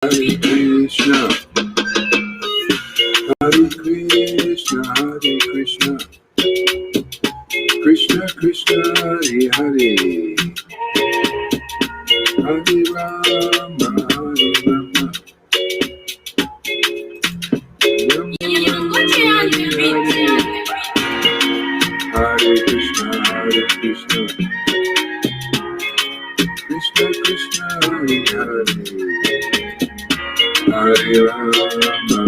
Hare Krishna, Hare Krishna, Hare Krishna, Krishna Krishna, Hare Hare, Hare Rama, Hare Rama, Hare Krishna, Hare Krishna, Krishna Krishna, Hare Hare, Hare Rama, Hare Rama,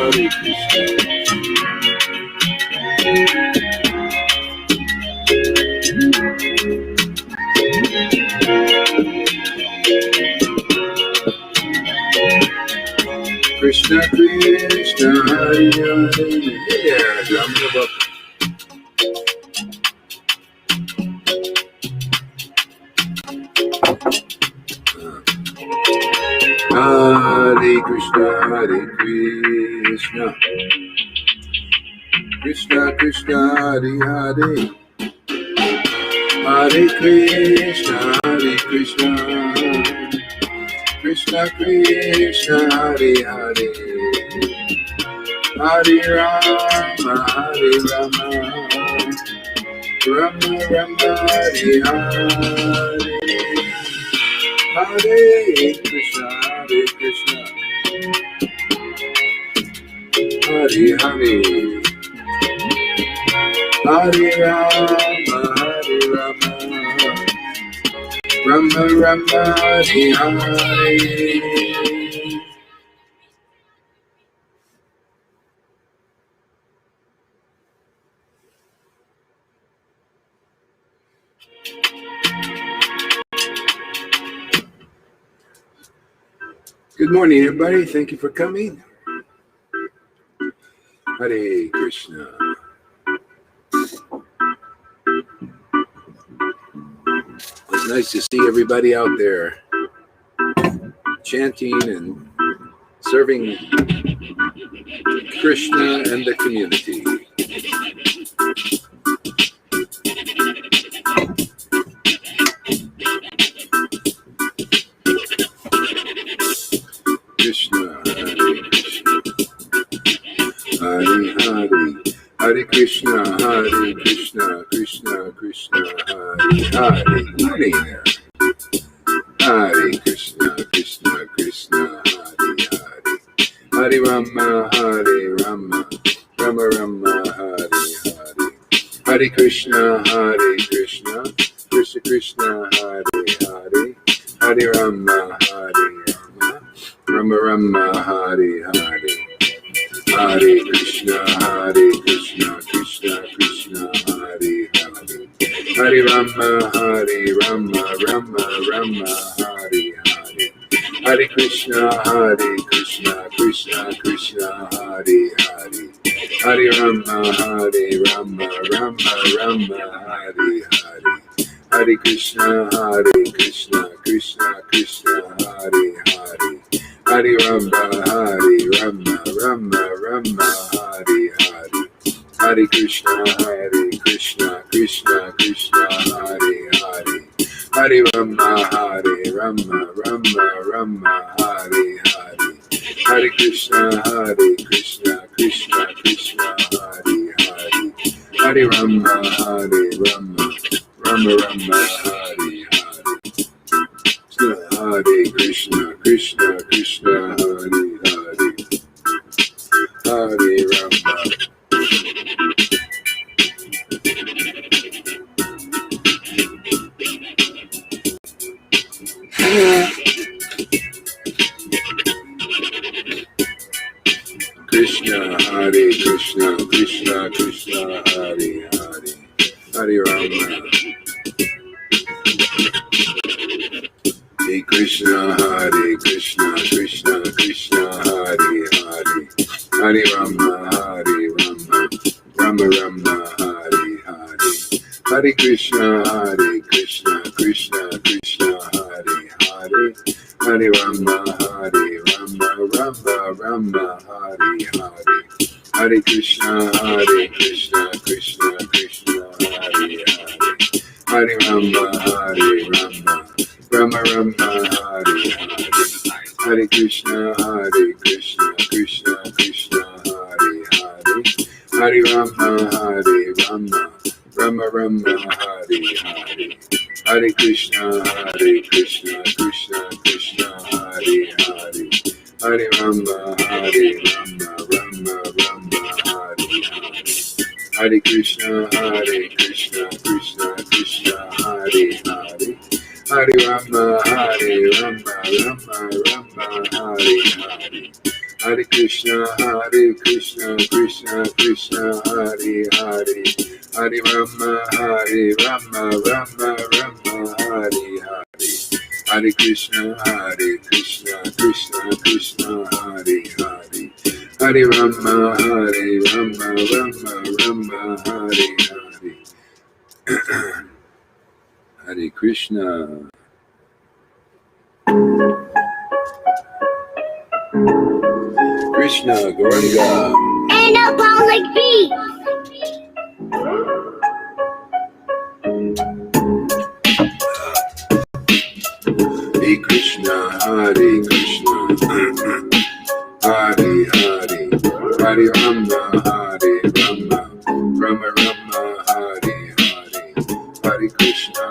Hare Krishna. Krishna Krishna, Hare Hare. Yeah, drum the book. Hare Krishna, Hare Krishna, Krishna Krishna, Hare Hare, Hare Krishna, Hare Krishna, Krishna Krishna, Hare Hare, Hare Rama, Hare Rama, Rama Rama, Hare Hare, Hare Krishna, Hare Krishna, Hare Hare, Hare Rama, Hare Rama, Rama Rama, Hare Hare. Good morning, everybody. Thank you for coming. Hare Krishna. It's nice to see everybody out there chanting and serving Krishna and the community. Krishna, Hare Krishna, Hare Krishna, Hare Krishna, Krishna Krishna, Hare Hare. Morning there. Hare Krishna, Krishna Krishna, Hare Hare, Hare Rama, Hare Rama, Rama Rama, Hare Hare, Hare Krishna, Krishna Krishna, Hare Hare, Hare Rama, Hare Rama, Rama Rama, Hare Hare, Hare Krishna, Krishna Krishna, Hare Hare, Hare Rama, Rama Rama, Hare Hare, Hare Krishna, Krishna Krishna, Hare Hare, Hare Rama, Rama Rama, Hare Hare, Hare Krishna, Krishna Krishna, Hare Hare, Hare Rama, Rama Rama, Hare Hare, Hare Krishna, Krishna Krishna, Hare Hare, Hare Rama, Rama Rama, Hare Hare, Hare Krishna, Krishna Krishna, Hare Hare, Hare Rama, Rama Rama, Hare Hare, Hare Krishna, Krishna Krishna, Hare Hare, Hare Rama. Krishna, Hare Krishna, Krishna Krishna, Hare Hare, Hare Rama. Hare Krishna, Krishna Krishna, Hare Hare, Hare Rama, Rama Rama, Hare Hare, Hare Krishna, Krishna Krishna, Hare Hare, Hare Rama, Rama Rama, Hare Hare, Hare Krishna, Krishna Krishna, Hare Hare Rama, Hare Rama, Rama Rama, Hare Hare. Hare Krishna, Krishna Krishna, Hare Hare. Hare Rama, Rama Rama, Hare Hare. Hare Krishna, Krishna Krishna, Hare Hare. Hare Rama, Rama Rama, Hare Hare. Hare Krishna, Krishna Krishna, Hare Hare. Hare Rama, Rama Rama, Hare Hare. Hare Krishna, Krishna Krishna, Hare Hare. Hare Rama, Rama Rama, Hare Hare. Hare Krishna, Krishna Krishna, Hare Hare. Hare Rama, Rama Rama, Hare Hare. Hare Krishna. Krishna, Gauranga. And a public beat. Hare Krishna, Hare Hare, Hare Rama, Rama Rama, Hare Hare. Hare Krishna,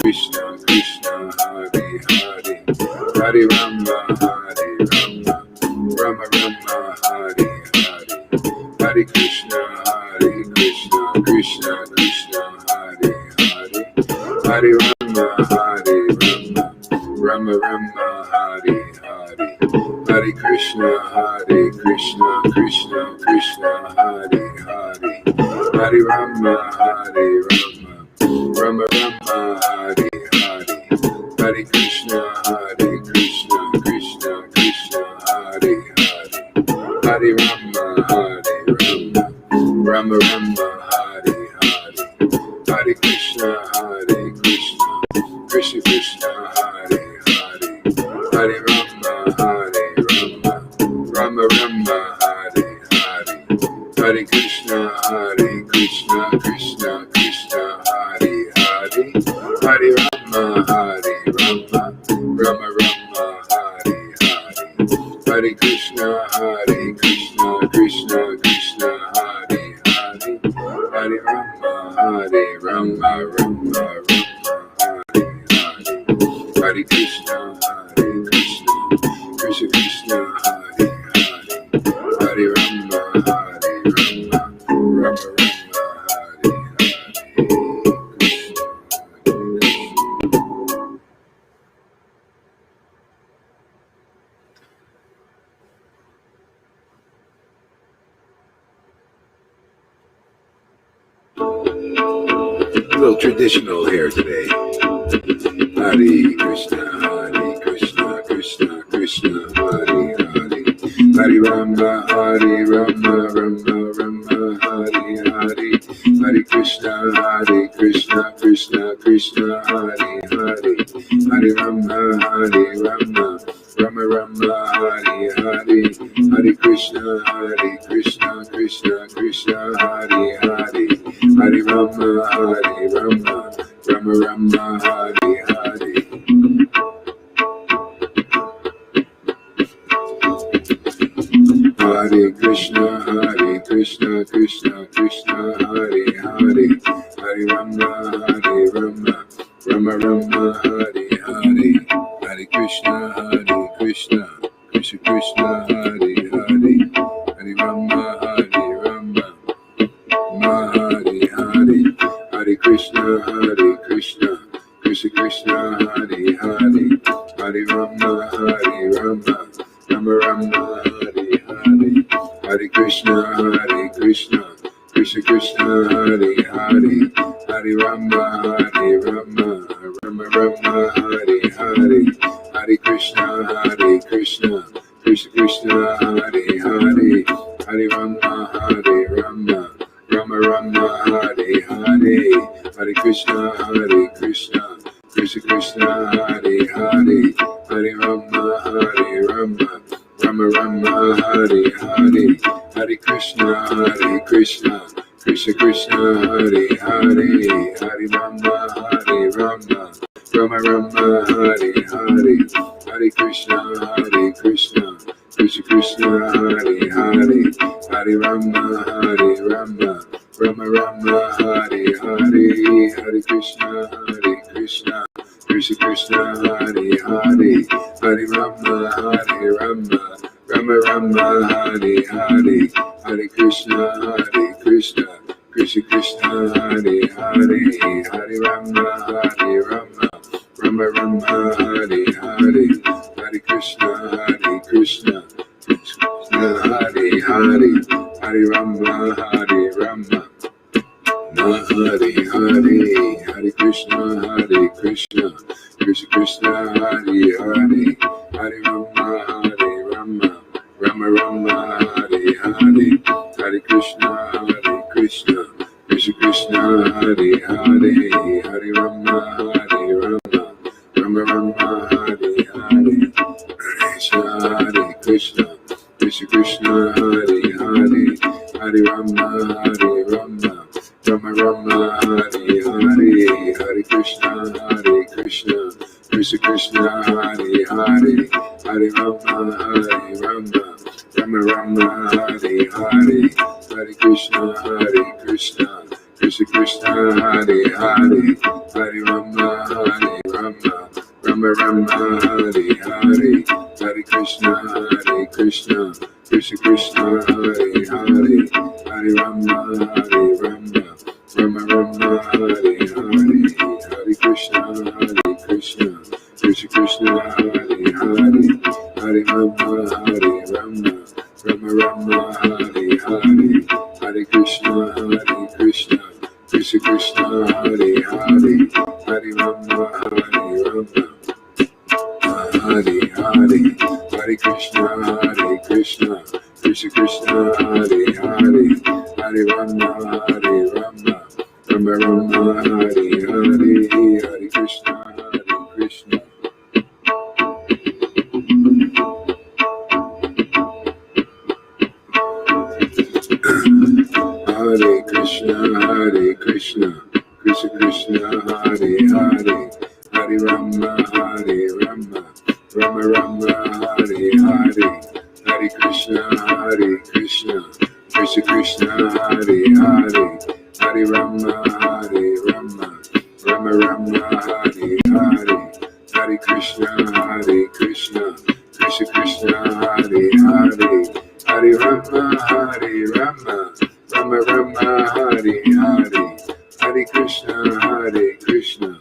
Krishna Krishna, Hare Hare. Hare Rama, Rama Rama, Hare Hare. Hare Krishna, Krishna Krishna, Hare Hare. Hare Rama, Rama Rama, Hare Hare. Hare Krishna, Krishna Krishna, Hare Hare. Hare Rama, Rama Rama, Hare Hare. Hare Krishna, Krishna Krishna, Hare Hare. Hare Rama, Rama Rama, Hare Hare. Hare Krishna, Krishna Krishna, Hare Hare. Hare Rama, Rama Rama, Hare Hare. Hare Krishna, Krishna Krishna, Hare Hare. Hare Rama, Rama Rama, Hare Hare. Hare Krishna, Krishna Krishna, Hare Hare. Hare Rama, Rama Rama, Hare Hare. Hare Krishna, Krishna Krishna, Hare Hare. Hare Rama, Rama Rama, Hare A little traditional here today. Hare Krishna, Krishna Krishna, Hare Hare. Hare Rama, Rama Rama, Hare Hare. Hare Krishna, Krishna Krishna, Hare Hare. Hare Rama, Rama Rama, Hare Hare. Hare Krishna, Krishna Krishna, Hare Hare. Hare Rama, Rama Rama, Hare Hare. Hare Krishna, Krishna Krishna, Hare Hare. Hare Rama, Rama Rama, Hare Hare. Hare Krishna, Krishna Krishna, Hare Hare. Hare Rama, Rama Hare Hare. Hare Krishna, Krishna Krishna, Hare Hare. Hare Rama, Rama Rama, Hare Hare. Hare Krishna, Krishna Krishna, Hare Hare. Hare Rama, Rama Rama, Hare Hare. Hare Krishna, Krishna Krishna, Hare Hare. Hare Rama, Rama Rama, Hare Hare. Hare Krishna, Krishna Krishna, Hare Hare. Hare Rama, Rama Rama, Hare Hare. Hare Krishna, Krishna Krishna Krishna Hare Hare, Hare Rama Hare Rama, Rama Rama Hare Hare, Hare Krishna Krishna Krishna Hare Hare, Hare Rama Hare Rama, Rama Rama Hare Hare, Hare Krishna Krishna Krishna Hare Hare, Hare Rama Hare Rama, Rama Rama Hare Hare, Hare Krishna Krishna Krishna Hare Hare, Hare Rama Hare Rama, Rama Rama Hare Hare, Hare Krishna Krishna Hare Hare, Hare Rama Hare Rama, Hare Hare, Hare Krishna Krishna Krishna Hare Hare, Hare Rama Hare Rama, Rama Rama Hare Hare, Hare Krishna Krishna Krishna Hare Hare, Hare Rama Hare Rama, Rama Rama Hare Hare, Hare Krishna Krishna Hare Hare, Hare Rama Hare Rama, Rama Rama Hare Hare, Hare Krishna Krishna Krishna Hare Hare, Hare Rama Hare Rama, Rama Rama Hare Hare, Hare Krishna Krishna Krishna Hare Hare, Hare Rama Hare Rama, Rama Rama Hare Hare, Hare Krishna Krishna Krishna Hare Hare, Hare Rama Hare Rama, Rama Rama Hare Hare, Hare Krishna Krishna Krishna Hare Hare, Hare Rama Hare Rama, Rama Rama Hare Hare, Hare Krishna Krishna Krishna Hare Hare, Hare Rama Hare Rama, Hare Hare, Hare Krishna Krishna Krishna Hare Hare, Hare Rama Hare Rama, Rama Rama Hare Hare, Hare Krishna Krishna. Hare Krishna Krishna Krishna Hare Hare, Hare Rama Hare Rama, Rama Rama Hare Hare, Hare Krishna Krishna Krishna Hare Hare, Hare Rama Hare Rama, Rama Rama Hare Hare, Hare Krishna Krishna Krishna Hare Hare, Hare Rama Hare Rama, Rama Rama Hare Hare, Hare Krishna Krishna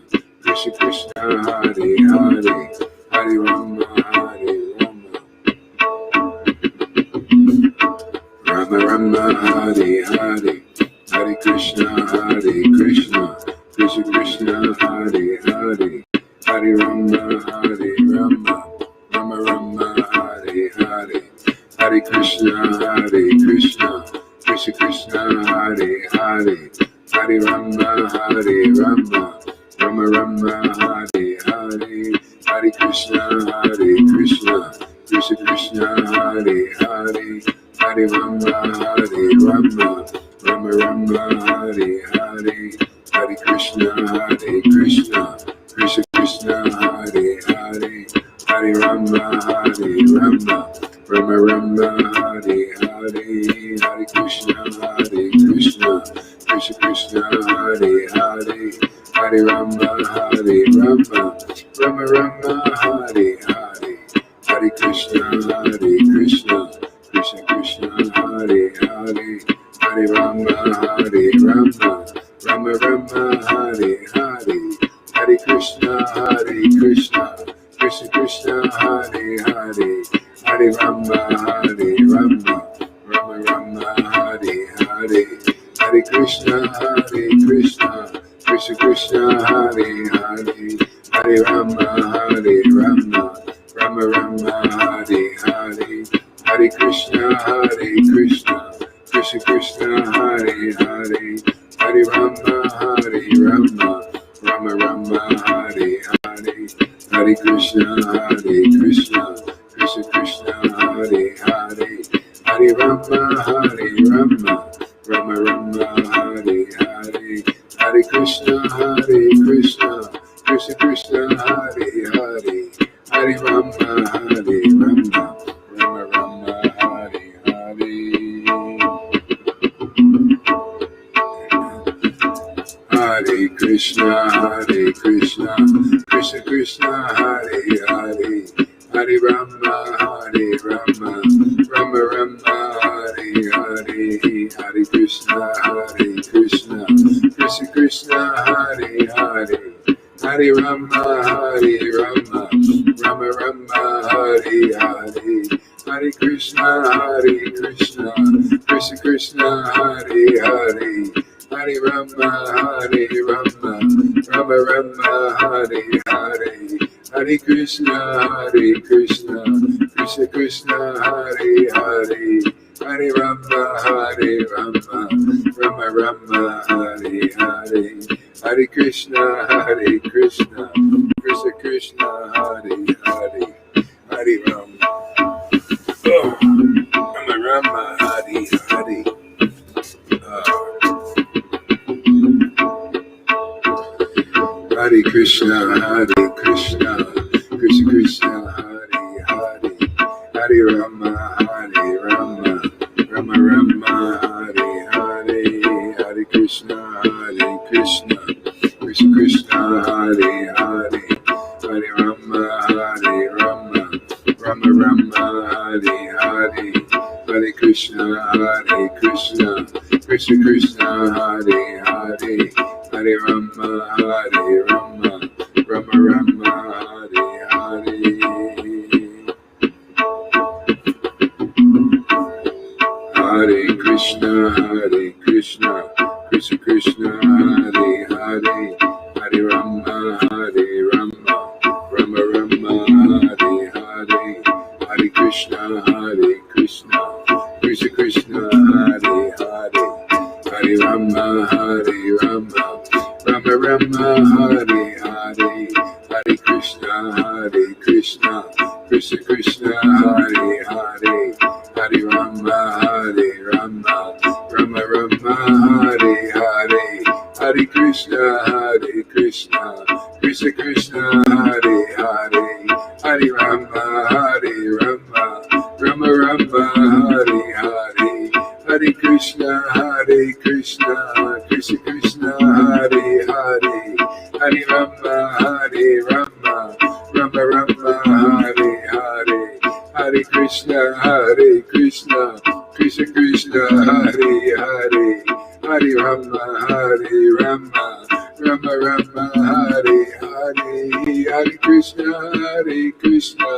Krishna Hare Hare, Hare Rama Hare Rama, Rama Rama Hare Hare, Hare Krishna Krishna Krishna Hare Hare, Hare Rama Hare Rama, Rama Rama Hare Hare, Hare Krishna Krishna Krishna Hare Hare, Hare Rama Hare Rama, Rama Rama Hare Hare, Hare Krishna Krishna Krishna Hare Hare, Hare Rama Hare Rama, Rama Rama Hare Hare, Hare Krishna Krishna Krishna Hare Hare, Hare Rama Hare Rama, Rama Rama Hare Hare, Hare Krishna Krishna Krishna Hare Hare, Hare Rama Hare Rama, Rama Rama Hare Hare, Hare Krishna Krishna Krishna Hare Hare, Hare Rama Hare Rama, Rama Rama Hare Hare, Hare Krishna Krishna Krishna Hare Hare, Hare Rama Hare Rama, Rama Rama Hare Hare, Hare Krishna Krishna Krishna Hare Hare, Hare Rama Hare Rama, Rama Rama Hare Hare, Hare Krishna Krishna Krishna Hare Hare, Hare Rama Hare Rama, Rama Rama Hare Hare, Hare Krishna Krishna Krishna Hare Hare, Hare Rama Hare Rama, Rama Rama Hare Krishna, Krishna Krishna, Hare Hare, Hare Rama, Hare Rama, Rama Rama, Hare Hare. Hare Krishna, Krishna Krishna, Hare Hare, Hare Rama, Hare Rama, Rama Rama, Hare Hare, Hare Krishna, Krishna Krishna, Hare Hare, Hare Rama, Hare Rama, Rama Rama, Hare Hare, Hare Krishna, Krishna Krishna, Hare Hare, Hare Rama, Hare Rama, Rama Rama, Hare Hare, Hare Krishna, Krishna Krishna, Hare Hare, Hare Rama, Hare Rama, Rama Rama, Hare Hare, Hare Krishna, Krishna Krishna, Hare Hare, Hare Rama, Rama Rama, Hare Hare. Hare Krishna, Krishna Krishna, Hare Hare, Hare Rama, Hare Rama, Rama Rama, Hare Hare, Hare Krishna, Krishna Krishna, Hare Hare, Hare Rama, Hare Rama, Rama Rama, Hare Hare, Hare Krishna, Krishna Krishna, Hare Hare, Hare Rama, Hare Rama, Rama Rama, Hare Hare. Hare Krishna, Krishna Krishna, Hare Hare, Hare Rama, Hare Rama, Rama Rama, Hare Hare, Hare Krishna, Krishna Krishna, Hare Hare, Hare Rama, Hare Rama, Rama Rama, Hare Hare, Hare Krishna, Krishna Krishna, Hare Hare, Hare Rama, Hare Rama, Rama Rama, Hare Hare, Hare Krishna, Krishna Krishna, Hare Hare, Hare Rama, Hare Rama, Rama Rama, Hare Hare, Hare Krishna, Krishna Krishna, Hare Hare, Hare Rama, Hare Rama, Rama Rama, Hare Hare, Hare Krishna, Krishna Krishna, Hare Hare, Hare Rama, Hare Rama, Rama Rama, Hare Hare, Hare Krishna,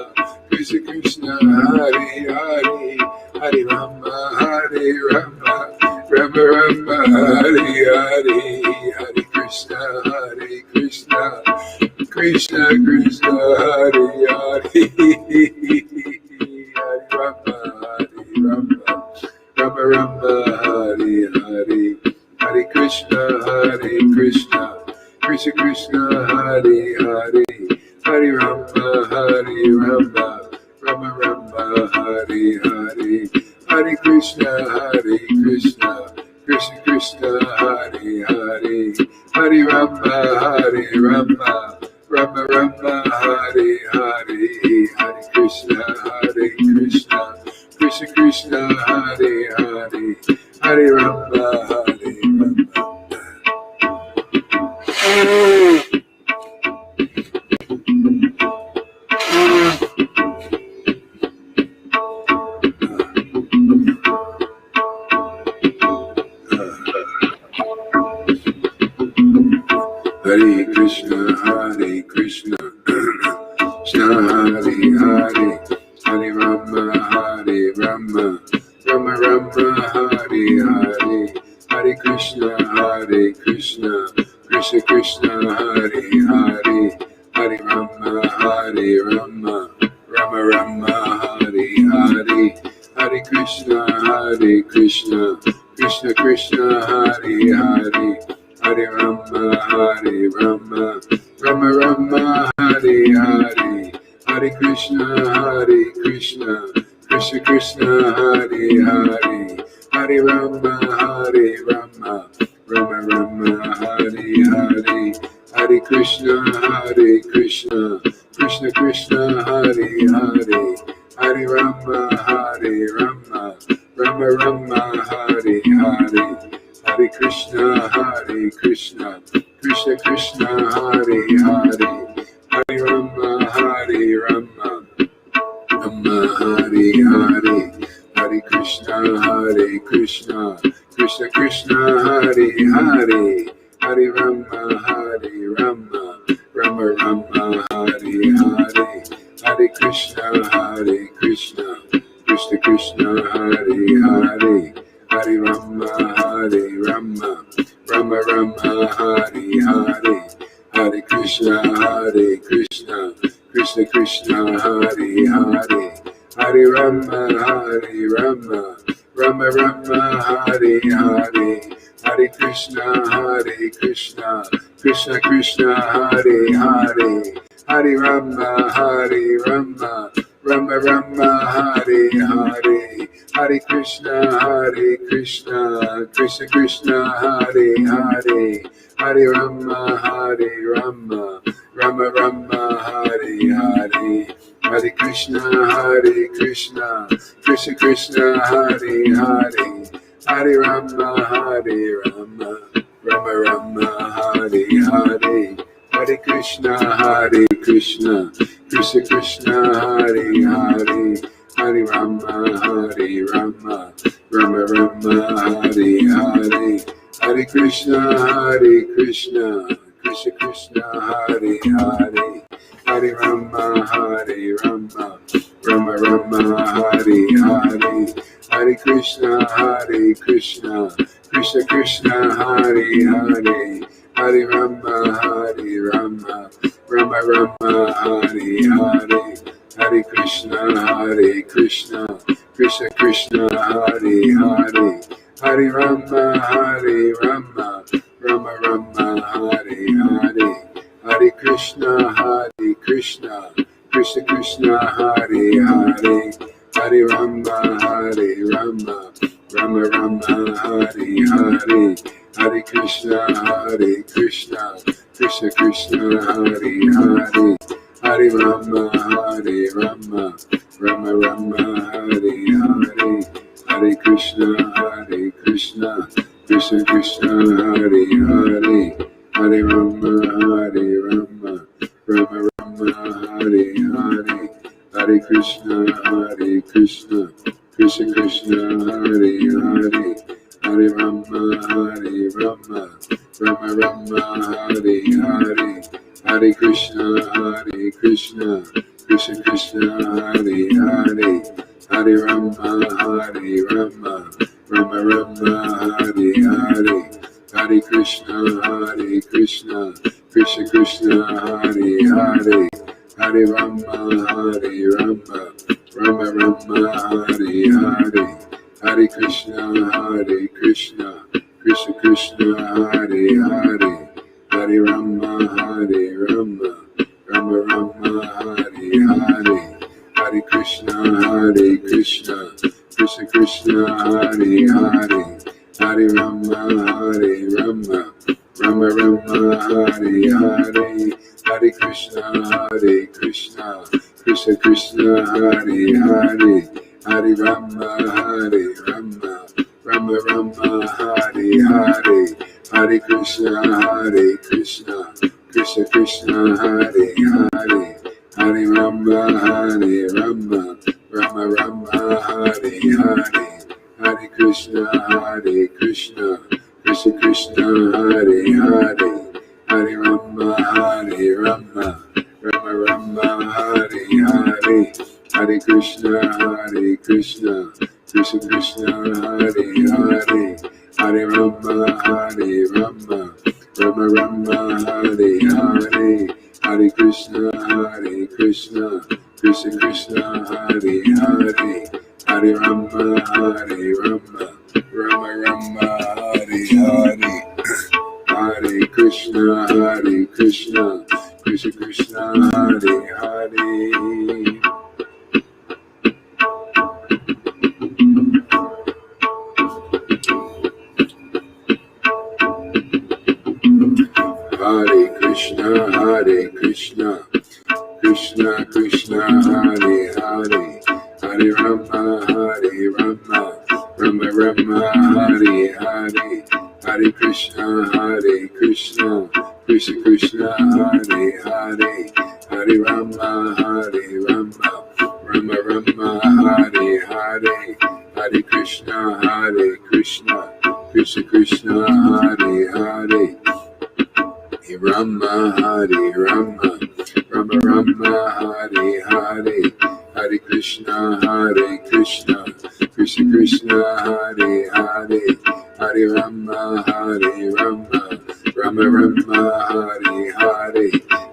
Krishna Krishna, Hare Hare, Hare Rama, Hare Rama, Rama Rama, Hare Hare, Hare Krishna, Krishna Krishna, Hare Hare, Hare Rama, Hare Rama, Rama Rama, Hare Hare, Hare Krishna, Krishna Krishna, Hare Hare, Hare Rama, Hare Rama, Rama Rama, Hare Hare, Hare Krishna, Krishna Krishna, Hare Hare, Hare Rama, Hare Rama, Rama Rama, Hare Hare, Hare Krishna, Krishna Krishna, Hare Hare, Hare Rama, Hare Rama. Hare Krishna, Krishna Hare Hare, Hare Rama, Hare Rama, Rama Rama, Hare Hare, Hare Krishna, Krishna Krishna, Hare Hare, Hare Rama, Hare Rama, Rama Rama, Hare Hare, Hare Krishna, Krishna Krishna, Hare Hare, Hare Rama, Hare Rama, Rama Rama, Hare Hare, Hare Krishna, Krishna Krishna, Hare Hare, Hare Rama, Hare Rama, Rama Rama, Hare Hare, Hare Krishna, Krishna Krishna, Hare Hare, Hare Rama, Rama Rama, Hare Hare, Hare Krishna, Krishna Krishna, Hare Hare, Hare Rama, Rama Hare Hare, Hare Krishna, Krishna Krishna, Hare Hare, Hare Rama, Rama Rama, Hare Hare, Hare Krishna, Krishna Krishna, Hare Hare, Hare Rama, Rama Rama, Hare Hare, Hare Krishna, Krishna Krishna, Hare Hare, Hare Rama, Rama Rama, Hare Hare, Hare Krishna, Krishna Krishna, Hare Hare, Hare Rama, Rama Rama, Hare Hare, Hare Krishna, Krishna Krishna, Hare Hare, Hare Rama, Rama Rama, Hare Hare, Hare Krishna, Krishna Krishna, Hare Hare, Hare Rama, Rama Rama, Hare Hare, Hare Krishna, Krishna Krishna, Hare Hare, Hare Rama, Rama Rama, Hare Hare, Hare Krishna, Krishna Krishna, Hare Hare, Hare Rama, Rama Rama, Hare Hare, Hare Krishna, Krishna Krishna, Hare Hare, Hare Rama, Rama Rama, Hare Hare, Hare Krishna, Krishna Krishna, Hare Hare, Hare Rama, Rama Rama, Hare Hare, Hare Krishna, Krishna Krishna, Hare Hare, Hare Rama, Rama Rama, Hare Hare, Hare Krishna, Krishna Krishna, Hare Hare, Hare Rama, Rama Rama, Hare Hare, Hare Krishna, Krishna Krishna, Hare Hare, Hare Rama, Rama Rama, Hare Hare, Hare Krishna, Krishna Krishna, Hare Hare, Hare Rama, Rama Rama, Hare Hare, Hare Krishna, Krishna Krishna, Hare Hare, Hare Rama, Rama Rama, Hare Hare, Hare Krishna, Krishna Krishna, Hare Hare, Hare Rama, Rama Rama, Hare Hare, Hare Krishna, Krishna Krishna, Hare Hare, Hare Rama, Rama Rama, Hare Hare, Hare Krishna, Krishna Krishna, Hare Hare, Hare Rama, Rama Rama, Hare Hare, Hare Krishna, Krishna Krishna, Hare Hare, Hare Rama, Rama Rama, Hare Hare, Hare Krishna, Krishna Krishna, Hare Hare, Hare Rama, Rama Rama, Hare Hare, Hare Krishna, Krishna Krishna, Hare Hare, Hare Rama, Rama Rama, Hare Hare, Hare Krishna, Krishna Krishna, Hare Hare, Hare Rama, Rama Rama, Hare Hare, Hare Krishna, Krishna Krishna, Hare Hare, Hare Rama, Rama Rama, Hare Hare, Hare Krishna, Krishna Krishna, Hare Hare. Hare Krishna, Hare Krishna, Krishna Krishna, Hare Hare, Hare Rama, Hare Rama, Rama Rama, Hare Hare, Hare Krishna, Krishna Krishna, Hare Hare, Hare Rama, Hare Rama, Rama Rama, Hare Hare, Hare Krishna, Krishna Krishna, Hare Hare, Rama, Hare Rama, Rama Rama, Hare Hare, Hare Krishna, Krishna Krishna, Hare Hare, Hare Rama, Hare Rama, Rama Rama, Hare Hare,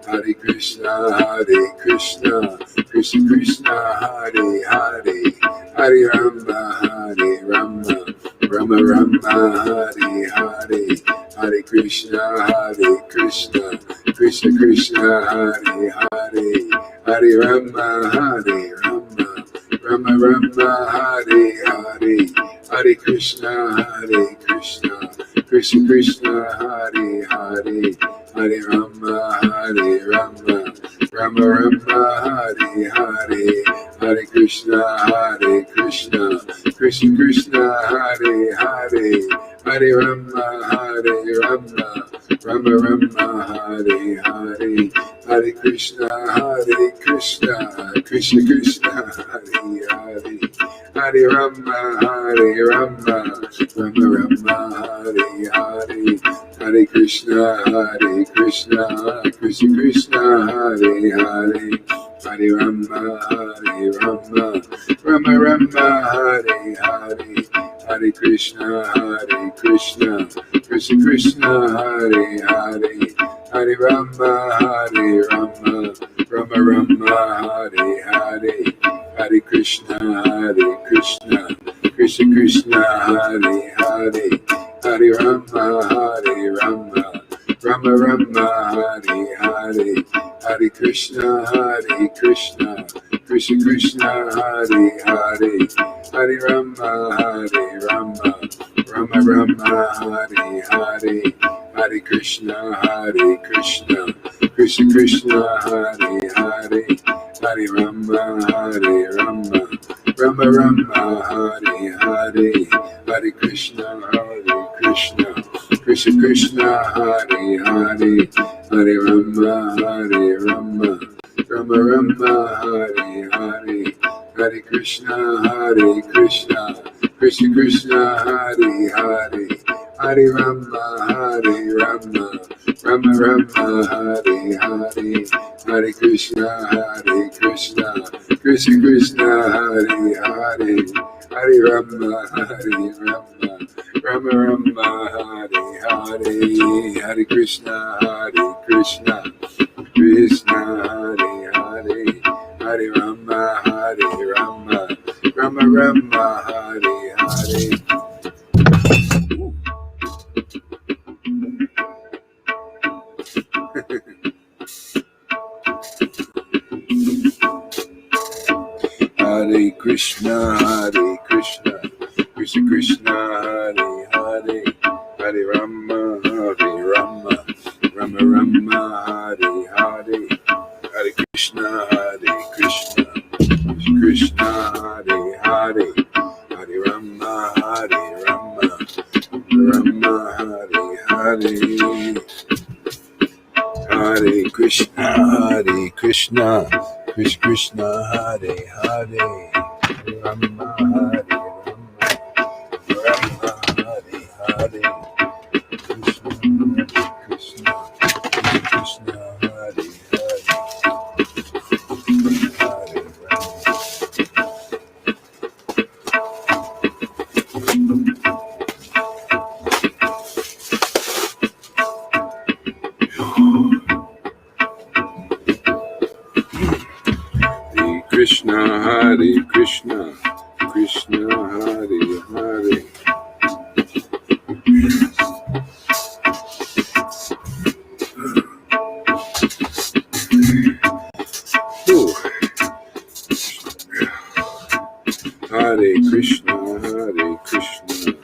Hare Krishna, Krishna Krishna, Hare Hare, Hare Rama, Hare Rama, Rama Rama, Hare Hare, Hare Krishna, Krishna Krishna, Hare Hare, Hare Rama, Hare Rama, Rama Rama, Hare Hare, Hare Krishna, Krishna Krishna, Hare Hare, Hare Rama, Hare Rama, Rama Rama, Hare Hare, Hare Krishna, Krishna Krishna, Hare Hare, Hare Rama, Hare Rama, Rama Rama, Hare Hare, Hare Krishna, Krishna Krishna, Hare Hare, Hare Rama, Hare Rama, Rama Rama, Hare Hare, Hare Krishna, Krishna Krishna, Hare Hare, Hare Rama, Hare Rama, Rama Rama, Hare Hare, Hare Krishna, Krishna Krishna, Hare Hare, Hare Rama, Hare Rama, Rama Rama, Hare Hare, Hare Krishna, Krishna Krishna, Hare Hare, Hare Rama, Hare Rama, Rama Rama, Hare Hare, Hare Krishna, Krishna Krishna, Hare Hare, Hare Rama, Hare Rama, Rama Rama, Hare Hare, Hare Krishna, Krishna Krishna, Hare Hare, Hare Rama, Hare Rama, Rama Rama, Hare Hare, Hare Krishna, Krishna Krishna, Hare Hare, Hare Rama, Hare Rama, Rama Rama, Hare Hare, Hare Krishna, Krishna Krishna, Hare Hare, Hare Rama, Hare Rama, Rama Rama, Hare Hare, Hare Krishna, Krishna Krishna, Hare Hare, Hare Rama, Hare Rama, Rama Rama, Hare Hare, Hare Krishna, Krishna Krishna, Hare Hare, Hare Rama, Hare Rama, Rama Rama, Hare Hare. Hare Krishna, Krishna Krishna, Hare Hare, Hare Rama, Hare Rama, Rama Rama, Hare Hare, Hare Krishna, Krishna Krishna, Hare Hare, Hare Rama, Hare Rama, Rama, Hare Hare, Hare Krishna, Krishna Krishna, Hare Hare, Hare Rama, Hare Rama, Rama, Hare Hare, Krishna Krishna Hare Hare, Hare Krishna, Hare Krishna, Krishna Hare Hare. Hare Krishna, Hare Krishna.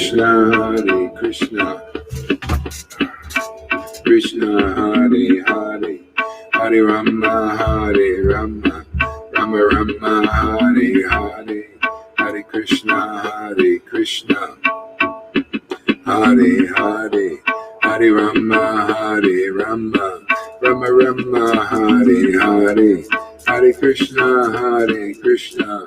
Krishna, Hare Krishna, Krishna Hare Hare, Hare Rama, Hare Rama, Rama Rama, Hare Hare, Hare Krishna, Hare Krishna, Hare Hare, Hare Rama, Hare Rama, Rama Rama, Hare Hare, Hare Krishna, Hare Krishna,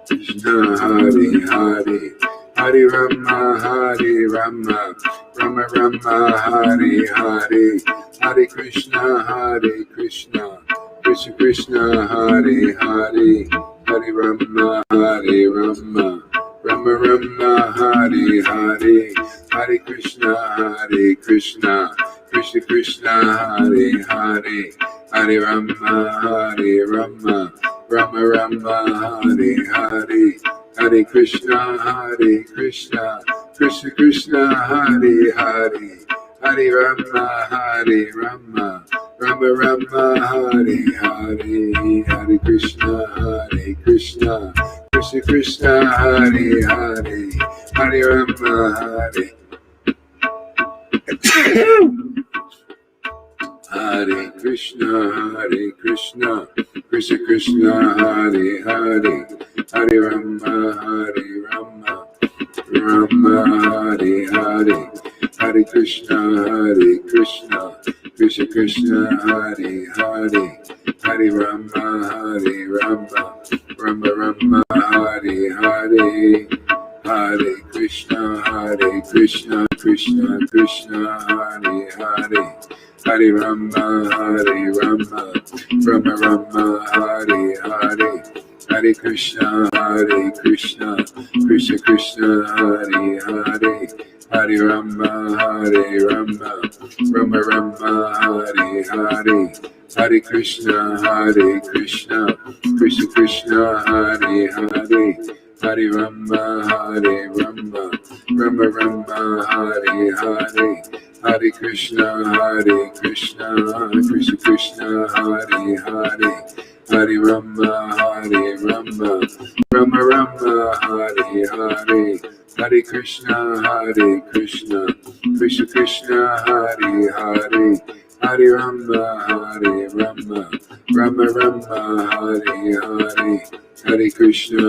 Krishna Hare Hare, Hare Rama, Hare Rama, Rama Rama, Hare Hare, Hare Krishna, Hare Krishna, Krishna Krishna, Hare Hare, Hare Rama, Hare Rama, Rama Rama, Hare Hare, Hare Krishna, Hare Krishna, Krishna Krishna, Hare Hare, Hare Rama, Hare Rama, Rama Rama, Hare Hare, Hare Krishna, Hare Krishna, Krishna Krishna, Hare Hare, Hare Rama, Hare Rama, Rama Rama, Hare Hare, Hare Krishna, Hare Krishna, Krishna Krishna, Hare Hare, Hare Rama, Hare Hare Krishna, Hare Krishna, Krishna Krishna, Hare Hare, Hare Rama, Hare Rama, Rama Hare Hare, Hare Krishna, Hare Krishna, Krishna Krishna, Hare Hare, Hare Rama, Hare Rama, Rama Rama, Hare Hare, Hare Krishna, Krishna Krishna, Hare Hare, Hare Rama, Hare Rama, Rama Rama, Hare Hare, Hare Krishna, Krishna Krishna, Hare Hare, Hare Rama, Hare Rama, Rama Rama, Hare Hare, Hare Krishna, Krishna Krishna, Hare Hare, Hare Rama, Hare Rama, Rama Rama, Hare Hare, Hare Krishna, Krishna Krishna, Hare Hare, Hare Rama, Hare Rama, Rama Rama, Hare Hare, Hare Krishna, Krishna Krishna, Hare Hare, Hare Rama, Hare Rama, Rama Rama, Hare Hare, Hare Krishna,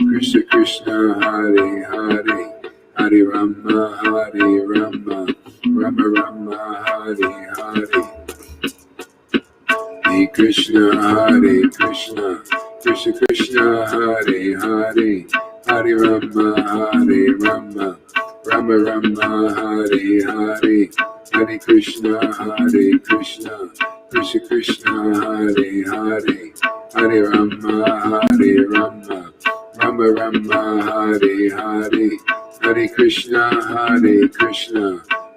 Krishna Krishna, Hare Hare, Hare Rama, Hare Rama, Rama Rama, Hare Hare, Hare Krishna, Krishna Krishna, Hare Hare, Hare Rama, Hare Rama, Rama Rama, Hare Hare, Hare Krishna, Krishna Krishna, Hare Hare, Hare Rama, Hare Rama, Rama Rama, Hare Hare, Hare Krishna,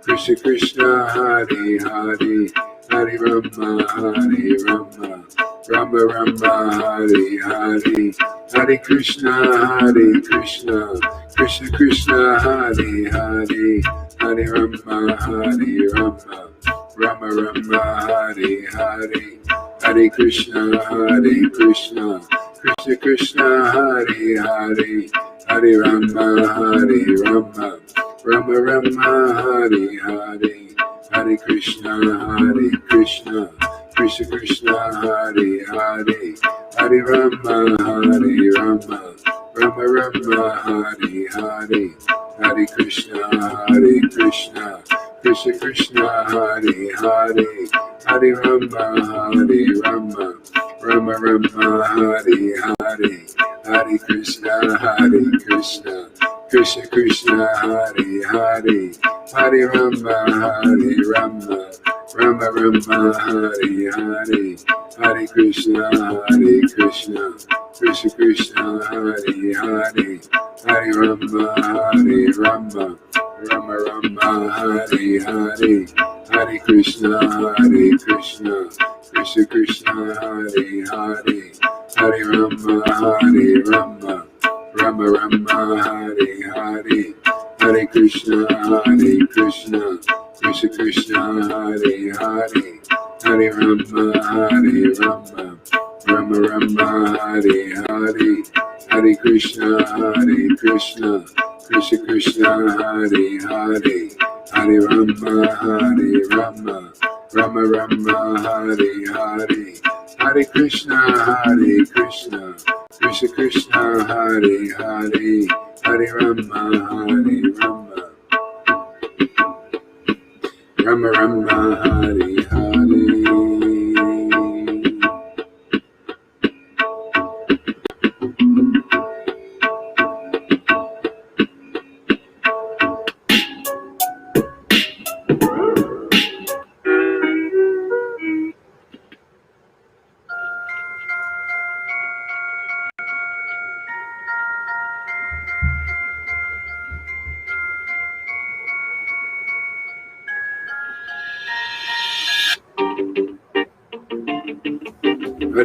Krishna Krishna, Hare Hare, Hare Rama, Hare Rama, Rama Rama, Hare Hare, Hare Krishna, Krishna Krishna, Hare Hare, Hare Rama, Hare Rama, Rama Rama, Hare Hare, Hare Krishna, Krishna Krishna, Hare Hare, Hare Rama, Hare Rama, Rama Rama, Hare Hare, Hare Krishna, Krishna Krishna, Hare Hare, Hare Rama, Hare Rama, Rama Rama, Hare Hare, Hare Krishna, Krishna Krishna, Hare Hare, Hare Rama, Hare Rama, Rama Rama, Hare Hare, Hare Krishna, Krishna Krishna, Hare Hare, Hare Rama, Hare Rama, Rama Rama, Hare Hare, Hare Krishna, Krishna Krishna, Hare Hare, Hare Rama, Hare Rama, Rama Rama, Hare Hare, Hare Krishna, Krishna Krishna, Hare Hare, Hare Rama, Hare Rama, Rama Rama, Hare Hare, Hare Krishna, Krishna Krishna, Hare Hare, Hare Rama, Hare Rama, Rama Rama, Hare Hare, Hare Krishna, Krishna Krishna Krishna Hare Hare, Hare Rama Hare Rama, Rama Rama Hare Hare, Hare Krishna Krishna Krishna Hare Hare, Hare Rama Hare Rama, Rama Rama Hare Hare.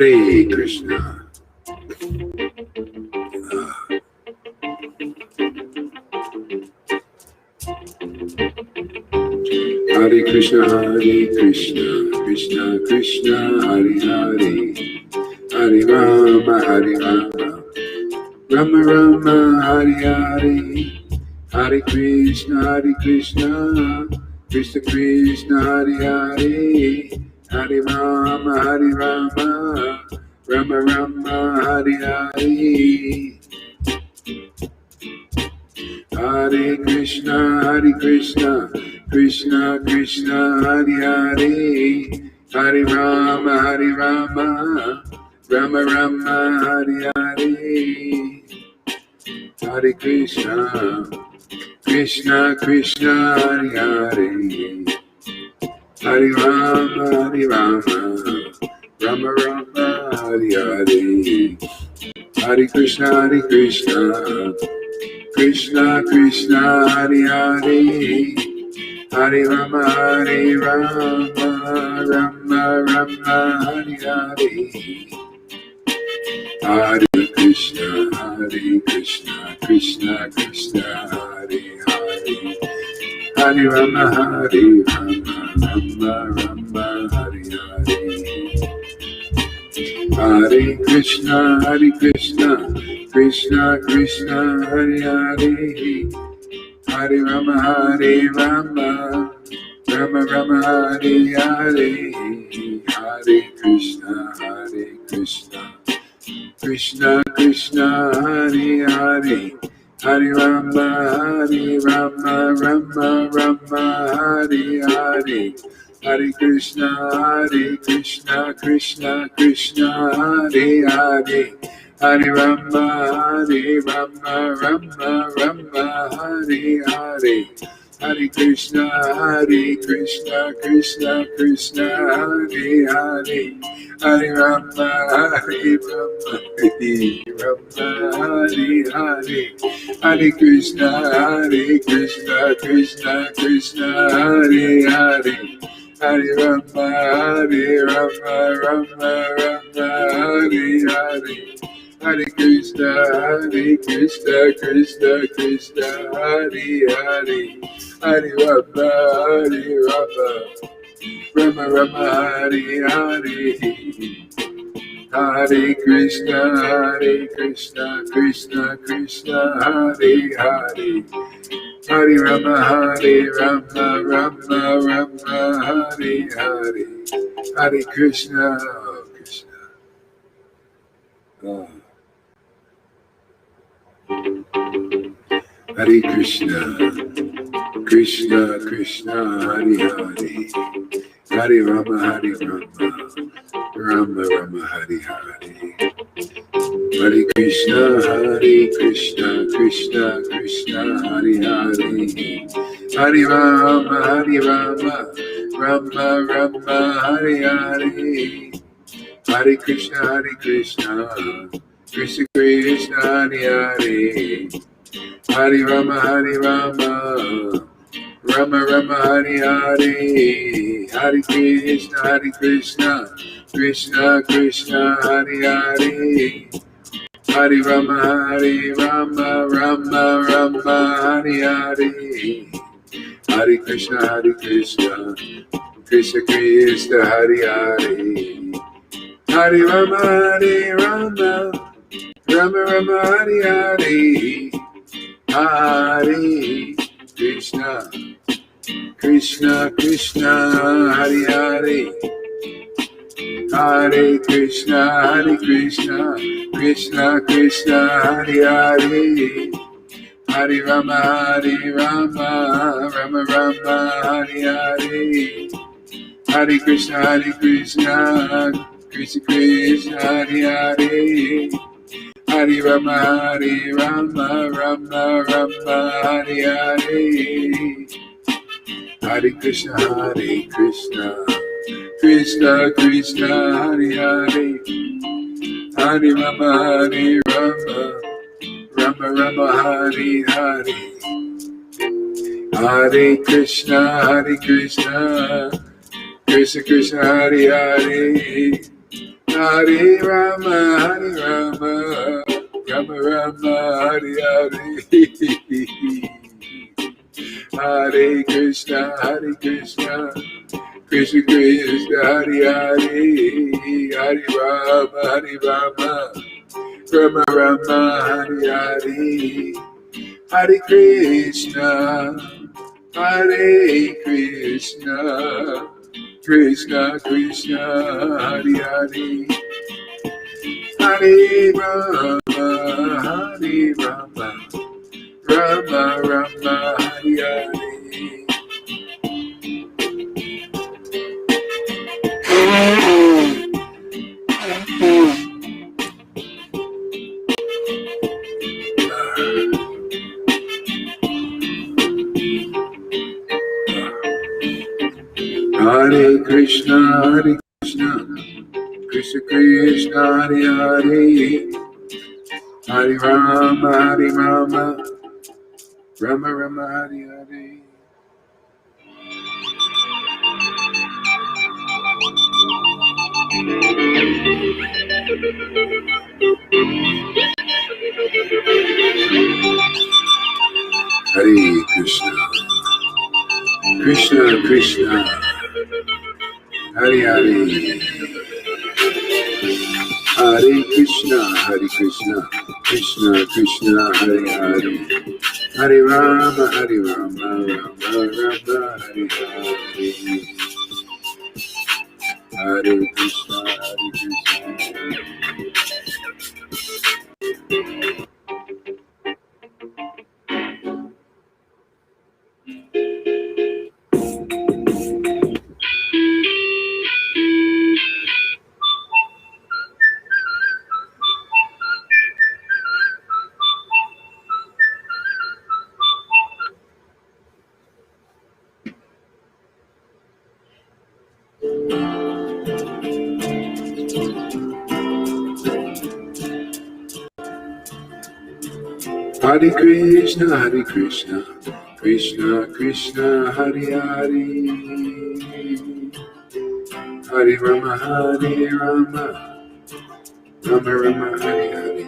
Hare Krishna. Hare Krishna, Krishna Krishna, Hare Hare, Hare Rama, Rama Rama, Hare Hare, Hare Krishna, Krishna Krishna, Hare Hare, Hare Rama, Rama Rama, Hare Hare. Hare Krishna, Krishna Krishna, Hare Hare, Hare Rama, Rama Rama, Hare Hare. Hare Krishna, Krishna Hare Hare, Hare Rama, Rama Rama, Hare Hare. Hare Krishna, Krishna Hare Hare, Hare Rama, Rama Rama, Hare Hare. Hare Krishna, Krishna Hare Hare, Hare Rama, Rama Hare Hare. Hare Krishna, Krishna Hare Hare, Hare Rama, Rama Hare Hare. Hare Krishna, Krishna Hare Hare, Hare Rama, Rama Hare Hare. Hare Krishna, Krishna Hare Hare, Hare Rama, Rama Hare Hare. Hare Krishna, Krishna Hare Hare, Hare Rama, Rama Hare Hare. Hare Krishna, Krishna Hare Hare, Hare Rama, Rama Hare Hare. Hare Krishna, Krishna Hare Hare, Hare Rama, Rama Hare Hare. Hare Krishna, Krishna Hare Hare, Hare Rama, Rama Hare Hare. Hare Krishna, Krishna. Hare Krishna, Krishna Hare Hare, Hare Rama, Rama Hare Hare. Hare Krishna, Krishna Hare Hare, Hare Rama, Rama Hare Hare. Hare Krishna, Krishna Hare Hare, Hare Rama, Rama Hare Hare. Hare Krishna, Krishna Hare Hare, Hare Rama, Rama Hare Hare. Hare Krishna, Krishna Hare Hare, Hare Rama, Rama Hare Hare. Hare Krishna, Krishna Krishna, Hare Hare, Hare Krishna, Krishna Krishna, Hare Hare, Hare Rama, Rama Rama, Hare Hare, Hare Krishna, Krishna Krishna, Hare Hare, Hare Rama, Rama Rama, Hare Hare, Hare Krishna, Krishna Krishna, Hare Hare, Hare Rama, Rama Rama, Hare Hare, Hare Krishna, Krishna Krishna, Hare Hare, Hare Rama, Rama Rama, Hare Hare, Hare Krishna, Krishna Krishna, Hare Hare, Hare Rama, Rama Rama, Hare Hare, Hare Krishna, Krishna Krishna, Hare Hare, Hare Rama, Rama Rama, Hare Hare. Hare Krishna, Krishna Krishna, Hare Hare, Hare Rama, Rama Rama, Hare Hare. Hare Krishna, Krishna Krishna, Hare Hare, Hare Krishna, Krishna Krishna, Hare Hare, Hare Rama, Rama Rama, Hare Hare, Hare Krishna, Hare Krishna, Krishna Krishna, Hare Hare, Hare Rama, Rama Rama, Hare Hare,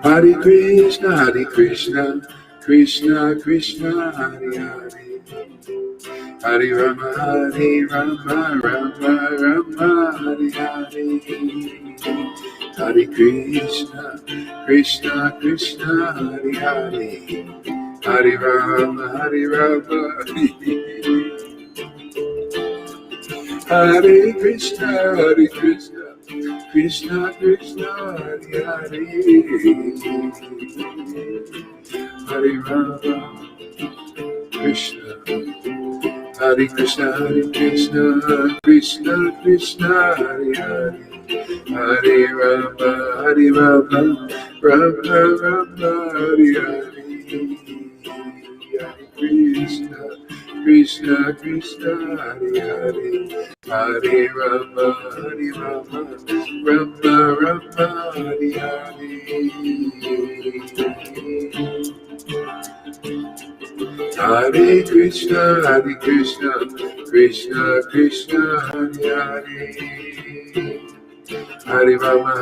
Hare Krishna, Krishna Krishna, Hare Hare, Hare Rama, Rama Rama, Hare Hare, Hare Krishna, Krishna Hare Hare, Hare Rama, Hare Krishna, Krishna Hare Hare, Hare Rama, Krishna, Hare Krishna, Krishna Hare Hare, Hare Rama, Rama Rama, Hare Hare, Hare Krishna, Krishna Hare Hare, Hare Rama, Rama Rama, Hare Hare, Hare Krishna, Krishna Hare Hare, Hare Rama,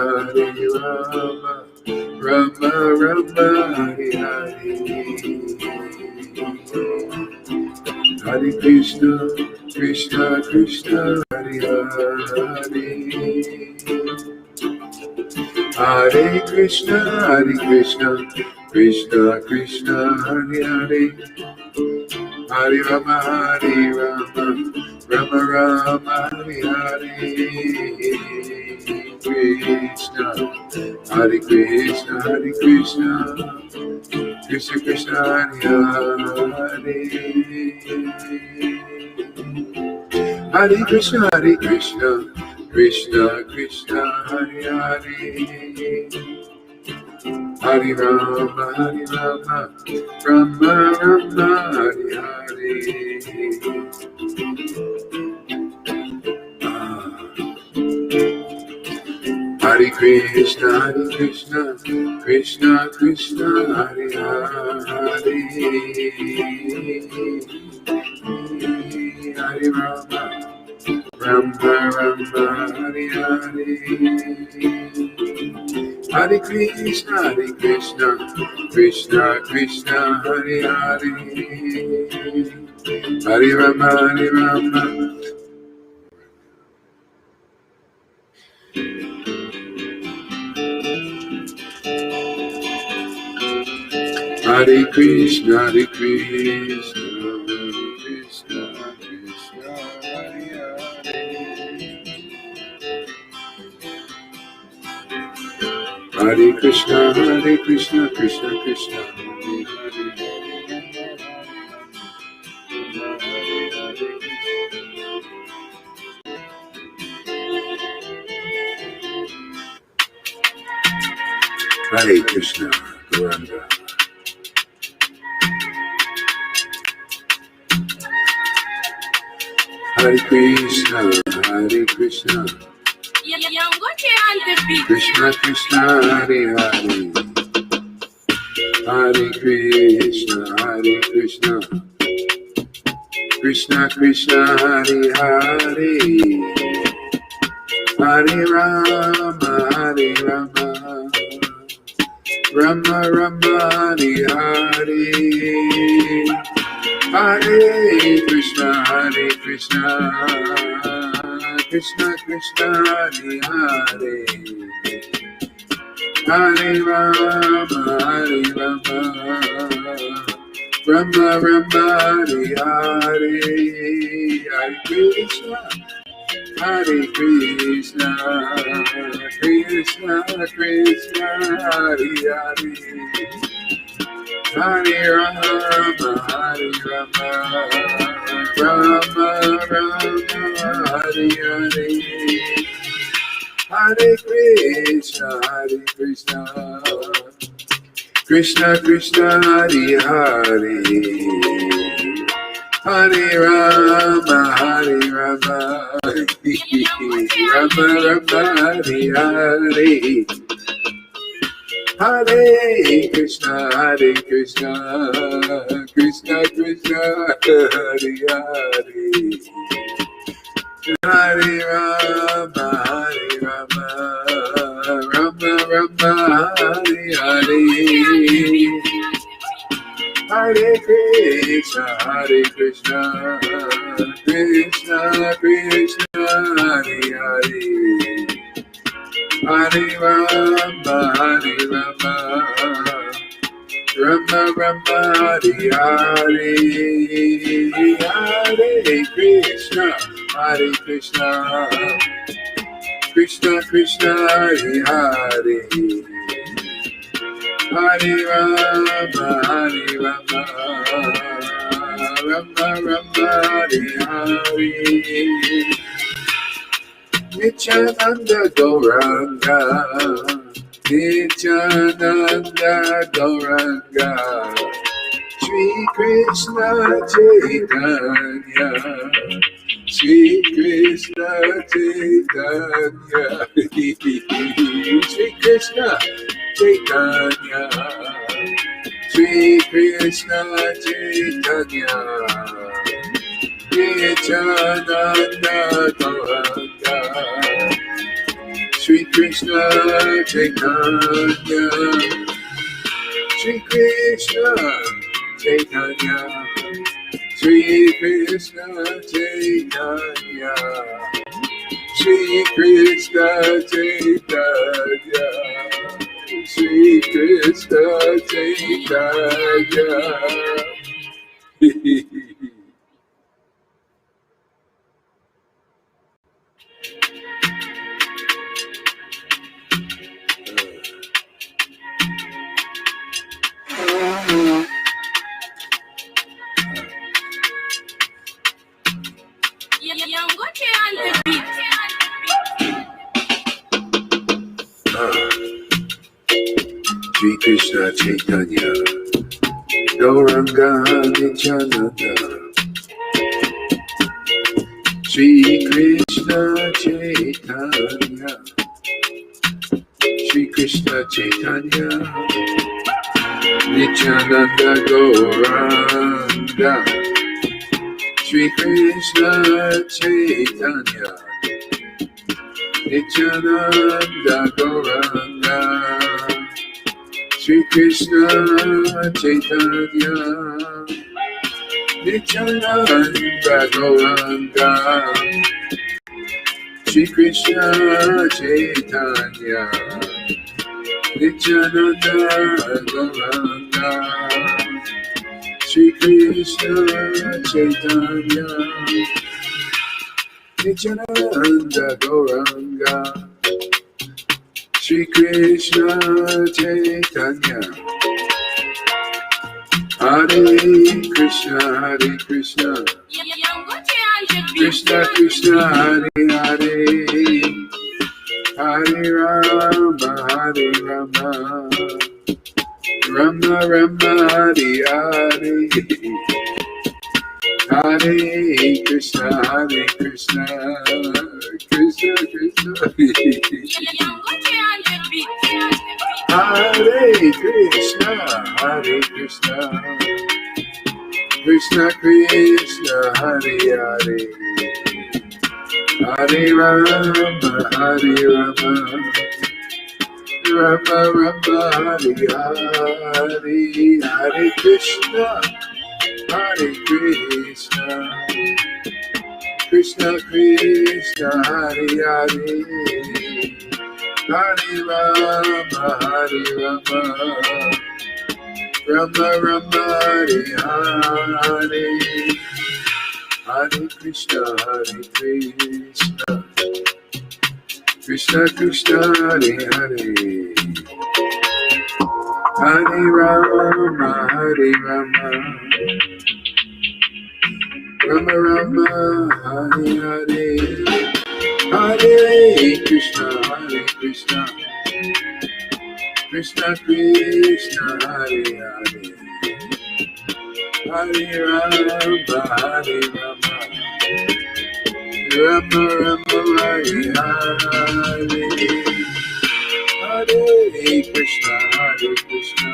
Rama Rama, Hare Hare, Hare Krishna, Krishna Hare Hare, Hare Krishna, Krishna Krishna, Hare Hare, Hare Rama, Rama Rama, Hare Hare. Krishna, Hare Krishna, Krishna Krishna, Hare Hare. Hare Krishna, Krishna Krishna, Hare Hare, Hare Rama, Rama Rama, Hare Hare. Hare Krishna, Krishna Krishna, Hare Hare, Hare Rama, Rama Rama, Hare Hare. Hare Krishna, Krishna Krishna, Hare Hare, Hare Rama, Hare Krishna, Krishna Krishna, Hare Hare. Hare Krishna, Krishna Krishna, Hare Krishna, Gauranga. Hare Krishna, Krishna Krishna, Hare Hare, Hare Krishna, Krishna Krishna, Hare Hare, Hare Rama, Rama Rama, Hare Hare. Hare Krishna, Krishna Krishna, Hare Hare, Hare Rama, Rama Rama, Hare Hare. Hare Krishna, Krishna Krishna, Hare Hare, Hare Rama, Rama Rama, Hare Hare. Hare Krishna, Krishna Krishna, Hare Hare, Hare Rama, Rama Rama, Hare Hare. Hare Krishna, Krishna Krishna, Hare Hare, Hare Rama, Rama Rama, Hare Hare. Hare Krishna, Krishna Krishna, Hare Hare, Hare Rama, Rama Rama, Hare Hare. Hare Krishna, Krishna Krishna, Hare Hare, Hare Rama, Rama Rama, Hare Hare. Nityananda Gauranga, Nityananda Gauranga, Shri Krishna Chaitanya, Shri Krishna Chaitanya, Shri Krishna Chaitanya, Shri Krishna Chaitanya, Nityananda Gauranga, Shri Krishna Chaitanya, Shri Krishna Chaitanya, Shri Krishna Chaitanya, Shri Krishna Chaitanya, Sri Krishna Chaitanya. Sri Krishna Chaitanya, Gauranga Nityananda. Sri Krishna Chaitanya, Sri Krishna Chaitanya, Nityananda Gauranga. Sri Krishna Chaitanya, Nityananda Gauranga. Sri Krishna Chaitanya, Nityananda Gauranga. Sri Krishna Chaitanya, Nityananda Gauranga. Sri Krishna Chaitanya, Nityananda Gauranga. Sri Krishna Chaitanya, Hare Krishna, Hare Krishna, Krishna Krishna, Hare Hare, Hare Rama, Hare Rama, Rama Rama, Hare Hare, Hare Krishna, Hare Krishna, Krishna Krishna, Hare Krishna, Hare Krishna, Krishna Krishna, Hare Hare, Hare Rama, Hare Rama, Rama Rama, Hare Hare, Hare Krishna, Hare Krishna, Krishna Krishna, Hare Hare, Hare Rama, Hare Rama, Rama Rama, Hare Hare, Hare Krishna, Hare Krishna, Krishna Krishna, Hare Hare, Hare Rama, Hare Rama, Rama Rama, Hare Hare, Hare Krishna, Hare Krishna, Krishna Krishna, Hare Hare, Hare Rama, Hare Rama, Rama Rama, Hare Hare, Hare Krishna, Hare Krishna,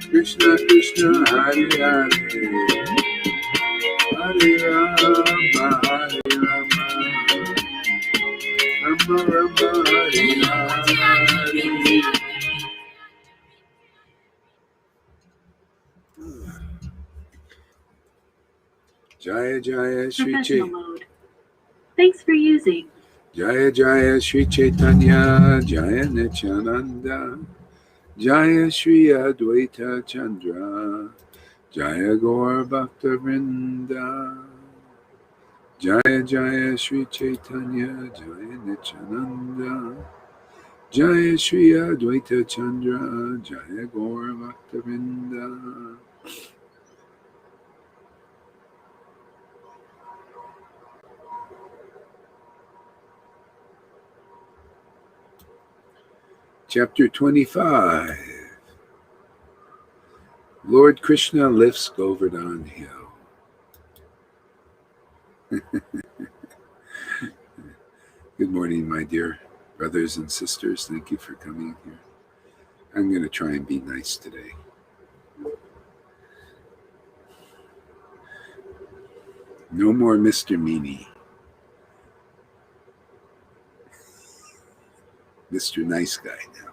Krishna Krishna, Hare Hare, Hare Rama, Hare Rama, Rama Rama, Hare Hare. Jaya Jaya Shri Professional mode. Thanks for using. Jaya Jaya Shri Chaitanya, Jaya Nityananda, Jaya Shri Advaita Chandra, Jaya Gaur Bhakta Vrinda, Jaya Jaya Shri Chaitanya, Jaya Nityananda, Jaya Shri Advaita Chandra, Jaya Gaur Bhakta Vrinda. Chapter 25. Lord Krishna lifts Govardhan Hill. Good morning, my dear brothers and sisters. Thank you for coming here. I'm going to try and be nice today. No more Mr. Meanie. Mr. Nice Guy now.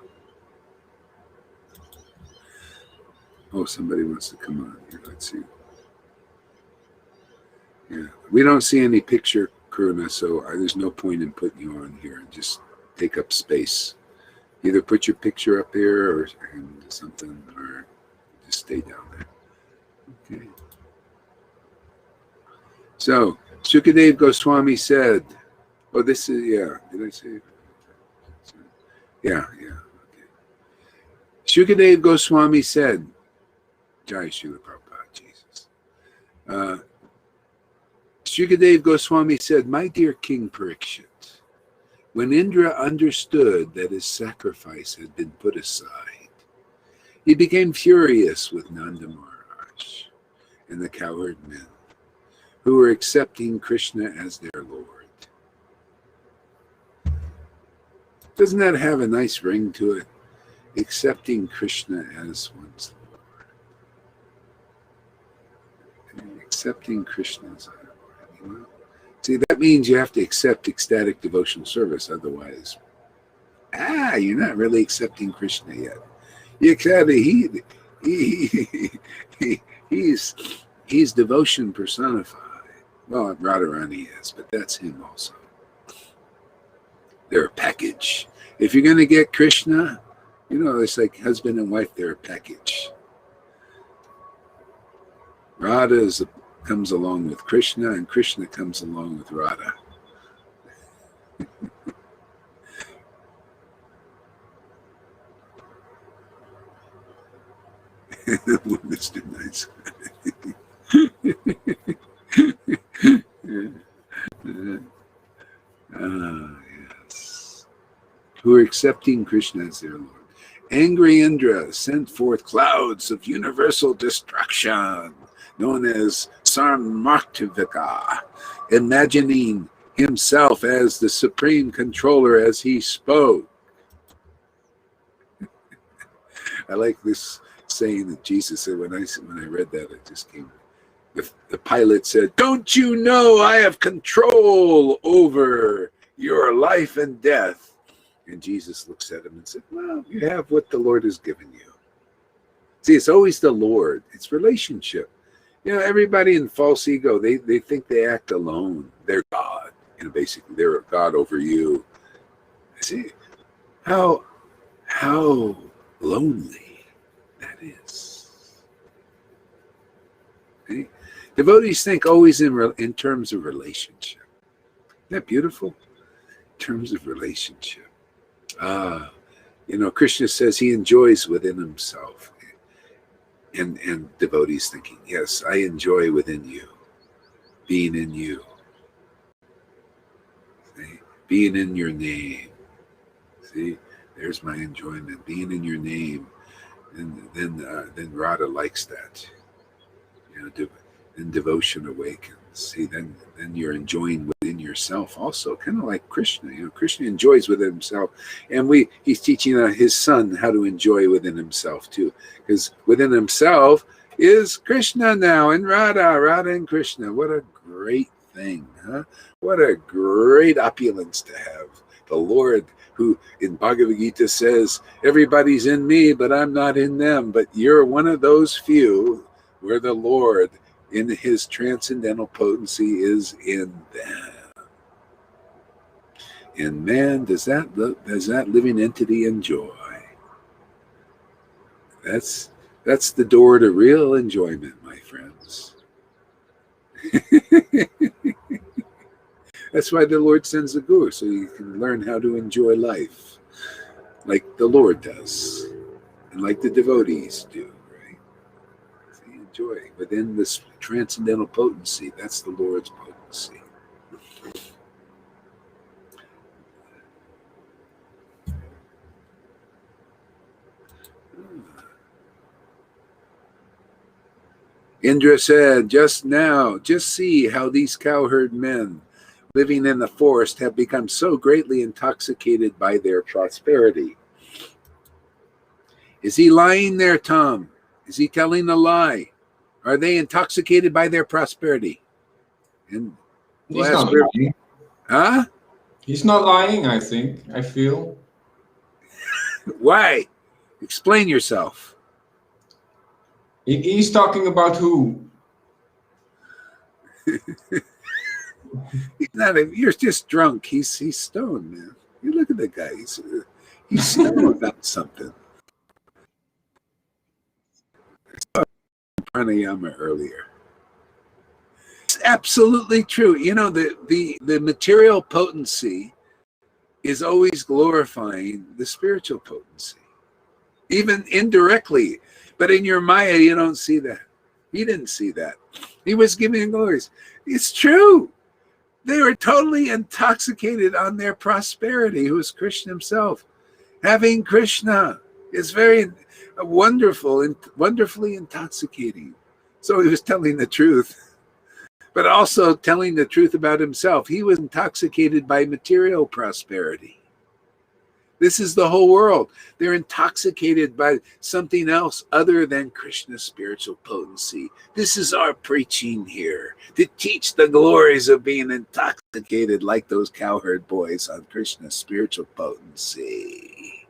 Oh, somebody wants to come on here. Let's see. Yeah, we don't see any picture, Karuna, so there's no point in putting you on here. Just take up space. Either put your picture up here or and something, or just stay down there. Okay. So, Sukadeva Goswami said, oh, this is, yeah, did I say it? Yeah. Okay. Sukadeva Goswami said, Jai Srila Prabhupada, Jesus. Sukadeva Goswami said, my dear King Parikshit, when Indra understood that his sacrifice had been put aside, he became furious with Nanda Maharaj and the cowherd men who were accepting Krishna as their Lord. Doesn't that have a nice ring to it? Accepting Krishna as one's Lord. Accepting Krishna as our Lord. You know? See, that means you have to accept ecstatic devotional service. Otherwise, you're not really accepting Krishna yet. You accept he's devotion personified. Well, Radharani is, but that's him also. They're a package. If you're going to get Krishna, you know, it's like husband and wife, they're a package. Radha comes along with Krishna, and Krishna comes along with Radha. Mr. Nice. Yes. Who are accepting Krishna as their Lord. Angry Indra sent forth clouds of universal destruction, known as Sarmaktivika, imagining himself as the supreme controller as he spoke. I like this saying that Jesus said when I read that, it just came. The pilot said, "Don't you know I have control over your life and death?" And Jesus looks at him and said, "Well, you have what the Lord has given you." See, it's always the Lord. It's relationship. You know, everybody in false ego, they think they act alone. They're God. You know, basically, they're a God over you. See, how lonely that is. Okay? Devotees think always in terms of relationship. Isn't that beautiful? In terms of relationship. You know, Krishna says he enjoys within himself. And devotees thinking, yes, I enjoy within you. Being in you. See? Being in your name. See? There's my enjoyment. Being in your name. And then Radha likes that. You know, then devotion awakens. See, then you're enjoying within yourself also, kind of like Krishna. You know, Krishna enjoys within himself, and he's teaching his son how to enjoy within himself too, because within himself is Krishna now, and Radha and Krishna. What a great thing, huh? What a great opulence to have the Lord, who in Bhagavad Gita says, "Everybody's in me, but I'm not in them." But you're one of those few where the Lord, in his transcendental potency, is in them. And man, does that living entity enjoy? That's the door to real enjoyment, my friends. That's why the Lord sends the Guru, so you can learn how to enjoy life, like the Lord does, and like the devotees do. Joy within this transcendental potency. That's the Lord's potency. Indra said, just see how these cowherd men living in the forest have become so greatly intoxicated by their prosperity. Is he lying there, Tom? Is he telling a lie? Are they intoxicated by their prosperity? And he's not lying. Huh? He's not lying, I think. I feel. Why? Explain yourself. He's talking about who? He's not. You're just drunk. He's stoned, man. You look at the guy. He's know about something. I saw pranayama earlier. It's absolutely true. You know, the material potency is always glorifying the spiritual potency, even indirectly. But in your Maya, you don't see that. He didn't see that. He was giving glories. It's true. They were totally intoxicated on their prosperity, who was Krishna himself. Having Krishna is very wonderful and wonderfully intoxicating. So he was telling the truth, but also telling the truth about himself. He was intoxicated by material prosperity. This is the whole world. They're intoxicated by something else other than Krishna's spiritual potency. This is our preaching here, to teach the glories of being intoxicated like those cowherd boys on Krishna's spiritual potency.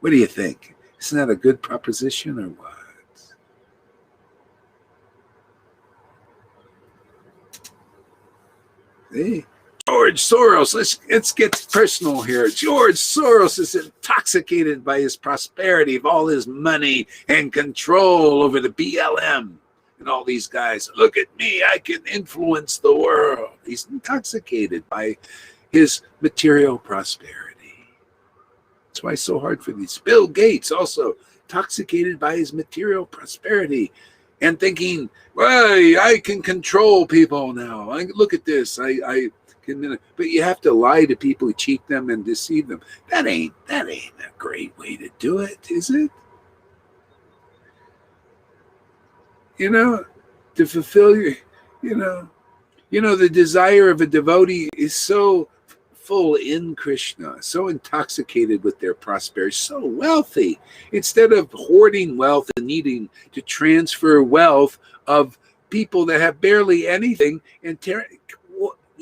What do you think? Isn't that a good proposition or what? See? George Soros, let's get personal here. George Soros is intoxicated by his prosperity of all his money and control over the BLM and all these guys. Look at me, I can influence the world. He's intoxicated by his material prosperity. That's why it's so hard for these. Bill Gates also intoxicated by his material prosperity and thinking, well, I can control people now. Look at this. But you have to lie to people, cheat them, and deceive them. That ain't a great way to do it, is it? You know, to fulfill your, the desire of a devotee is so full in Krishna, so intoxicated with their prosperity, so wealthy. Instead of hoarding wealth and needing to transfer wealth of people that have barely anything and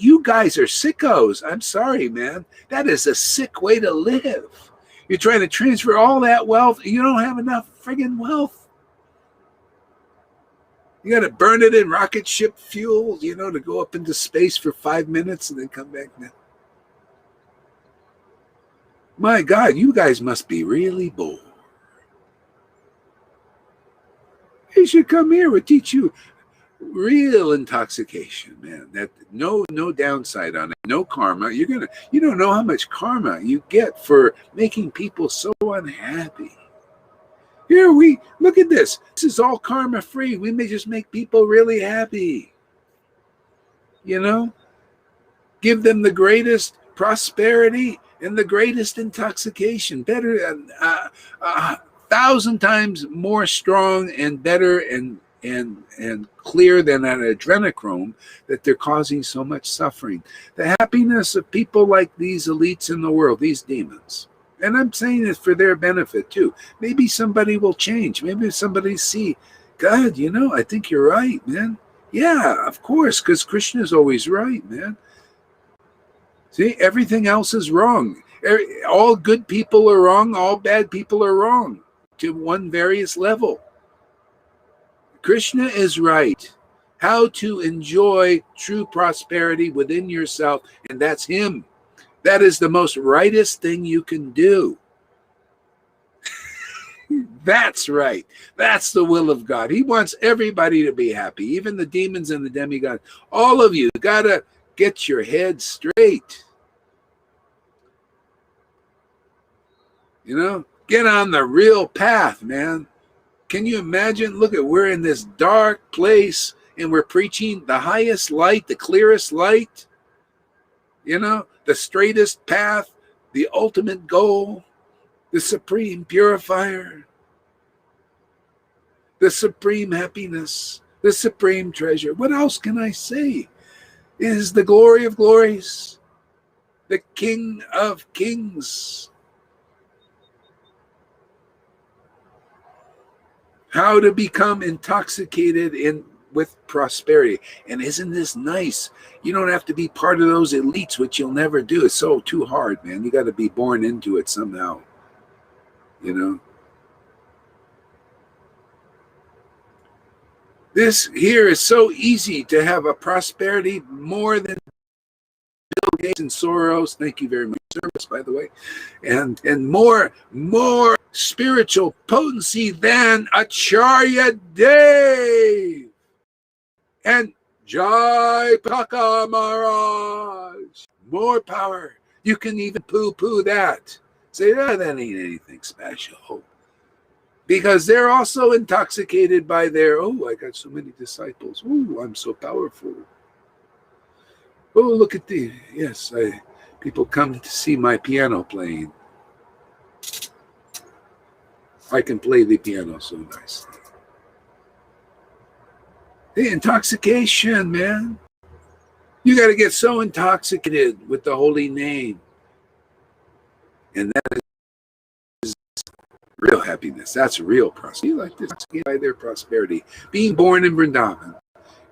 you guys are sickos. I'm sorry, man. That is a sick way to live. You're trying to transfer all that wealth. You don't have enough friggin' wealth. You got to burn it in rocket ship fuel, to go up into space for 5 minutes and then come back down. My God, you guys must be really bored. You should come here. We'll teach you real intoxication, man. That no downside on it, no karma. You don't know how much karma you get for making people so unhappy. Here look at this. This is all karma free. We may just make people really happy. Give them the greatest prosperity and the greatest intoxication. Better than 1,000 times more strong and better and clear than an adrenochrome that they're causing so much suffering. The happiness of people like these elites in the world, these demons. And I'm saying it for their benefit too. Maybe somebody will change. Maybe somebody see, God, I think you're right, man. Yeah, of course, because Krishna's always right, man. See, everything else is wrong. All good people are wrong. All bad people are wrong to one various level. Krishna is right. How to enjoy true prosperity within yourself, and that's him. That is the most rightest thing you can do. That's right. That's the will of God. He wants everybody to be happy, even the demons and the demigods. All of you got to get your head straight. Get on the real path, man. Can you imagine? Look we're in this dark place and we're preaching the highest light, the clearest light, the straightest path, the ultimate goal, the supreme purifier, the supreme happiness, the supreme treasure. What else can I say? It is the glory of glories, the King of kings. How to become intoxicated with prosperity. And isn't this nice? You don't have to be part of those elites, which you'll never do. It's so too hard, man. You got to be born into it somehow. This here is so easy to have a prosperity more than Bill Gates and Soros. Thank you very much. service, by the way, and more spiritual potency than Acharya Dev and Jai Paka Maharaj. More power. You can even poo-poo that. Say, that ain't anything special. Because they're also intoxicated by their, I got so many disciples. I'm so powerful. Look at people come to see my piano playing. I can play the piano so nicely. The intoxication, man. You got to get so intoxicated with the holy name. And that is real happiness. That's real prosperity. Like this, by their prosperity. Being born in Vrindavan.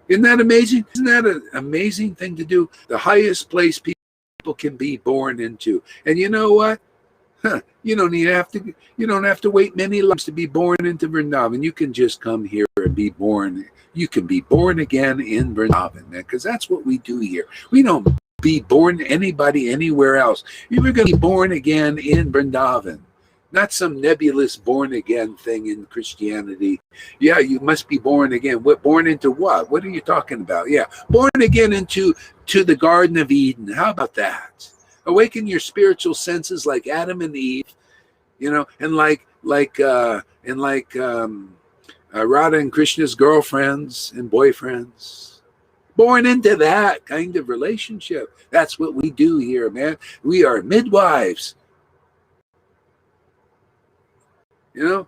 Isn't that amazing? Isn't that an amazing thing to do? The highest place people can be born into. And you know what? You don't have to wait many lives to be born into Vrindavan. You can just come here and be born. You can be born again in Vrindavan, man, because that's what we do here. We don't be born anybody anywhere else. You were going to be born again in Vrindavan. Not some nebulous born again thing in Christianity. Yeah, you must be born again. What, born into what? What are you talking about? Yeah, born again into the Garden of Eden. How about that? Awaken your spiritual senses like Adam and Eve, and like Radha and Krishna's girlfriends and boyfriends. Born into that kind of relationship. That's what we do here, man. We are midwives.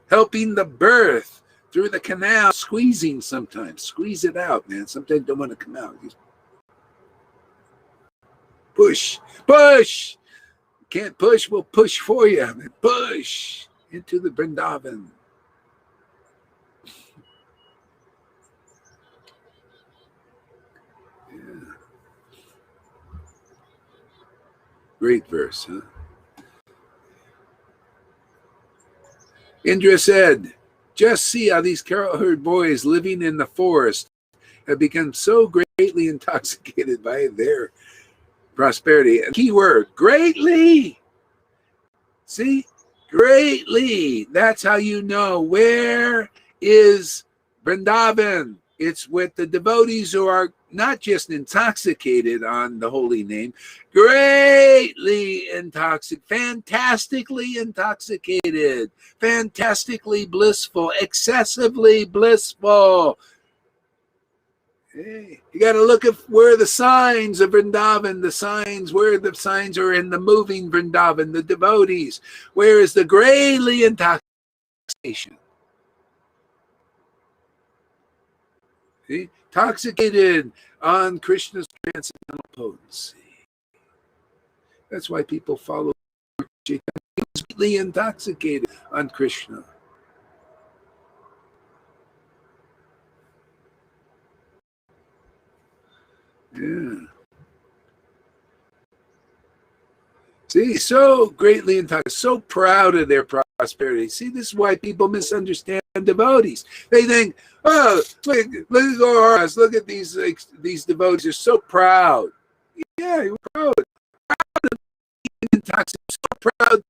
Helping the birth through the canal, squeezing sometimes. Squeeze it out, man. Sometimes don't want to come out. Just push. Can't push, we'll push for you. Man. Push into the Vrindavan. Yeah. Great verse, huh? Indra said, just see how these carol-herd boys living in the forest have become so greatly intoxicated by their prosperity. And key word, greatly. See? Greatly. That's how you know. Where is Vrindavan? It's with the devotees who are not just intoxicated on the holy name, greatly intoxicated, fantastically intoxicated, fantastically blissful, excessively blissful. Hey, you got to look at where the signs of Vrindavan, where the signs are in the moving Vrindavan, the devotees. Where is the greatly intoxication? See? Intoxicated on Krishna's transcendental potency. That's why people follow Chaitanya. He was greatly intoxicated on Krishna. Yeah. See, so greatly intoxicated, so proud of their prosperity. See, this is why people misunderstand devotees. They think, look at these devotees. They're so proud. Yeah, you're proud. Proud of being intoxicated. So proud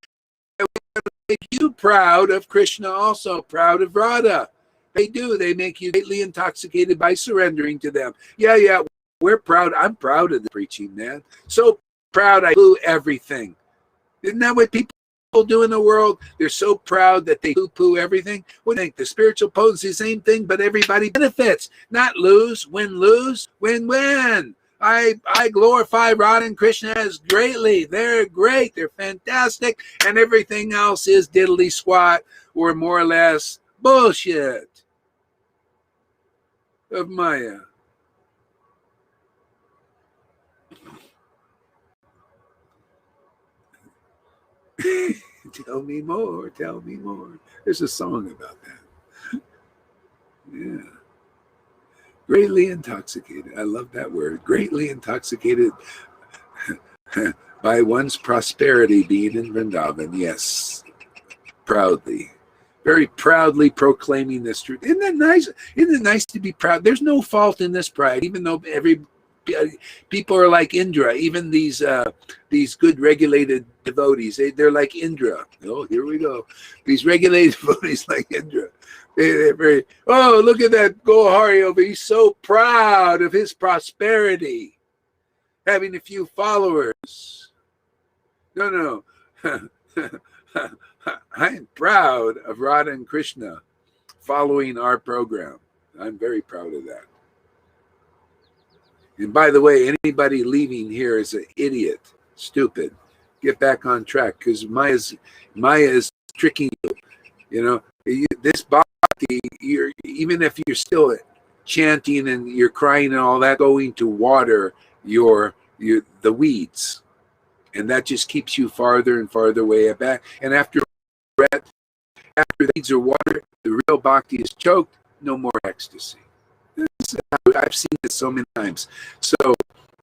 that we have to make you proud of Krishna, also proud of Radha. They do. They make you greatly intoxicated by surrendering to them. Yeah. We're proud. I'm proud of the preaching, man. So proud I blew everything. Isn't that what people do in the world? They're so proud that they poo-poo everything. What do you think? The spiritual potency, same thing, but everybody benefits. Not lose, win-win. I glorify Radha and Krishna as greatly. They're great. They're fantastic. And everything else is diddly squat or more or less bullshit of Maya. Tell me more. There's a song about that. Yeah. Greatly intoxicated. I love that word. Greatly intoxicated by one's prosperity being in Vrindavan. Yes. Proudly. Very proudly proclaiming this truth. Isn't that nice? Isn't it nice to be proud? There's no fault in this pride, even though every People are like Indra. Even these good regulated devotees, they're like Indra. Oh, here we go. These regulated devotees like Indra. They're very. Oh, look at that Gohari over. He's so proud of his prosperity, having a few followers. No. I'm proud of Radha and Krishna following our program. I'm very proud of that. And by the way, anybody leaving here is an idiot, stupid. Get back on track, because Maya is tricking you. You know, this bhakti, even if you're still chanting and you're crying and all that, going to water the weeds, and that just keeps you farther and farther away back. And after the weeds are watered, the real bhakti is choked. No more ecstasy. I've seen it so many times. So,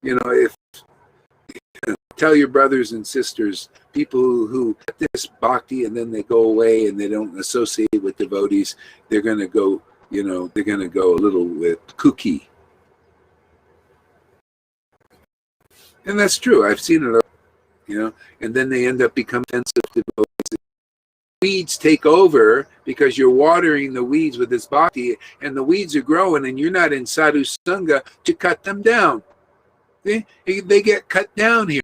if tell your brothers and sisters, people who get this bhakti and then they go away and they don't associate with devotees, they're going to go, they're going to go a little with kooky. And that's true. I've seen it, and then they end up becoming offensive to devotees. Weeds take over because you're watering the weeds with this bhakti, and the weeds are growing, and you're not in sadhu sangha to cut them down. They get cut down here.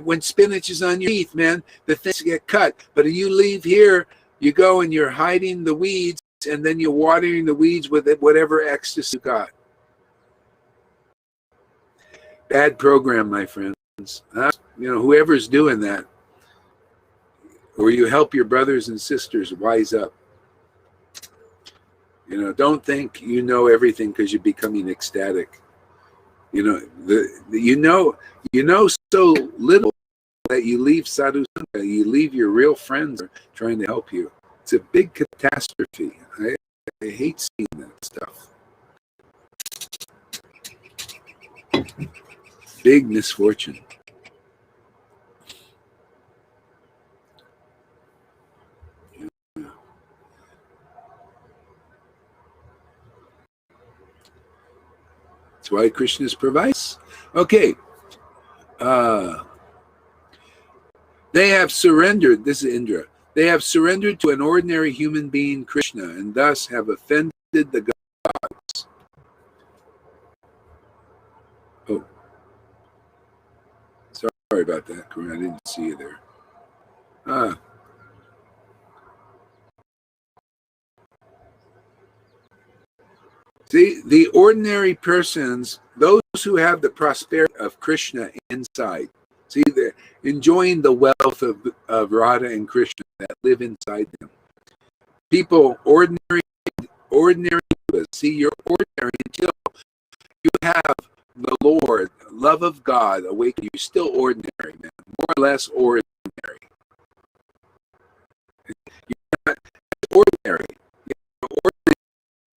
When spinach is on your teeth, man, the things get cut. But if you leave here, you go and you're hiding the weeds, and then you're watering the weeds with whatever ecstasy you got. Bad program, my friends. Whoever's doing that, or you help your brothers and sisters wise up. Don't think you know everything because you're becoming ecstatic. You know so little that you leave sadhu sangha, you leave your real friends trying to help you. It's a big catastrophe. I hate seeing that stuff. Big misfortune. That's why Krishna provides. Okay. They have surrendered, this is Indra, they have surrendered to an ordinary human being, Krishna, and thus have offended the gods. Oh. Sorry about that, Karuna. I didn't see you there. See, the ordinary persons, those who have the prosperity of Krishna inside, see, they're enjoying the wealth of Radha and Krishna that live inside them. People, ordinary, see, you're ordinary until you have the Lord, love of God awaken. You're still ordinary, man, more or less ordinary. You're not ordinary.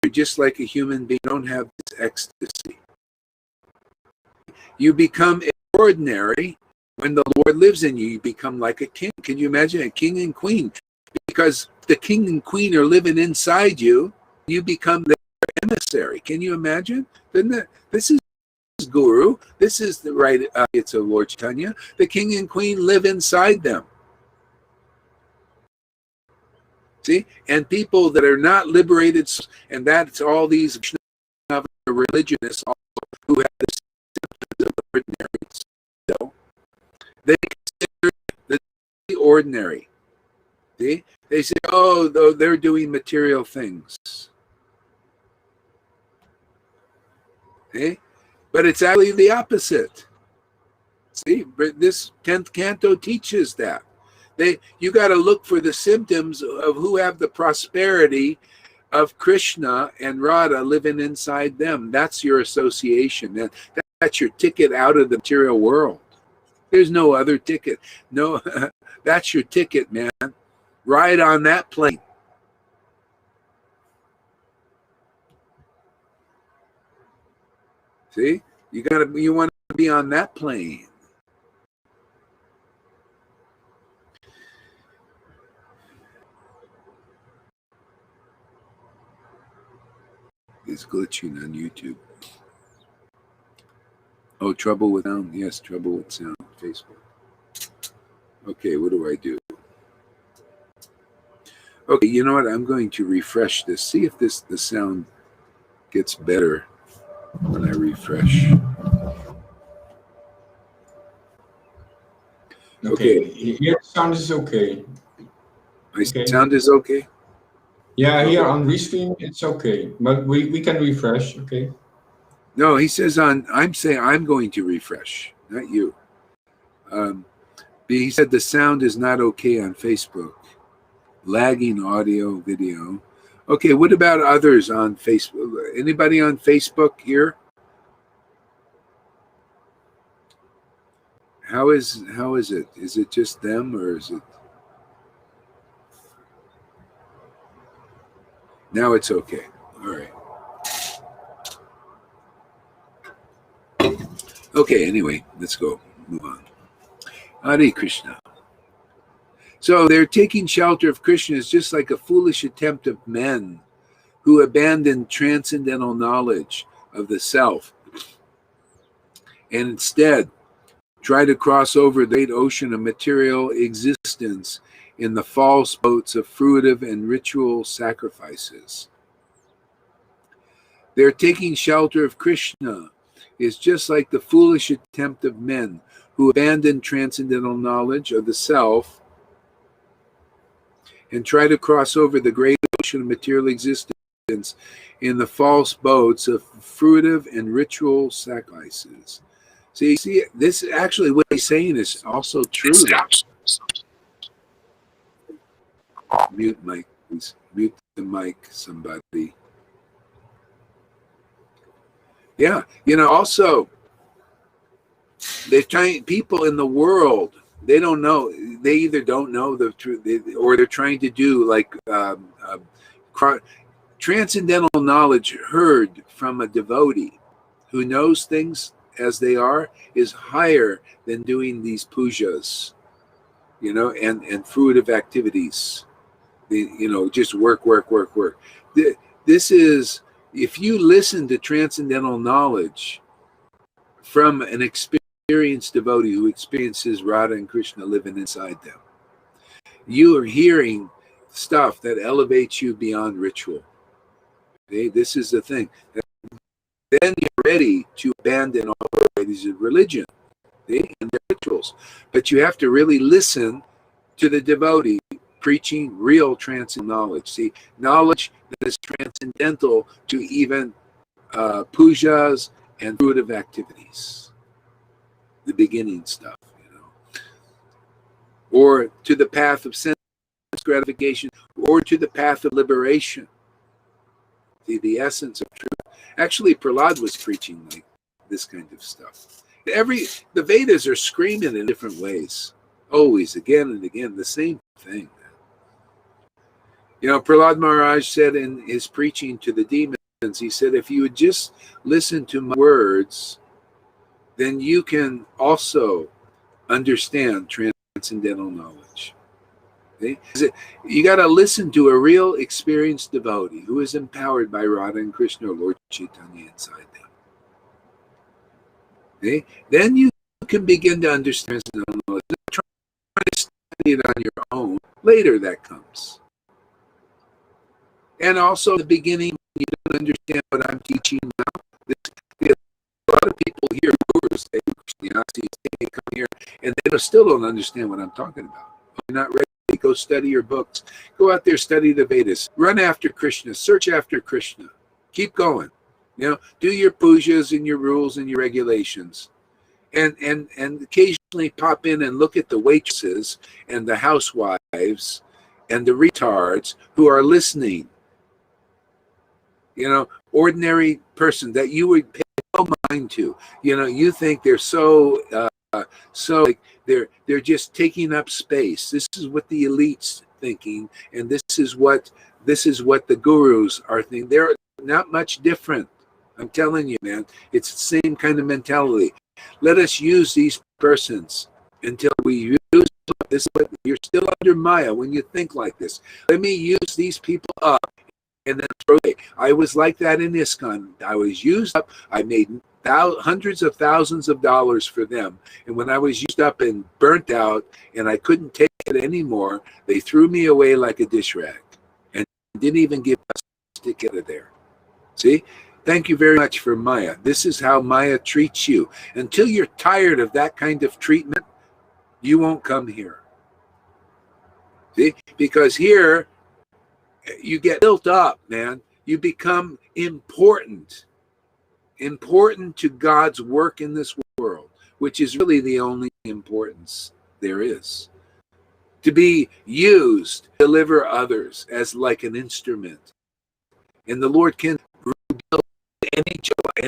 You're just like a human being. You don't have this ecstasy. You become ordinary when the Lord lives in you. You become like a king. Can you imagine a king and queen? Because the king and queen are living inside you. You become their emissary. Can you imagine? This is Guru. This is the right. It's a Lord Chaitanya. The king and queen live inside them. See, and people that are not liberated, and that's all these religionists also who have the symptoms of ordinary. So they consider the ordinary. See, they say, oh, though they're doing material things. See, but it's actually the opposite. See, this 10th canto teaches that. You got to look for the symptoms of who have the prosperity of Krishna and Radha living inside them. That's your association. That's your ticket out of the material world. There's no other ticket. No, that's your ticket, man. Ride on that plane. See, you want to be on that plane. It's glitching on YouTube. Oh, trouble with sound. Yes, trouble with sound. Facebook. Okay, what do I do? Okay, you know what? I'm going to refresh this. See if the sound gets better when I refresh. Okay. Okay, Here the sound is okay. my Okay. sound is okay. Yeah, Okay. here on Restream it's okay, but we can refresh. Okay. No, he says on. I'm saying I'm going to refresh, not you. He said the sound is not okay on Facebook. Lagging audio, video. Okay, what about others on Facebook? Anybody on Facebook here? How is it? Is it just them or is it now it's okay? All right. Okay, anyway, let's go. Move on. Hare Krishna. So they're taking shelter of Krishna is just like a foolish attempt of men who abandon transcendental knowledge of the self and instead try to cross over the great ocean of material existence in the false boats of fruitive and ritual sacrifices. Their taking shelter of Krishna is just like the foolish attempt of men who abandon transcendental knowledge of the self and try to cross over the great ocean of material existence in the false boats of fruitive and ritual sacrifices. See, this actually what he's saying is also true. Mute mic, please. Mute the mic, somebody. Yeah, also, they're trying, people in the world, they don't know, they either don't know the truth or they're trying to do like transcendental knowledge heard from a devotee who knows things as they are is higher than doing these pujas, and fruitive activities. Just work. This is, if you listen to transcendental knowledge from an experienced devotee who experiences Radha and Krishna living inside them, you are hearing stuff that elevates you beyond ritual. Okay? This is the thing. Then you're ready to abandon all varieties of religion, okay, and their rituals. But you have to really listen to the devotee preaching real transcendental knowledge. See, knowledge that is transcendental to even pujas and fruitive activities, the beginning stuff, or to the path of sense gratification, or to the path of liberation. See, the essence of truth. Actually, Prahlad was preaching like this kind of stuff. The Vedas are screaming in different ways, always, again and again, the same thing. Prahlad Maharaj said in his preaching to the demons, he said, if you would just listen to my words, then you can also understand transcendental knowledge. Okay? You got to listen to a real experienced devotee who is empowered by Radha and Krishna or Lord Chaitanya inside them. Okay? Then you can begin to understand transcendental knowledge. Not try to study it on your own. Later that comes. And also in the beginning, you don't understand what I'm teaching now. A lot of people here, gurus, they come here, and they still don't understand what I'm talking about. You're not ready. Go study your books. Go out there, study the Vedas. Run after Krishna. Search after Krishna. Keep going. Do your pujas and your rules and your regulations. And occasionally pop in and look at the waitresses and the housewives and the retards who are listening. Ordinary person that you would pay no mind to. You think they're so like they're just taking up space. This is what the elites thinking, and this is what the gurus are thinking. They're not much different. I'm telling you, man, it's the same kind of mentality. Let us use these persons until we use this. You're still under Maya when you think like this. Let me use these people up and then throw away. I was like that in ISKCON. I was used up. I made hundreds of thousands of dollars for them. And when I was used up and burnt out and I couldn't take it anymore, they threw me away like a dish rag and didn't even give us a stick out of there. See? Thank you very much for Maya. This is how Maya treats you. Until you're tired of that kind of treatment, you won't come here. See? Because here, you get built up, man. You become important to God's work in this world, which is really the only importance there is. To be used to deliver others as like an instrument. And the Lord can rebuild any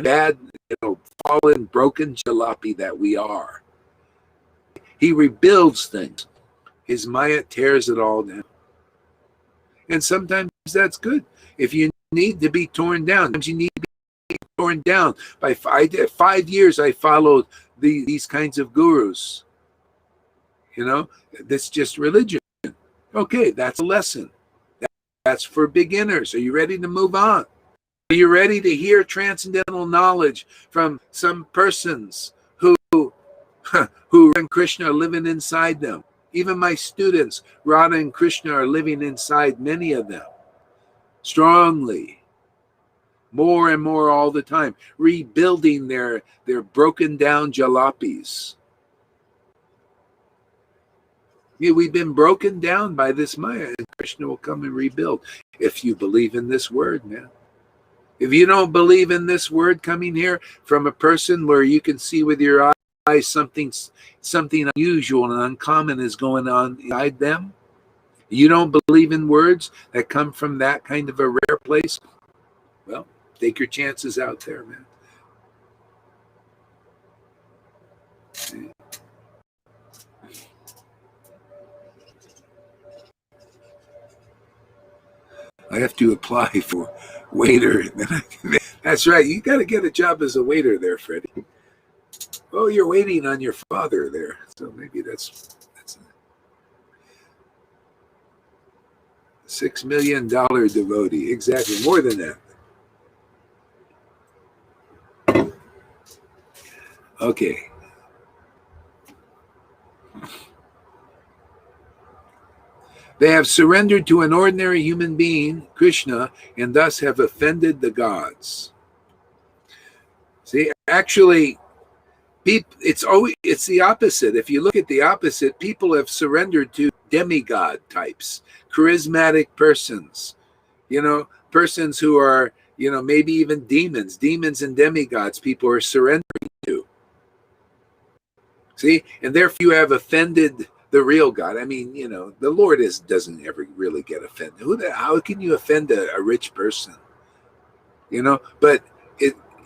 bad, fallen, broken jalopy that we are. He rebuilds things. His Maya tears it all down. And sometimes that's good. If you need to be torn down, sometimes you need to be torn down. By 5 years, I followed these kinds of gurus. That's just religion. Okay, that's a lesson. That's for beginners. Are you ready to move on? Are you ready to hear transcendental knowledge from some persons who and Krishna are living inside them? Even my students, Radha and Krishna, are living inside many of them. Strongly. More and more all the time. Rebuilding their broken down jalopis. Yeah, we've been broken down by this Maya, and Krishna will come and rebuild. If you believe in this word, man. If you don't believe in this word coming here from a person where you can see with your eyes something unusual and uncommon is going on inside them, you don't believe in words that come from that kind of a rare place, well, take your chances out there, man. I have to apply for waiter. That's right. You got to get a job as a waiter there, Freddie. Oh, you're waiting on your father there. So maybe that's a $6 million devotee. Exactly. More than that. Okay. They have surrendered to an ordinary human being, Krishna, and thus have offended the gods. See, actually, it's the opposite. If you look at the opposite, people have surrendered to demigod types, charismatic persons, persons who are, maybe even demons and demigods people are surrendering to. See, and therefore you have offended the real God. I mean, the Lord doesn't ever really get offended. How can you offend a rich person? But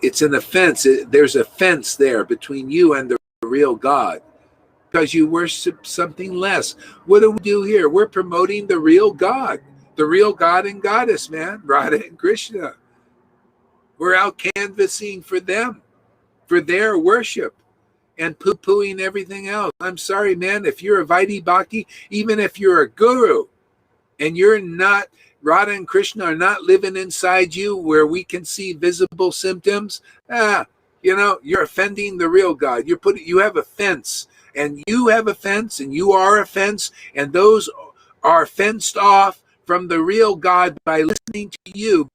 it's an offense. There's a fence there between you and the real God because you worship something less. What do we do here? We're promoting the real God and goddess, man, Radha and Krishna. We're out canvassing for them, for their worship. And poo-pooing everything else. I'm sorry, man, if you're a Vaidhi Bhakti, even if you're a guru, and you're not, Radha and Krishna are not living inside you where we can see visible symptoms, you're offending the real God. You have a fence, and you have a fence, and you are a fence, and those are fenced off from the real God by listening to you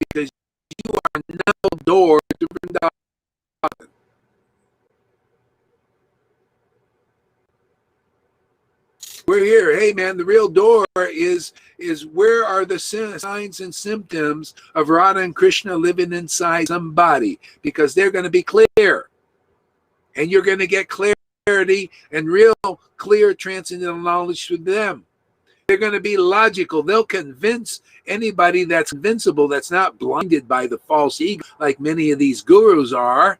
because you are no door to Vrindavan. We're here. Hey, man, the real door is where are the signs and symptoms of Radha and Krishna living inside somebody? Because they're going to be clear. And you're going to get clarity and real clear transcendental knowledge through them. They're going to be logical. They'll convince anybody that's invincible, that's not blinded by the false ego like many of these gurus are.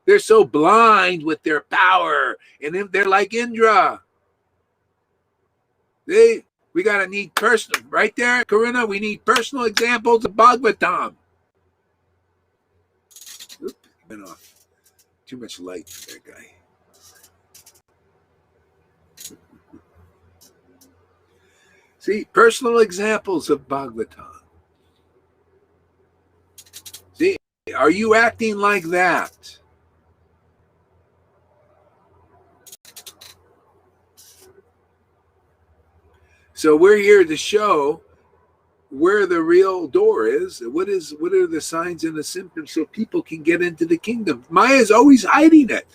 They're so blind with their power. And they're like Indra. We got to need personal, right there, Karuna, we need personal examples of Bhagavatam. Oops, went off. Too much light for that guy. See, personal examples of Bhagavatam. See, Are you acting like that? So we're here to show where the real door is. What are the signs and the symptoms so people can get into the kingdom? Maya's always hiding it.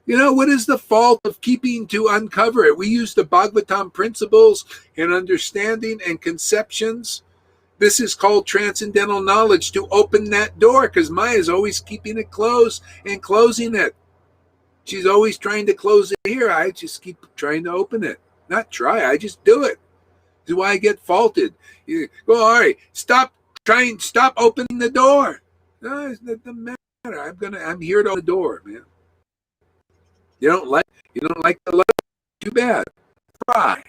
What is the fault of keeping to uncover it? We use the Bhagavatam principles and understanding and conceptions. This is called transcendental knowledge to open that door, because Maya is always keeping it closed and closing it. She's always trying to close it here. I just keep trying to open it. Not try, I just do it. This is why I get faulted. You go, all right, stop opening the door. No, it doesn't matter. I'm here to open the door, man. You don't like the light? Too bad. Try.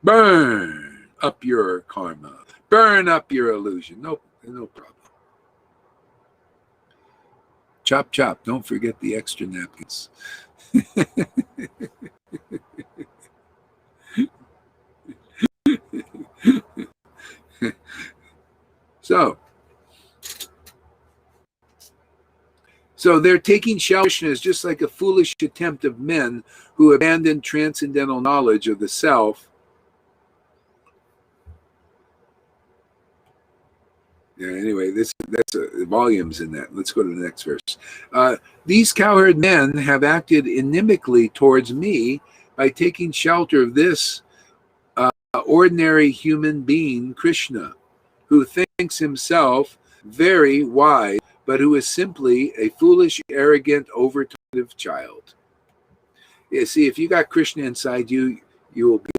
Burn up your karma. Burn up your illusion. No problem. Chop, chop. Don't forget the extra napkins. So they're taking selfishness as just like a foolish attempt of men who abandon transcendental knowledge of the self. Yeah, anyway, that's volumes in that. Let's go to the next verse. These cowherd men have acted inimically towards me by taking shelter of this ordinary human being, Krishna, who thinks himself very wise, but who is simply a foolish, arrogant, overactive child. Yeah, see, if you got Krishna inside you, you will be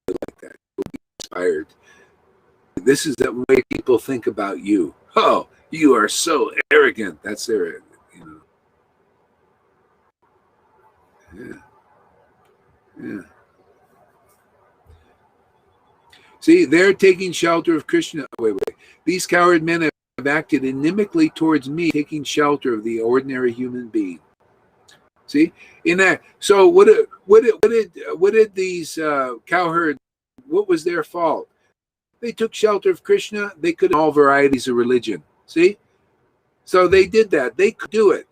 like that. You will be inspired. This is the way people think about you. Oh, you are so arrogant. That's their, Yeah. See, they're taking shelter of Krishna. Wait. These coward men have acted inimically towards me, taking shelter of the ordinary human being. See, in that. So what did these cowherds? What was their fault? They took shelter of Krishna. They could all varieties of religion. See, so they did that. They could do it,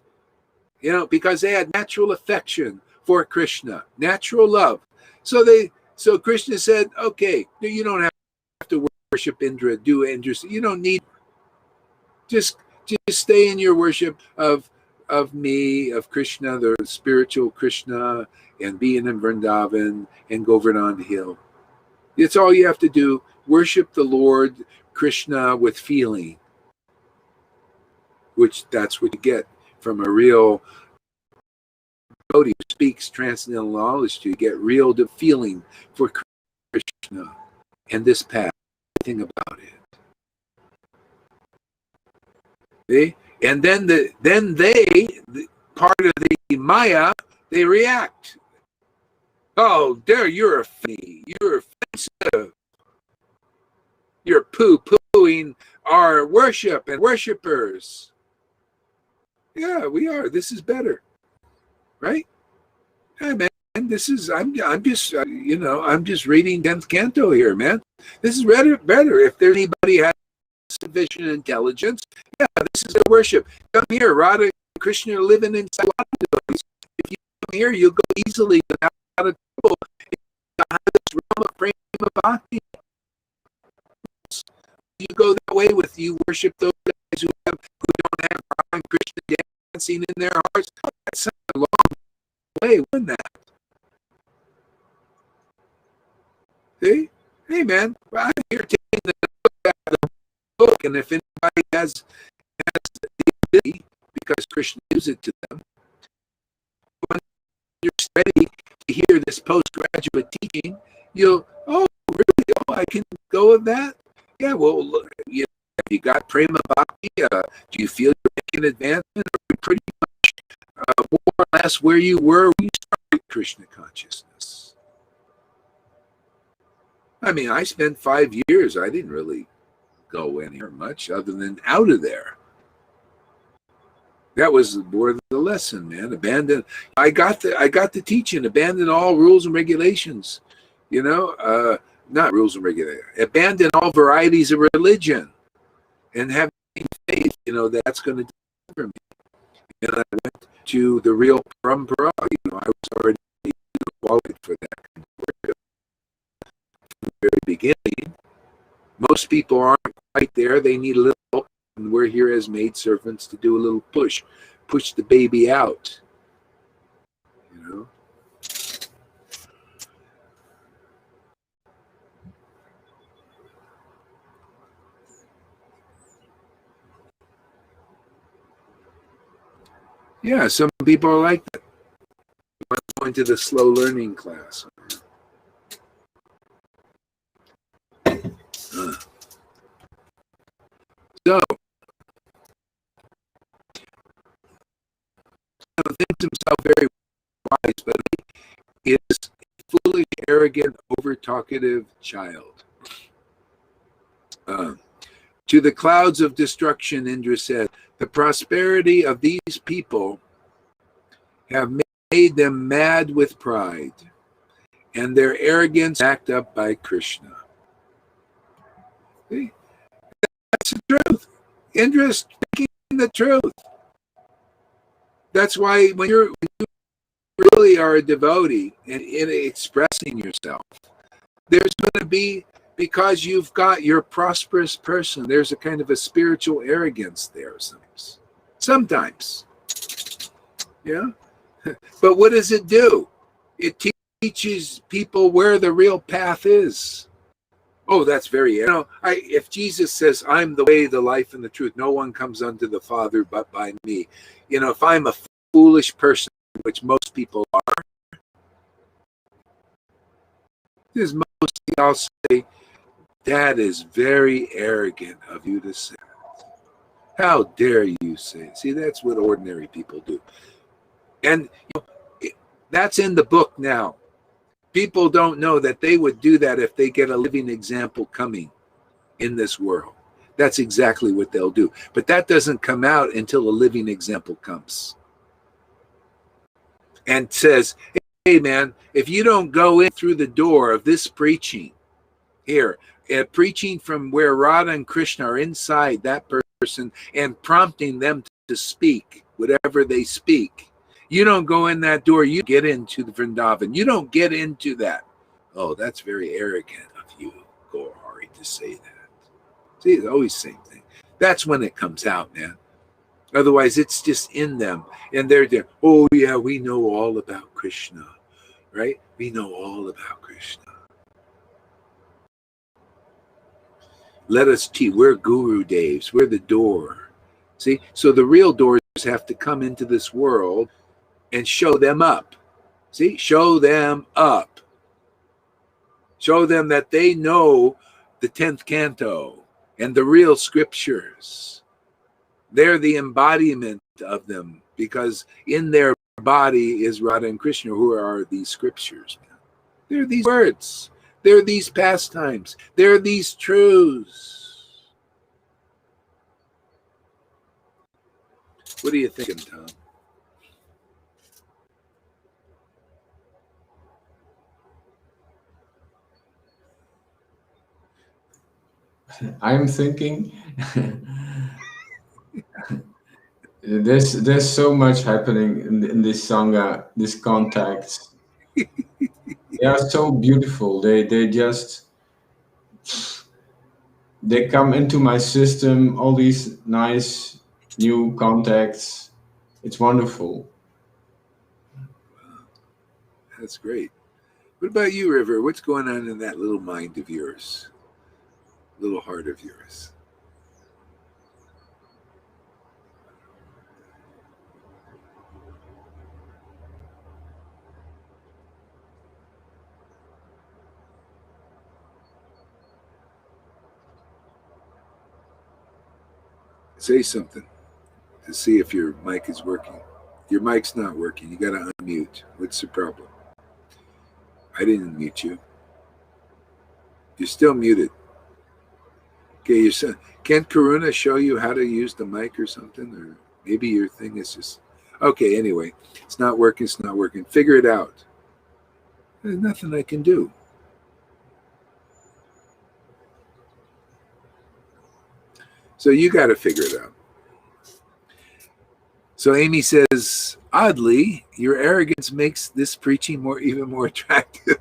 because they had natural affection for Krishna, natural love. So Krishna said, okay, you don't have to worship Indra, do Indra. You don't need. Just stay in your worship of me, of Krishna, the spiritual Krishna, and being in Vrindavan and Govardhan Hill. It's all you have to do. Worship the Lord Krishna with feeling, which that's what you get from a real devotee who speaks transcendental knowledge to you. Get real feeling for Krishna and this path, everything about it. See? And then part of the Maya, they react. Oh, you're you're offensive. You're poo-pooing our worship and worshipers. Yeah, we are. This is better, right? Hey, man, this is. I'm just. I'm just reading 10th canto here, man. This is better. If there's anybody has sufficient intelligence, yeah, this is their worship. Come here, Radha and Krishna are living inside a lot of devotees. If you come here, you'll go easily without a trouble into this realm of prema bhakti. You go that way with you worship those guys who don't have Radha and Krishna dancing in their hearts. That's a long way, wasn't that? See? Hey, man, I'm here taking the book, and if anybody has the ability, because Krishna gives it to them, when you're ready to hear this postgraduate teaching, you'll, oh, really? Oh, I can go with that? Yeah, well, look, you got prema bhakti? Do you feel you're making advancement? Or are you pretty much more or less where you were when you started Krishna consciousness? I mean, I spent 5 years. I didn't really go anywhere much other than out of there. That was more of the lesson, man. Abandon. I got the teaching. Abandon all rules and regulations. Not rules and regulations. Abandon all varieties of religion, and have faith, that's going to deliver me. And I went to the real parampara. I was already qualified for that kind of work from the very beginning. Most people aren't quite there. They need a little help, and we're here as maidservants to do a little push the baby out. Yeah, some people are like that. Going to the slow learning class. So, thinks himself very wise, but he is a foolish, arrogant, over-talkative child. To the clouds of destruction, Indra said, the prosperity of these people have made them mad with pride, and their arrogance backed up by Krishna. See? That's the truth. Indra's speaking the truth. That's why when you really are a devotee and in expressing yourself, there's going to be, because you've got, you're a prosperous person, there's a kind of a spiritual arrogance there sometimes. Yeah. But what does it do? It teaches people where the real path is. Oh, that's very, if Jesus says, I'm the way, the life, and the truth, no one comes unto the Father but by me. If I'm a foolish person, which most people are, there's mostly, I'll say, that is very arrogant of you to say. How dare you say it? See, that's what ordinary people do. And that's in the book now. People don't know that they would do that if they get a living example coming in this world. That's exactly what they'll do. But that doesn't come out until a living example comes and says, hey, man, if you don't go in through the door of this preaching here, preaching from where Radha and Krishna are inside that person and prompting them to speak whatever they speak, you don't go in that door, you get into the Vrindavan. You don't get into that. Oh, that's very arrogant of you, Gaurahari, to say that. See, it's always the same thing. That's when it comes out, man. Otherwise, it's just in them. And they're there, oh, yeah, we know all about Krishna, right? We know all about Krishna. Let us teach. We're Guru Devs. We're the door. See? So the real doors have to come into this world and show them up. See? Show them up. Show them that they know the 10th canto and the real scriptures. They're the embodiment of them, because in their body is Radha and Krishna, who are these scriptures. They're these words. They're these pastimes. They're these truths. What are you thinking, Tom? I'm thinking there's so much happening in this sangha, this contacts. They are so beautiful. They come into my system, all these nice new contacts. It's wonderful. That's great. What about you, River? What's going on in that little mind of yours? Little heart of yours? Say something to see if your mic is working. Your mic's not working. You got to unmute. What's the problem? I didn't mute you. You're still muted. Okay, your son. Can't Karuna show you how to use the mic or something? Or maybe your thing is just... Okay, anyway. It's not working. It's not working. Figure it out. There's nothing I can do. So you got to figure it out. So Amy says, oddly, your arrogance makes this preaching even more attractive.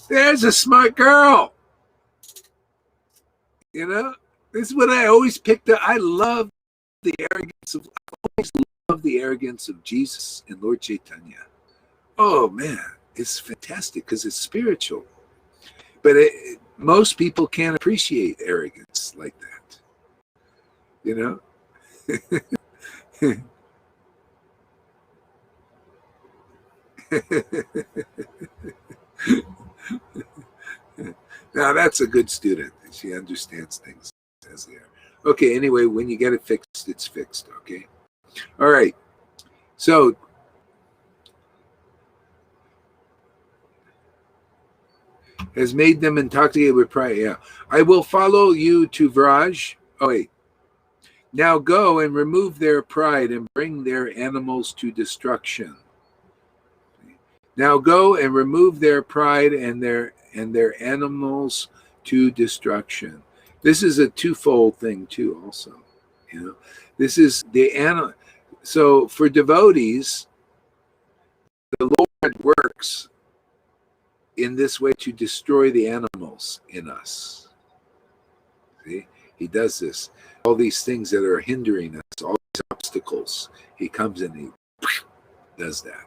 There's a smart girl. You know, this is what I always picked up. I love the arrogance of, I always love the arrogance of Jesus and Lord Chaitanya. Oh man, it's fantastic because it's spiritual. But most people can't appreciate arrogance like that. You know? Now that's a good student. She understands things as they are. Okay, anyway, when you get it fixed, it's fixed, okay? All right. So has made them intoxicated with pride. Yeah. I will follow you to Vraj. Oh, wait. Now go and remove their pride and bring their animals to destruction. Now go and remove their pride and their animals to destruction. This is a twofold thing too, also. You know, this is the animal. So for devotees, the Lord works in this way to destroy the animals in us. See, he does this. All these things that are hindering us, all these obstacles, he comes and he does that.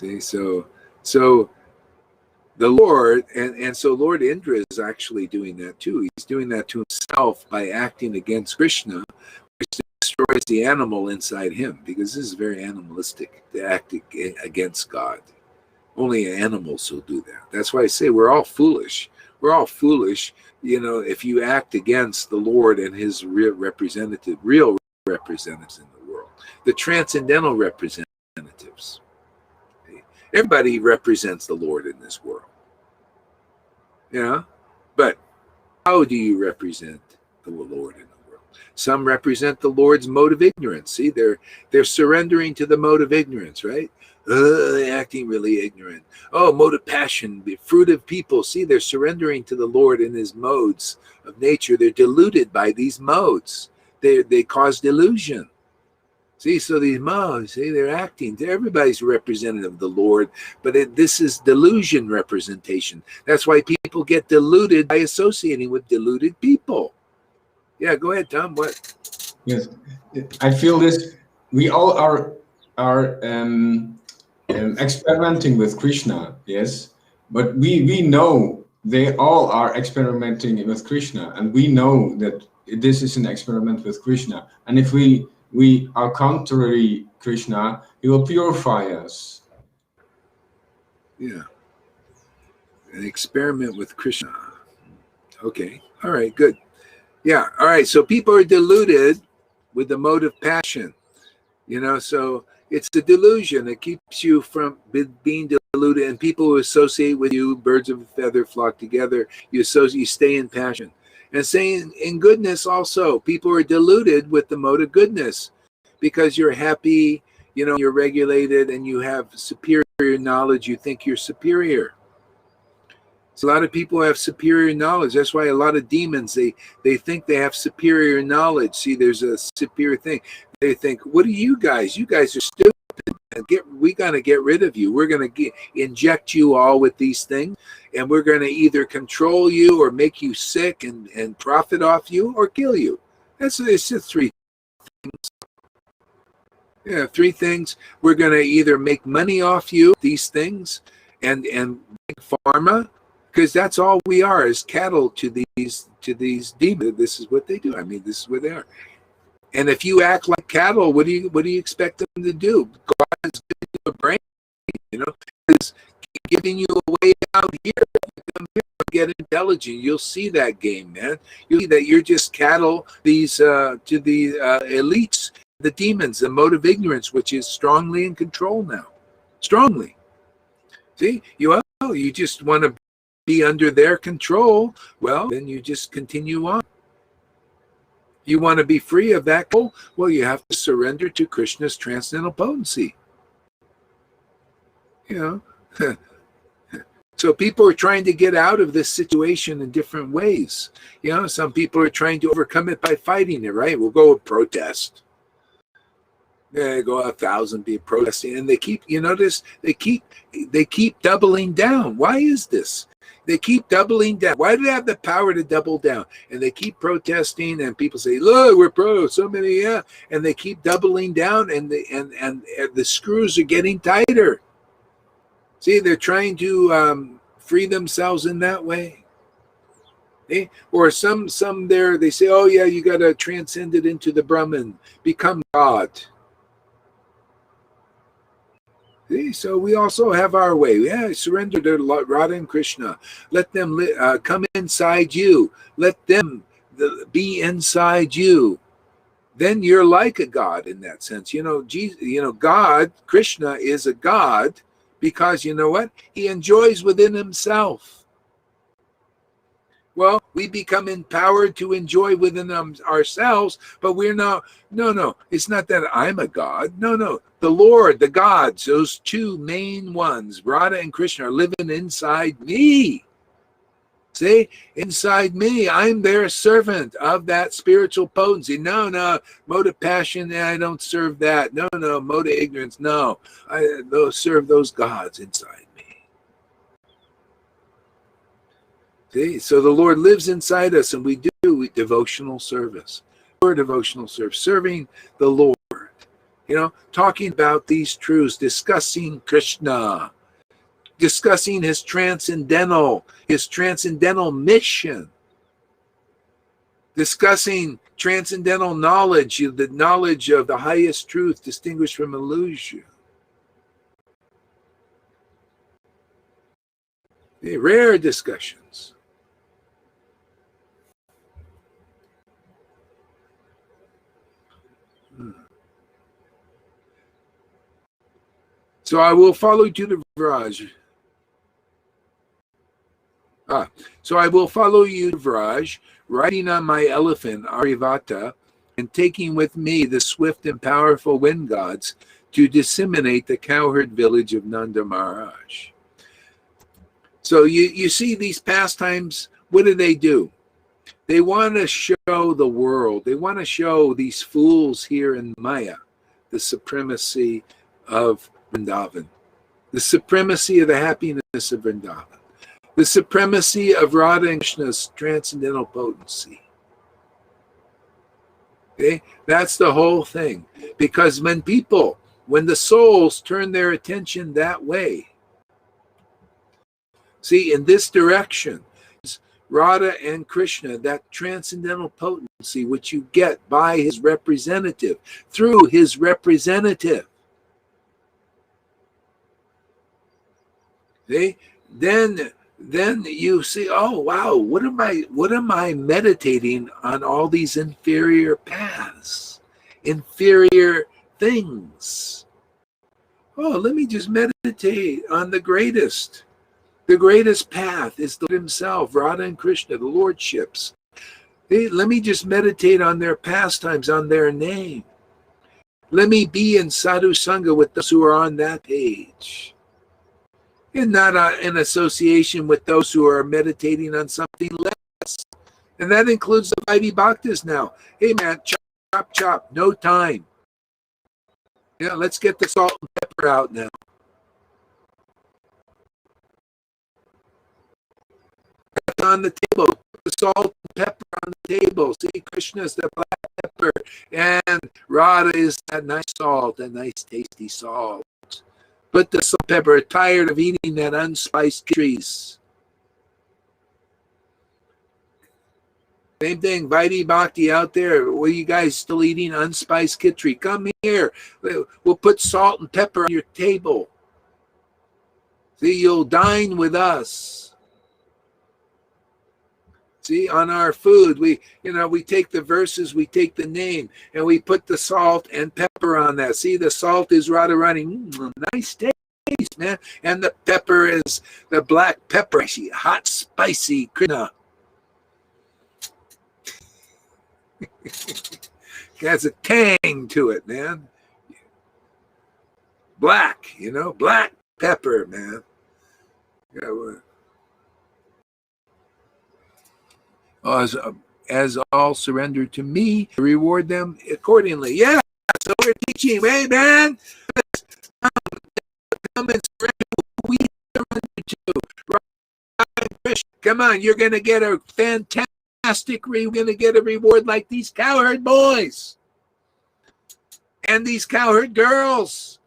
See, so the Lord, and so Lord Indra is actually doing that too. He's doing that to himself by acting against Krishna, which destroys the animal inside him, because this is very animalistic to act against God. Only animals will do that. That's why I say we're all foolish. We're all foolish, you know, if you act against the Lord and his real representatives in the world, the transcendental representatives. Everybody represents the Lord in this world. Yeah, but how do you represent the Lord in the world? Some represent the Lord's mode of ignorance. See, they're surrendering to the mode of ignorance, right? They're acting really ignorant. Oh, mode of passion, the fruit of people. See, they're surrendering to the Lord in his modes of nature. They're deluded by these modes. They cause delusion. See, so these modes, see, they're acting. Everybody's representative of the Lord, but this is delusion representation. That's why people get deluded by associating with deluded people. Yeah, go ahead, Tom. What? Yes, I feel this. We all are experimenting with Krishna, yes, but we know they all are experimenting with Krishna, and we know that this is an experiment with Krishna. And if we are contrary Krishna, he will purify us. Yeah, an experiment with Krishna. Okay, all right, good. Yeah, all right. So people are deluded with the mode of passion. You know, so it's a delusion. It keeps you from being deluded. And people who associate with you, birds of a feather flock together. You stay in passion. And saying in goodness also, people are deluded with the mode of goodness because you're happy, you know, you're regulated and you have superior knowledge. You think you're superior. So a lot of people have superior knowledge. That's why a lot of demons, they think they have superior knowledge. See, there's a superior thing. They think, what are you guys? You guys are stupid. We got to get rid of you. We're going to inject you all with these things, and we're going to either control you or make you sick and profit off you or kill you. It's just three things. Yeah, three things. We're going to either make money off you, these things, and big pharma, because that's all we are, is cattle to these demons. This is what they do. I mean, this is what they are. And if you act like cattle, what do you expect them to do? God is giving you a brain, you know, is giving you a way out here. Come here, get intelligent. You'll see that game, man. You'll see that you're just cattle to the elites, the demons, the mode of ignorance, which is strongly in control now. Strongly. See, you just want to be under their control. Well, then you just continue on. You want to be free of that control? Well, you have to surrender to Krishna's transcendental potency. You know, So people are trying to get out of this situation in different ways. Some people are trying to overcome it by fighting it, right? We'll go protest. Yeah, go 1,000 people protesting, and they keep, notice, they keep doubling down. Why is this? They keep doubling down. Why do they have the power to double down? And they keep protesting, and people say, "Look, we're pro." So many, yeah, and they keep doubling down, and the screws are getting tighter. See, they're trying to free themselves in that way. Or some there, they say, "Oh yeah, you got to transcend it into the Brahman, become God." See, so we also have our way. Yeah, surrender to Radha and Krishna. Let them come inside you. Let them be inside you. Then you're like a God in that sense. Jesus, God, Krishna is a God because you know what? He enjoys within himself. Well, we become empowered to enjoy within ourselves, but we're not. No. It's not that I'm a God. No. The Lord, the gods, those two main ones, Radha and Krishna, are living inside me. See, inside me, I'm their servant of that spiritual potency. No, mode of passion, I don't serve that. No, mode of ignorance, no. I serve those gods inside me. See, so the Lord lives inside us, and we do devotional service. Or devotional service, serving the Lord. Talking about these truths, discussing Krishna, discussing his transcendental mission, discussing transcendental knowledge, the knowledge of the highest truth distinguished from illusion. Rare discussions. So I will follow you to the Vraj. So I will follow you, Vraj, riding on my elephant, Arivata, and taking with me the swift and powerful wind gods to disseminate the cowherd village of Nanda Maharaj. So you see these pastimes, what do? They want to show the world. They want to show these fools here in Maya the supremacy of Vrindavan, the supremacy of the happiness of Vrindavan, the supremacy of Radha and Krishna's transcendental potency. Okay, that's the whole thing. Because when the souls turn their attention that way, see, in this direction, Radha and Krishna, that transcendental potency which you get by his representative, through his representative. See? Then you see, oh wow, what am I meditating on all these inferior paths, inferior things? Oh, let me just meditate on the greatest. The greatest path is the Lord himself, Radha and Krishna, the lordships. Let me just meditate on their pastimes, on their name. Let me be in sadhu sangha with those who are on that page, and not in association with those who are meditating on something less. And that includes the Vaidhi Bhaktas now. Hey man, chop, no time. Yeah, let's get the salt and pepper out now. On the table, put the salt and pepper on the table. See, Krishna is the black pepper, and Radha is that nice salt, that nice tasty salt. Put the salt and pepper. Tired of eating that unspiced trees. Same thing, Vaidhi Bhakti out there. What are you guys still eating unspiced kitri? Come here. We'll put salt and pepper on your table. See, you'll dine with us. See, on our food, we take the verses, we take the name, and we put the salt and pepper on that. See, the salt is running. Nice taste, man. And the pepper is the black pepper, hot, spicy Krishna. It has a tang to it, man. Black, black pepper, man. Yeah, as all surrender to me, reward them accordingly. Yeah, so we're teaching, hey man, come and surrender who we surrender to. Right? Come on, you're going to get a fantastic reward like these cowherd boys and these cowherd girls.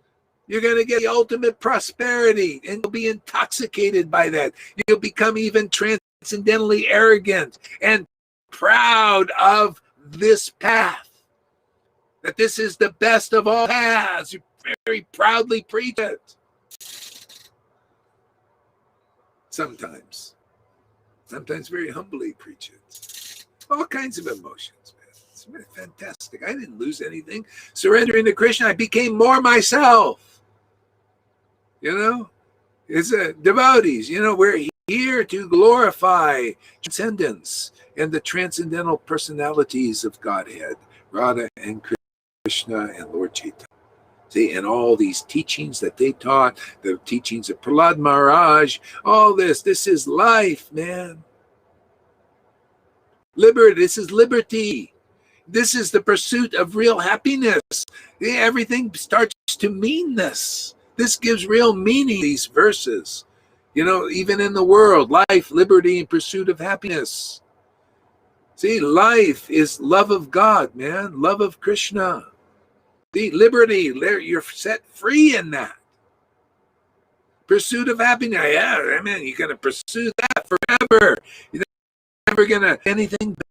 You're going to get the ultimate prosperity, and you'll be intoxicated by that. You'll become even transcendently arrogant and proud of this path, that this is the best of all paths. You very proudly preach it. Sometimes very humbly preach it. All kinds of emotions, man. It's fantastic. I didn't lose anything. Surrendering to Krishna, I became more myself. It's devotees. We're here to glorify transcendence and the transcendental personalities of Godhead, Radha and Krishna and Lord Chaitanya. See, and all these teachings that they taught, the teachings of Prahlad Maharaj, all this is life, man. This is liberty. This is the pursuit of real happiness. Everything starts to mean this. This gives real meaning to these verses. Even in the world, life, liberty, and pursuit of happiness. See, life is love of God, man, love of Krishna. See, liberty, you're set free in that. Pursuit of happiness, yeah, I mean, you're going to pursue that forever. You're never going to anything better.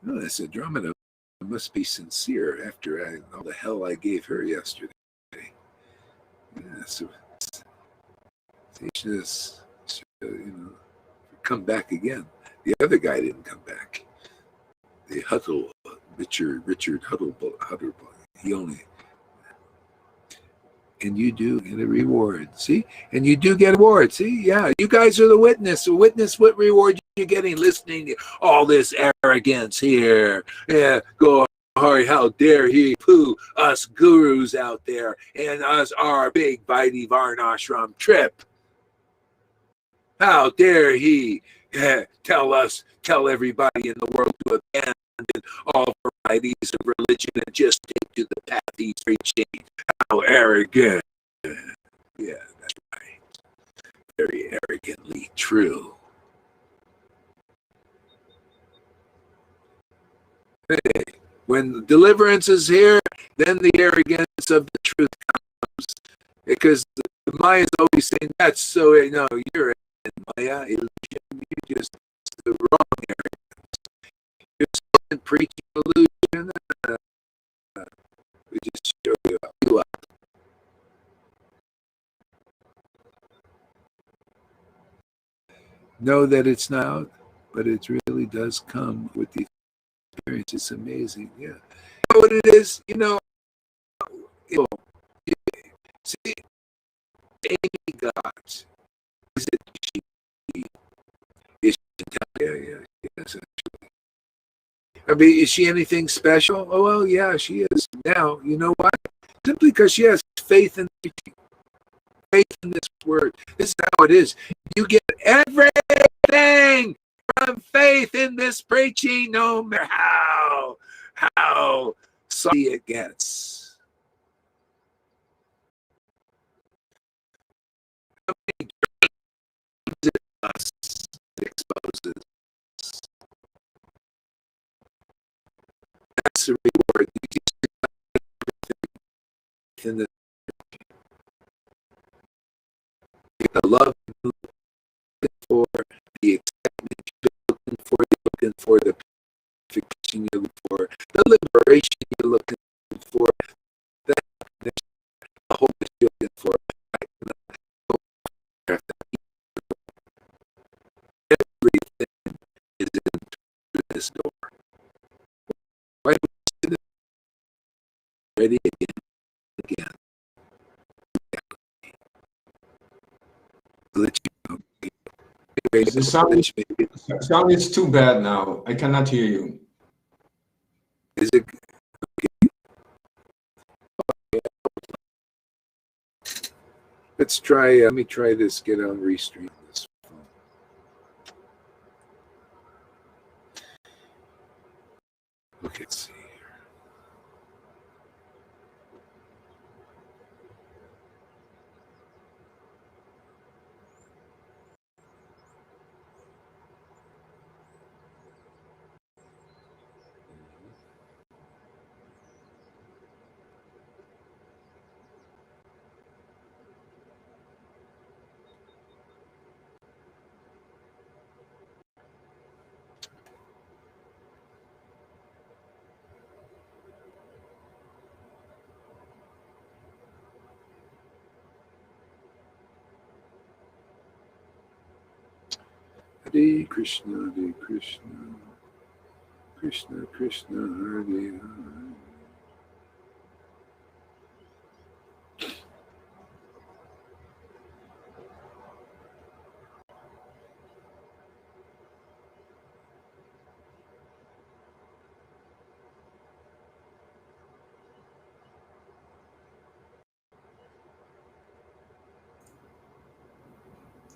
Oh, that's a Andromeda must be sincere after all the hell I gave her yesterday. Yeah, so just come back again. The other guy didn't come back. The Richard Huddle, he only. And you do get a reward, see? And you do get a reward, see? Yeah, you guys are the witness. So witness what reward you're getting listening to all this arrogance here. Yeah, go, how dare he poo us gurus out there and us our big Vaidhi Varnashram trip. How dare he tell everybody in the world to abandon all varieties of religion and just take to the path he's preaching. How arrogant. Yeah, that's right. Very arrogantly true. Hey, when deliverance is here, then the arrogance of the truth comes. Because the Maya is always saying, that's so, no, you're in Maya illusion. You're just the wrong arrogance. You're still preaching illusion. We just show you up. Know that it's not, but it really does come with the experience. It's amazing. Yeah. You know what it is? See, Amy got. Is it she? Is she? Yeah. Yes, actually. I mean, is she anything special? Oh, well, yeah, she is. Now, you know why? Simply because she has faith in teaching. Faith in this word. This is how it is. You get everything from faith in this preaching, no matter how sorry it gets. How many dreams it exposes. That's the reward. You get everything in the the love you're looking for, the excitement you're looking for, the purification you're looking for, the liberation you're looking for, the happiness, the hope that you're looking for. Everything is in this door. Why do we sit ready again? Let you know. The sound is too bad now. I cannot hear you. Is it Let's try. Let me try this. Get on Restream. This phone. Okay, let's see. Hare Krishna, Hare Krishna, Krishna Krishna, Hare Hare.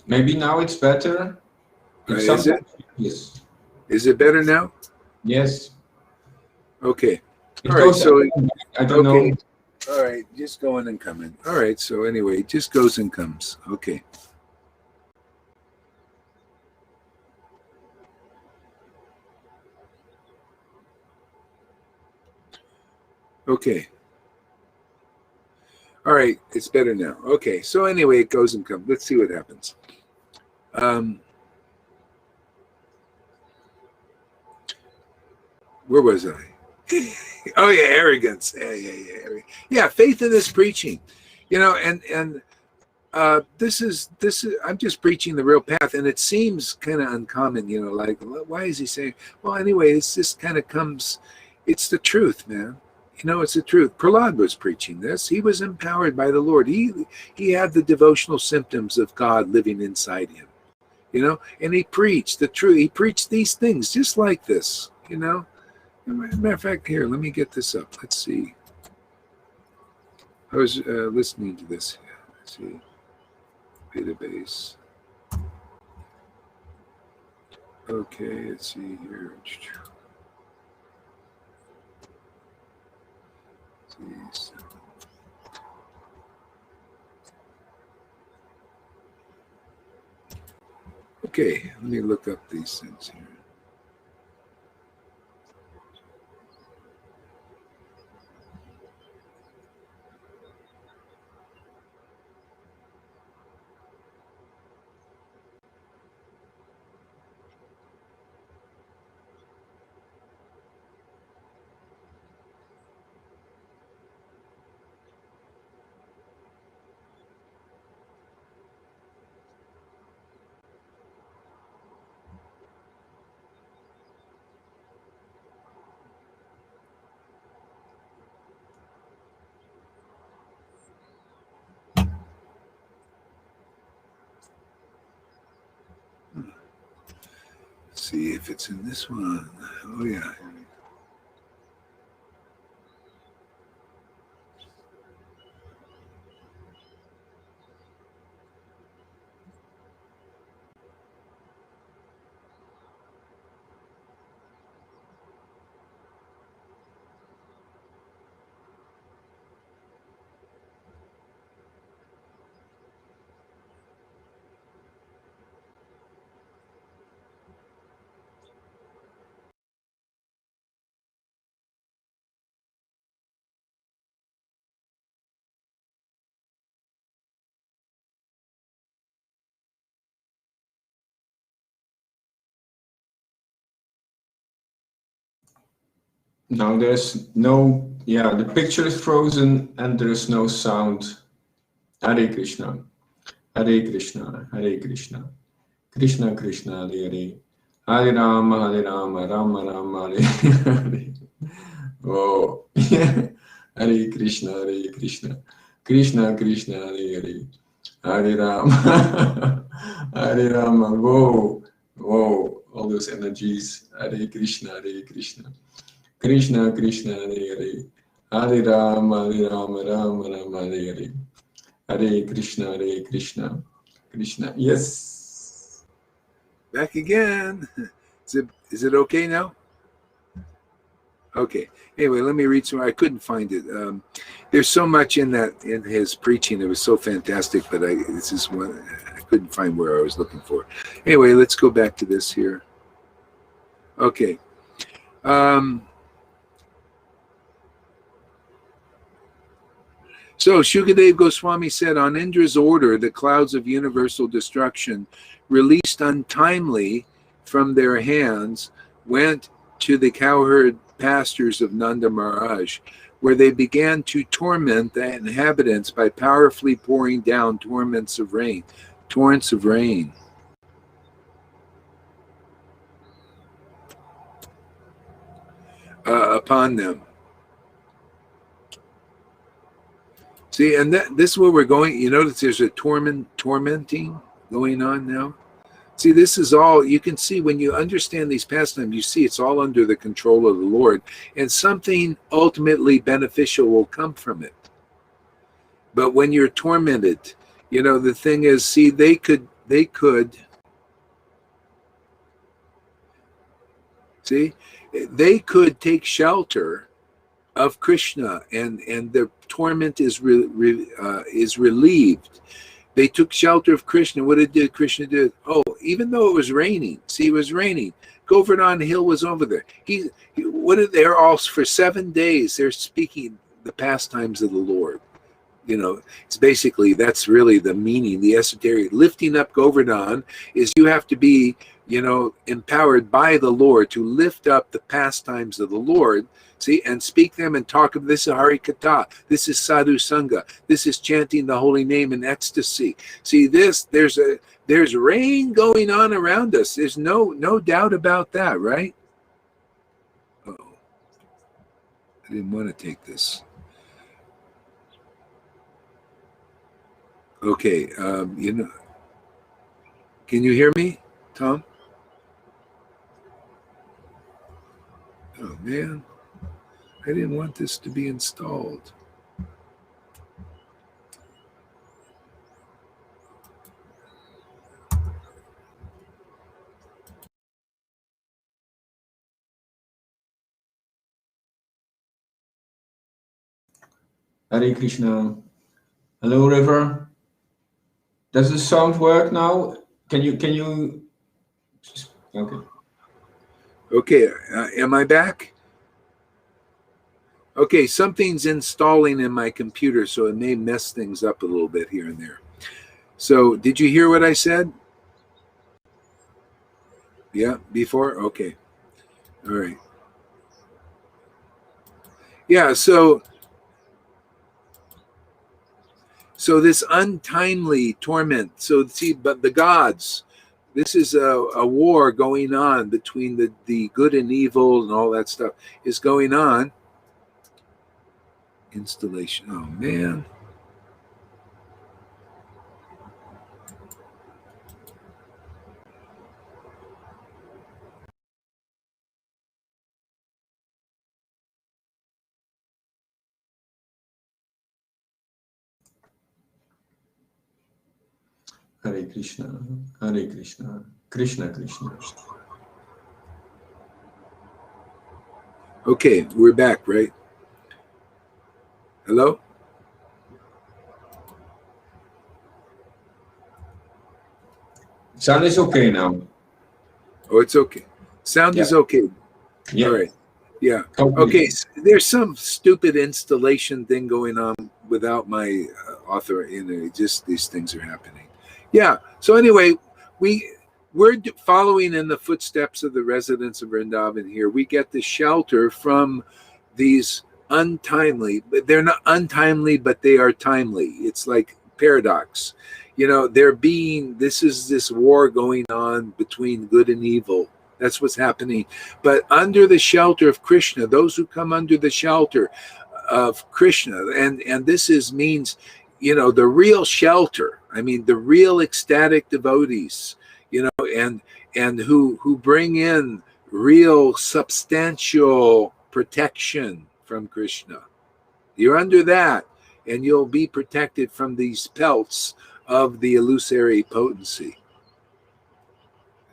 Maybe now it's better. Is it? Yes. Is it better now? Yes. Okay. It All right. goes So I don't okay. know. All right. Just going and coming. All right. So anyway, it just goes and comes. Okay. Okay. All right. It's better now. Okay. So anyway, it goes and comes. Let's see what happens. Where was I? Oh yeah, arrogance. Yeah. Faith in this preaching, and this is I'm just preaching the real path, and it seems kind of uncommon, like why is he saying? Well, anyway, it's just kind of comes. It's the truth, man. It's the truth. Prahlad was preaching this. He was empowered by the Lord. He had the devotional symptoms of God living inside him, and he preached the truth. He preached these things just like this, Matter of fact, here, let me get this up. Let's see. I was listening to this. Let's see. Database. Okay, let's see here. Let's see. Okay, let me look up these things here. Let's see if it's in this one. Oh, yeah. Now there's no, the picture is frozen and there's no sound. Hare Krishna, Hare Krishna, Hare Krishna, Krishna Krishna, Hare Hare, Hare Rama, Rama Rama, Hare Hare. Oh, Hare Krishna, Hare Krishna, Krishna Krishna, Hare Hare, Hare Rama, Hare Rama. Whoa, whoa, all those energies. Hare Krishna, Hare Krishna. Krishna Krishna Hare Hare, Hare Rama, Rama Rama, Hare Hare, Hare Krishna, Hare Krishna, Krishna. Yes. Back again. Is it okay now? Okay. Anyway, let me read some. I couldn't find it. There's so much in his preaching. It was so fantastic, but this is one I couldn't find where I was looking for. Anyway, let's go back to this here. Okay. So Shukadev Goswami said, on Indra's order, the clouds of universal destruction, released untimely from their hands, went to the cowherd pastures of Nanda Maharaj, where they began to torment the inhabitants by powerfully pouring down torrents of rain upon them. See, and this is where we're going. You notice there's a tormenting going on now. See, this is all, you can see when you understand these pastimes, you see it's all under the control of the Lord, and something ultimately beneficial will come from it. But when you're tormented, the thing is, see, they could take shelter of Krishna, and the torment is relieved. They took shelter of Krishna. What did Krishna do? Oh, even though it was raining, see, it was raining. Govardhan Hill was over there. They're all for 7 days. They're speaking the pastimes of the Lord. It's basically, that's really the meaning, the esoteric. Lifting up Govardhan is you have to be, empowered by the Lord to lift up the pastimes of the Lord, see, and speak them and talk of this is Hari Katha, this is Sadhu Sangha, this is chanting the holy name in ecstasy. See, there's rain going on around us. There's no doubt about that, right? Uh-oh. I didn't want to take this. Okay, can you hear me, Tom? Oh man, I didn't want this to be installed. Hare Krishna. Hello, River. Does the sound work now? Can you? Okay. Okay, am I back? Okay, something's installing in my computer, so it may mess things up a little bit here and there. So, did you hear what I said? Yeah, before? Okay. All right. Yeah, so this untimely torment. So, see, but the gods, this is a war going on between the good and evil and all that stuff is going on. Installation. Oh, man. Hare Krishna, Hare Krishna, Krishna Krishna. Okay, we're back, right? Hello? Sound is okay now. Oh, it's okay. Sound is okay. Yeah. All right. Yeah. Totally. Okay. So there's some stupid installation thing going on without my author in it. Just these things are happening. Yeah. So anyway, we're following in the footsteps of the residents of Vrindavan here. We get the shelter from these untimely, but they're not untimely, but they are timely. It's like paradox. This is this war going on between good and evil. That's what's happening. But under the shelter of Krishna, those who come under the shelter of Krishna, and this means, the real shelter. I mean, the real ecstatic devotees, and who bring in real substantial protection from Krishna. You're under that. and you'll be protected from these pelts of the illusory potency.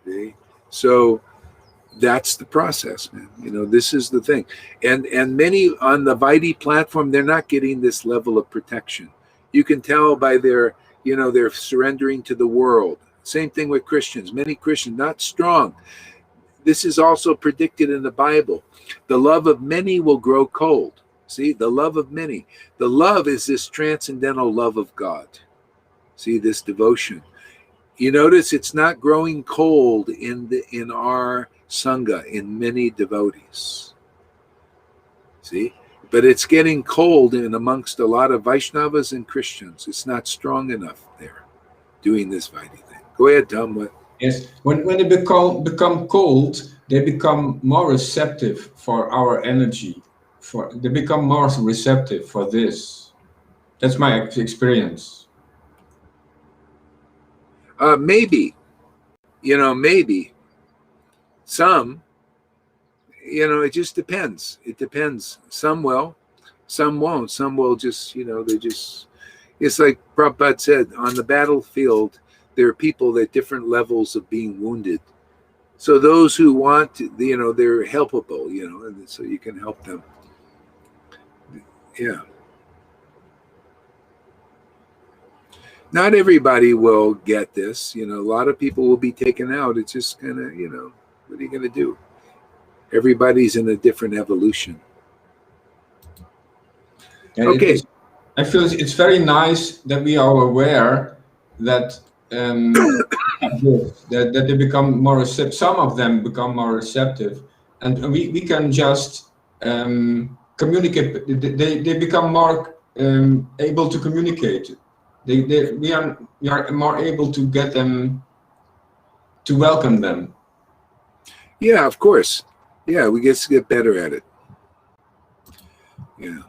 Okay? So that's the process, man. This is the thing. And many on the Vaidhi platform, they're not getting this level of protection. You can tell by their, they're surrendering to the world. Same thing with Christians. Many Christians, not strong. This is also predicted in the Bible. The love of many will grow cold. See, the love of many. The love is this transcendental love of God. See, this devotion. You notice it's not growing cold in our Sangha, in many devotees. See? But it's getting cold in amongst a lot of Vaishnavas and Christians. It's not strong enough there, doing this Vaidhi thing. Go ahead, Tom. What? Yes, when they become cold, they become more receptive for our energy. They become more receptive for this. That's my experience. Maybe, maybe some. It just depends. It depends. Some will, some won't. Some will just, they just. It's like Prabhupada said, on the battlefield, there are people at different levels of being wounded. So those who want to, they're helpable, and so you can help them. Yeah. Not everybody will get this. A lot of people will be taken out. It's just kind of, what are you going to do? Everybody's in a different evolution. Okay. I feel it's very nice that we are aware that that they become more receptive. Some of them become more receptive, and we can just communicate. They become more able to communicate. We are more able to get them, to welcome them. Yeah, of course. Yeah, we get better at it. Yeah.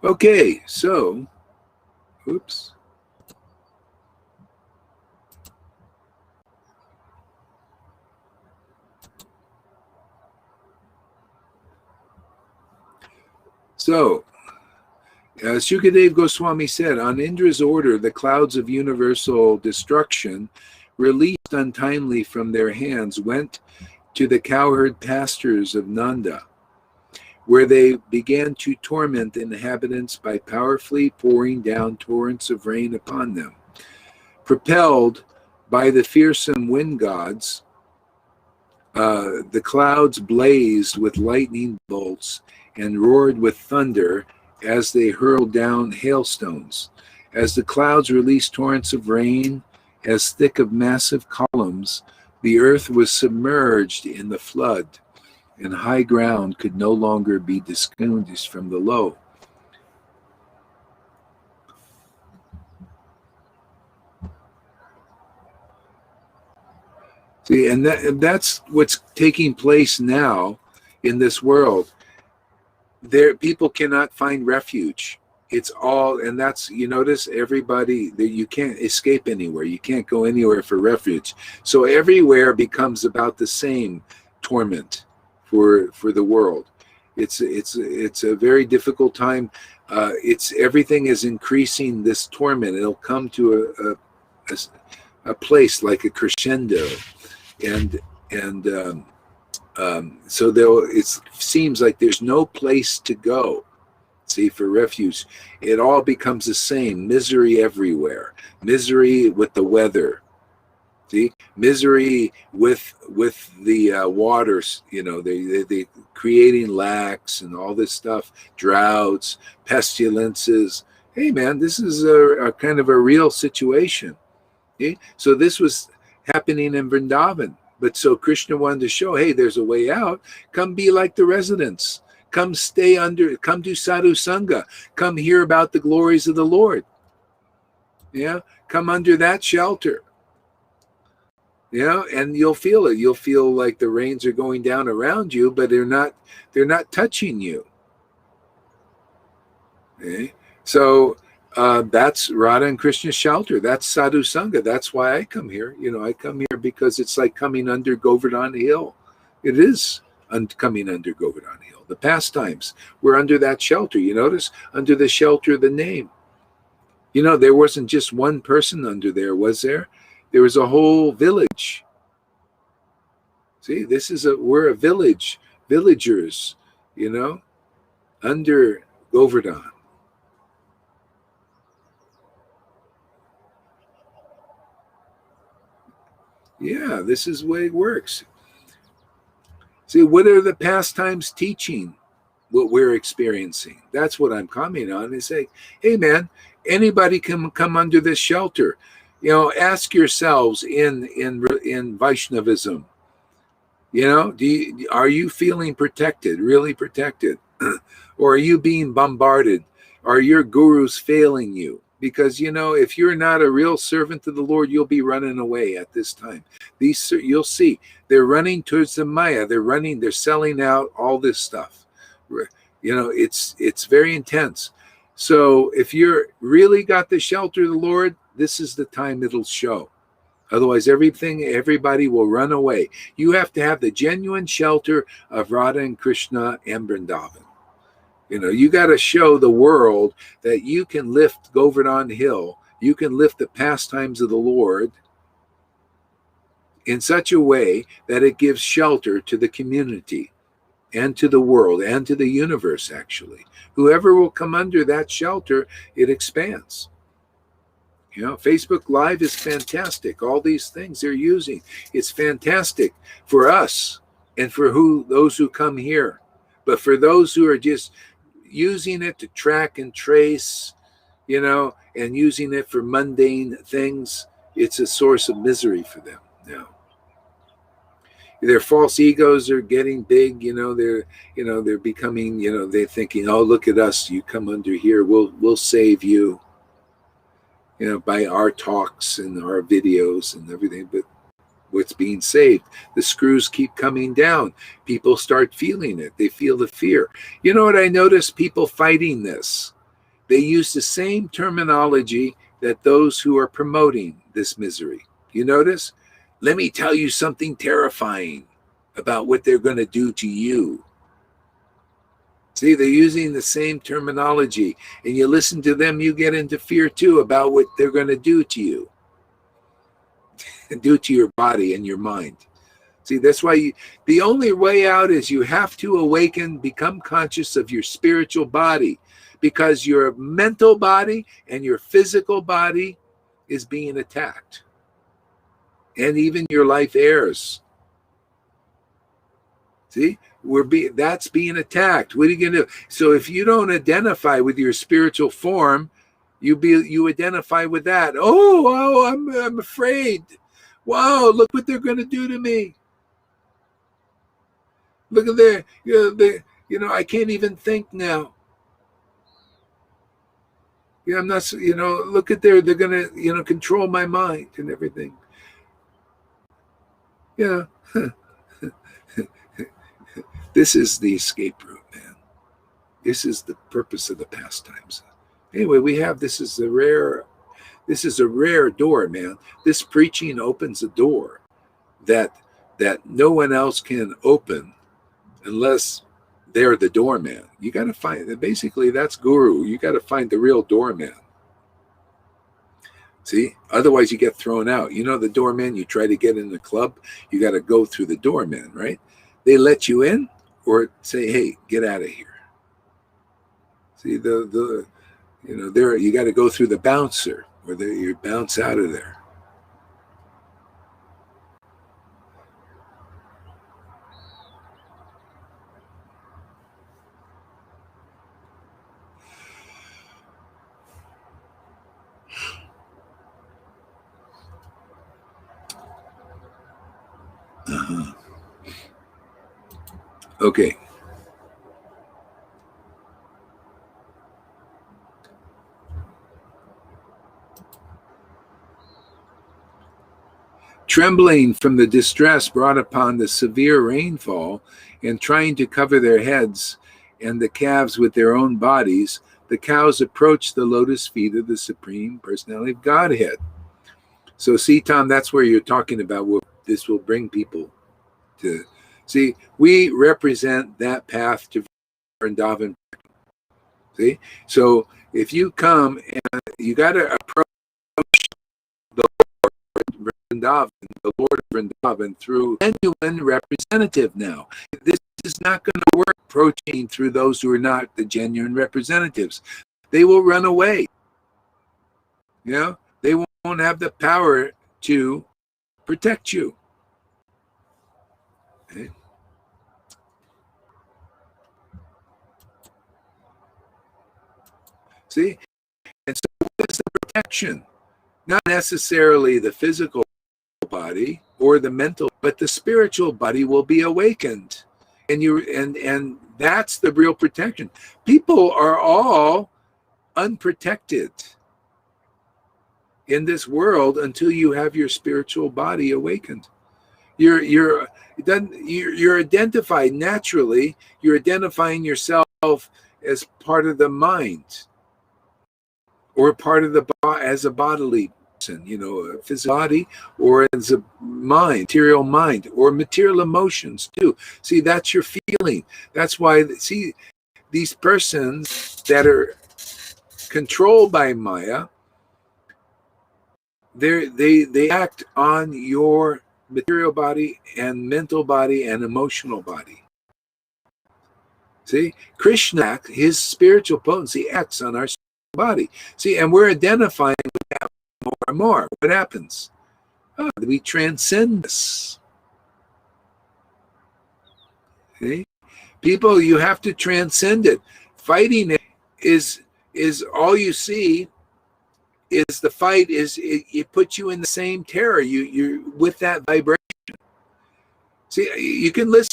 Okay, so, oops. So, Shukadev Goswami said, on Indra's order, the clouds of universal destruction, released untimely from their hands, went to the cowherd pastures of Nanda, where they began to torment the inhabitants by powerfully pouring down torrents of rain upon them. Propelled by the fearsome wind gods, the clouds blazed with lightning bolts and roared with thunder as they hurled down hailstones. As the clouds released torrents of rain as thick of massive columns, the earth was submerged in the flood, and high ground could no longer be distinguished from the low. See, and that's what's taking place now in this world. People cannot find refuge. It's all, and that's, you notice, everybody, that you can't escape anywhere. You can't go anywhere for refuge. So everywhere becomes about the same torment for the world. It's a very difficult time. Everything is increasing this torment. It'll come to a place like a crescendo, and so it seems like there's no place to go. See, for refuge, it all becomes the same. Misery everywhere. Misery with the weather. See, misery with the waters. They creating lacks and all this stuff. Droughts, pestilences. Hey, man, this is a kind of a real situation. See? So this was happening in Vrindavan. But so Krishna wanted to show, hey, there's a way out. Come be like the residents. Come come do sadhu sangha. Come hear about the glories of the Lord. Yeah, come under that shelter. Yeah, and you'll feel it. You'll feel like the rains are going down around you, but they're not touching you. Okay, so that's Radha and Krishna's shelter. That's sadhu sangha. That's why I come here. I come here because it's like coming under Govardhan Hill. It is coming under Govardhan Hill. the pastimes. We're under that shelter. You notice? Under the shelter of the name. You know, there wasn't just one person under there, was there? There was a whole village. See, we're a village, villagers, you know, under Govardhan. Yeah, this is the way it works. See, what are the pastimes teaching what we're experiencing? That's what I'm commenting on. They say, hey, man, anybody can come under this shelter. You know, ask yourselves in Vaishnavism, you know, are you feeling protected, really protected? Or are you being bombarded? Are your gurus failing you? Because, you know, if you're not a real servant of the Lord, you'll be running away at this time. You'll see, they're running towards the Maya. They're selling out all this stuff. You know, it's very intense. So if you're really got the shelter of the Lord, this is the time it'll show. Otherwise, everybody will run away. You have to have the genuine shelter of Radha and Krishna and Vrindavan. You know, you got to show the world that you can lift Govardhan Hill, you can lift the pastimes of the Lord in such a way that it gives shelter to the community and to the world and to the universe, actually. Whoever will come under that shelter, it expands. You know, Facebook Live is fantastic. All these things they're using, it's fantastic for us and for those who come here. But for those who are just using it to track and trace, you know, and using it for mundane things, it's a source of misery for them now. Their false egos are getting big, you know, they're becoming, you know, they're thinking, oh, look at us, you come under here, we'll save you, you know, by our talks and our videos and everything. But what's being saved? The screws keep coming down. People start feeling it. They feel the fear. You know what I noticed? People fighting this. They use the same terminology that those who are promoting this misery. You notice? Let me tell you something terrifying about what they're going to do to you. See, they're using the same terminology, and you listen to them, you get into fear too about what they're going to do to you. Do to your body and your mind. See, that's why the only way out is you have to awaken, become conscious of your spiritual body, because your mental body and your physical body is being attacked. And even your life heirs. See, that's being attacked. What are you going to do? So if you don't identify with your spiritual form, you identify with that. Oh, I'm afraid. Wow, look what they're going to do to me. Look at there, you know, I can't even think now. Yeah, I'm not, you know, look at they're going to, you know, control my mind and everything. Yeah. This is the escape route, man. This is the purpose of the pastimes. Anyway, this is a rare door, man. This preaching opens a door that no one else can open unless they're the doorman. You got to find, basically that's guru. You got to find the real doorman. See, otherwise you get thrown out. You know, the doorman, you try to get in the club, you got to go through the doorman, right? They let you in or say, hey, get out of here. See, you know, there you got to go through the bouncer or you bounce out of there. Uh-huh. Okay. Trembling from the distress brought upon the severe rainfall and trying to cover their heads and the calves with their own bodies, the cows approached the lotus feet of the Supreme Personality of Godhead. So see, Tom, that's where you're talking about what this will bring people to. See, we represent that path to Vrindavan. See? So if you come and you got to approach the Lord Vrindavan, the Lord Vrindavan, through genuine representative now. This is not going to work approaching through those who are not the genuine representatives. They will run away. You know, they won't have the power to protect you. Okay? See? And so what is the protection? Not necessarily the physical body or the mental, but the spiritual body will be awakened. And that's the real protection. People are all unprotected in this world until you have your spiritual body awakened. You're identified naturally. You're identifying yourself as part of the mind, or part of the as a bodily person, you know, a physical body, or as a mind, material mind, or material emotions too. See, that's your feeling. That's why, see, these persons that are controlled by Maya, they act on your material body and mental body and emotional body. See, Krishna, his spiritual potency acts on our body. See, and we're identifying with that more and more. What happens? Oh, we transcend this. See? People, you have to transcend it. Fighting it is all you see. Is the fight is it puts you in the same terror. You with that vibration. See, you can listen.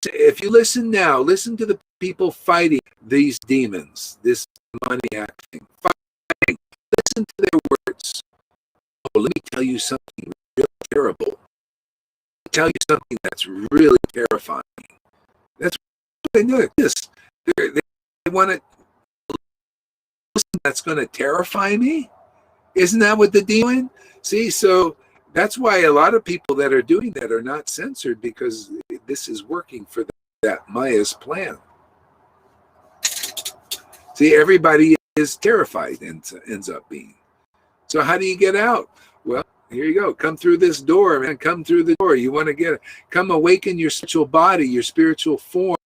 If you listen now, listen to the people fighting these demons, this demoniac thing. Fighting. Listen to their words. Oh, let me tell you something real terrible. Let me tell you something that's really terrifying. That's what they do. This they want to listen. That's going to terrify me. Isn't that what they're doing? See, so that's why a lot of people that are doing that are not censored, because this is working for that Maya's plan. See, everybody is terrified and ends up being. So how do you get out? Well, here you go. Come through this door, man. Come through the door. You want to come awaken your spiritual body, your spiritual form.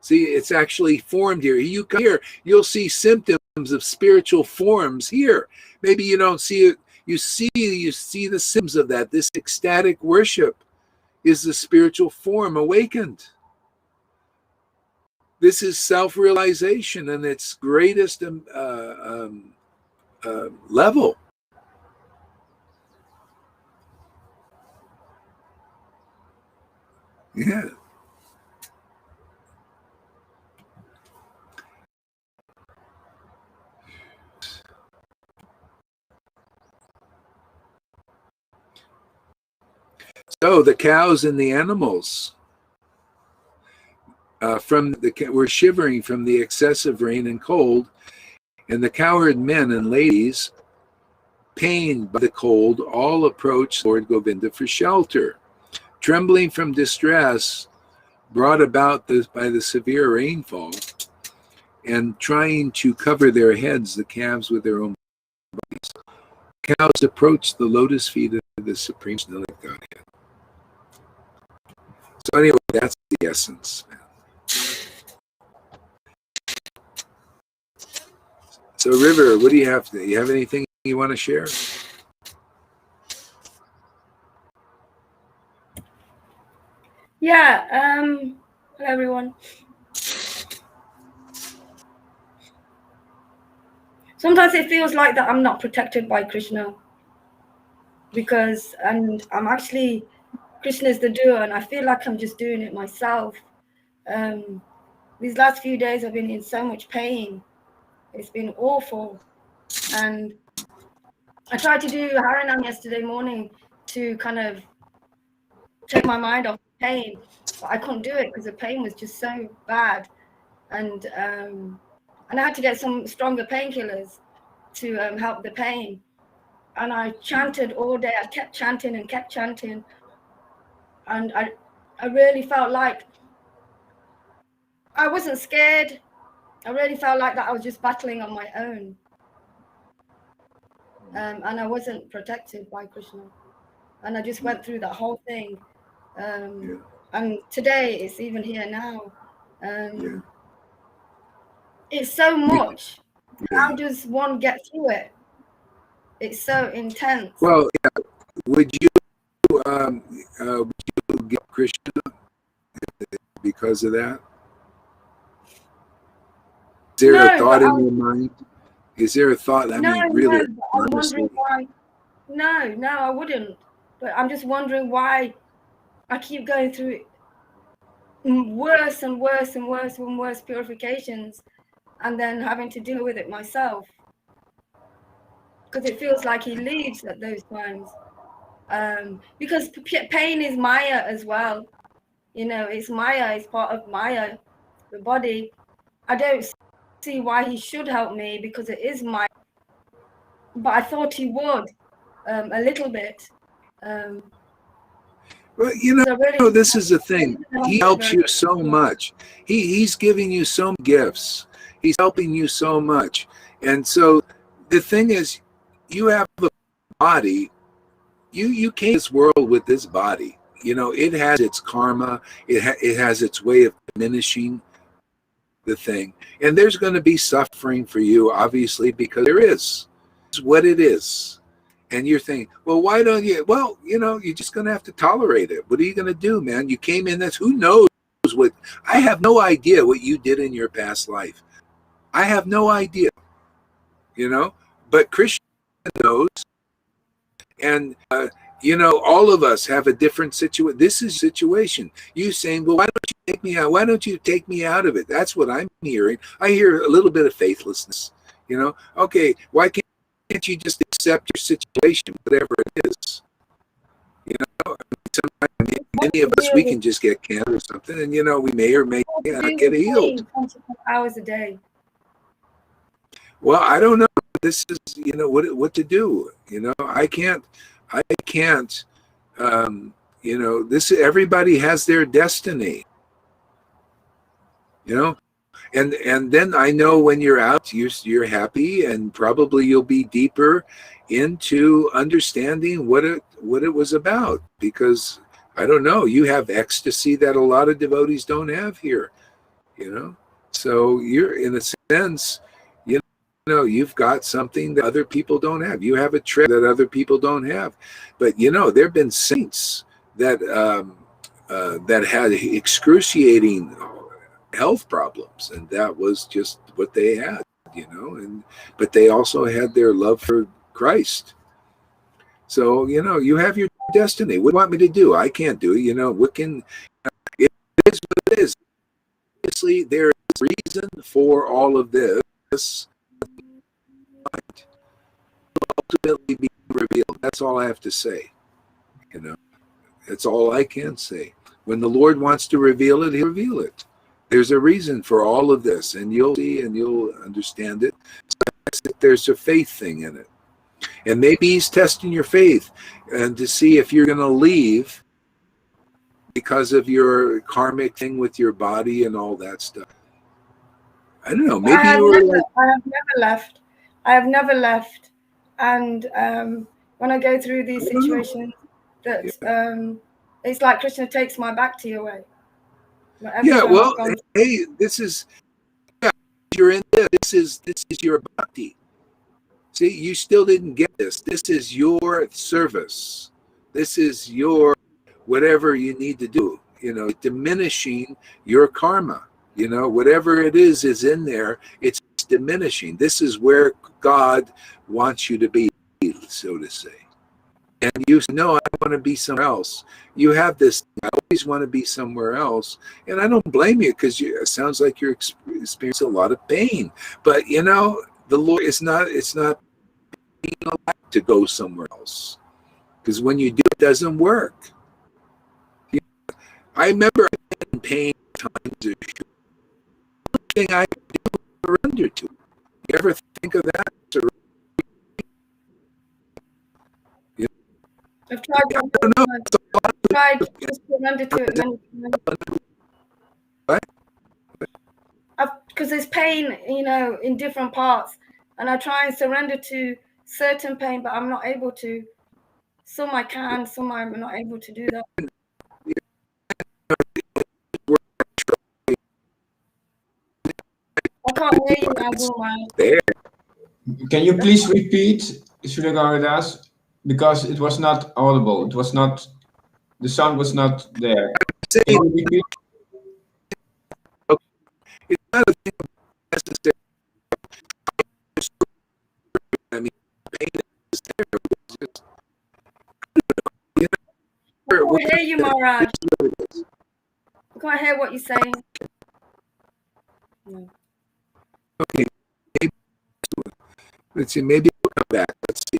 See, it's actually formed here. You come here, you'll see symptoms of spiritual forms here. Maybe you don't see it. You see the symptoms of that. This ecstatic worship is the spiritual form awakened. This is self-realization in its greatest level. Yeah. So the cows and the animals were shivering from the excessive rain and cold, and the cowherd men and ladies, pained by the cold, all approached Lord Govinda for shelter. Trembling from distress brought about by the severe rainfall, and trying to cover their heads, the calves, with their own bodies, cows approached the lotus feet of the Supreme Snellic Godhead. So anyway, that's the essence, man. So River, what do you have today? You have anything you want to share? Yeah, hello everyone. Sometimes it feels like that I'm not protected by Krishna, and I'm actually, Krishna is the doer, and I feel like I'm just doing it myself. These last few days I've been in so much pain. It's been awful. And I tried to do Harinam yesterday morning to kind of take my mind off the pain, but I couldn't do it because the pain was just so bad. And I had to get some stronger painkillers to help the pain. And I chanted all day. I kept chanting. And I really felt like I wasn't scared. I really felt like that I was just battling on my own. And I wasn't protected by Krishna. And I just went through that whole thing. And today it's even here now. It's so much. How does one get through it? It's so intense. Well, yeah. Would you get Krishna because of that? Is there a thought in your mind? Is there a thought? I mean, really, I'm wondering why. No, I wouldn't. But I'm just wondering why I keep going through worse and worse and worse and worse purifications, and then having to deal with it myself. Because it feels like he leaves at those times. Because pain is Maya as well. You know, it's Maya, it's part of Maya, the body. I don't see why he should help me because it is Maya. But I thought he would, a little bit. Well, you know, really, this is the thing. He helps you so much. He's giving you so many gifts. He's helping you so much. And so the thing is, you have a body. You came to this world with this body. You know, it has its karma. It has its way of diminishing the thing. And there's going to be suffering for you, obviously, because there is. It's what it is. And you're thinking, well, why don't you? Well, you know, you're just going to have to tolerate it. What are you going to do, man? You came in this. Who knows what? I have no idea what you did in your past life. I have no idea, you know, but Krishna knows. And, you know, all of us have a different situation. This is a situation. You saying, well, why don't you take me out? Why don't you take me out of it? That's what I'm hearing. I hear a little bit of faithlessness, you know. Okay, why can't you just accept your situation, whatever it is? You know, sometimes many of us, we can just get cancer or something, and, you know, we may or may not get healed. 24 hours a day. Well, I don't know. This is, you know, what to do. You know, I can't, you know, this, everybody has their destiny, you know, and then I know when you're out, you're happy, and probably you'll be deeper into understanding what it was about, because I don't know, you have ecstasy that a lot of devotees don't have here, you know, so you're, in a sense, you know, you've got something that other people don't have. You have a treasure that other people don't have. But, you know, there have been saints that that had excruciating health problems, and that was just what they had, you know. But they also had their love for Christ. So, you know, you have your destiny. What do you want me to do? I can't do it. You know, it is what it is. Obviously, there is reason for all of this. Ultimately be revealed. That's all I have to say. You know, that's all I can say. When the Lord wants to reveal it, He'll reveal it. There's a reason for all of this, and you'll see and you'll understand it. So there's a faith thing in it, and maybe He's testing your faith and to see if you're going to leave because of your karmic thing with your body and all that stuff. I don't know. Maybe I have never left. I have never left. And when I go through these situations, that it's like Krishna takes my bhakti away. Yeah, well, hey, this is, yeah, you're in this. This is your bhakti. See, you still didn't get this. This is your service. This is your whatever you need to do. You know, diminishing your karma. You know, whatever it is in there. It's diminishing. This is where God wants you to be, so to say. And you say, no, I want to be somewhere else. You have this, I always want to be somewhere else. And I don't blame you, because it sounds like you're experiencing a lot of pain. But, you know, the Lord, it's not being allowed to go somewhere else. Because when you do, it doesn't work. I remember in pain times. The only thing I do is surrender to. You ever think of that? I've tried. I don't know. I've tried to surrender to it many times. What? because there's pain, you know, in different parts, and I try and surrender to certain pain, but I'm not able to. Some I can, some I'm not able to do that. I can't hear you, Azul. There. Can you please repeat, Suragaridas? Because it was not audible. It was not, the sound was not there. Can you repeat? It's not a thing necessary. I mean, pain is there. It's just, you know, I can't hear you, Maharaj. I can't hear what you're saying. No. okay. Let's see. Maybe we'll come back. Let's see.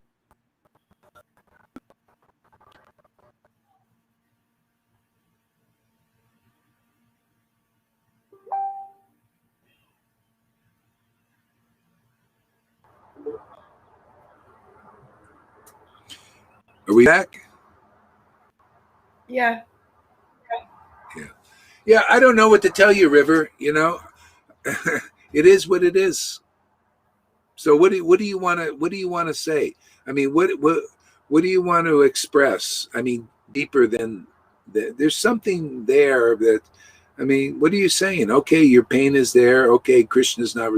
Are we back? Yeah. Yeah, I don't know what to tell you, River. You know, it is what it is. So what do you want to say? I mean, what do you want to express? I mean, deeper than there's something there that. I mean, what are you saying? Okay, your pain is there. Okay, Krishna's not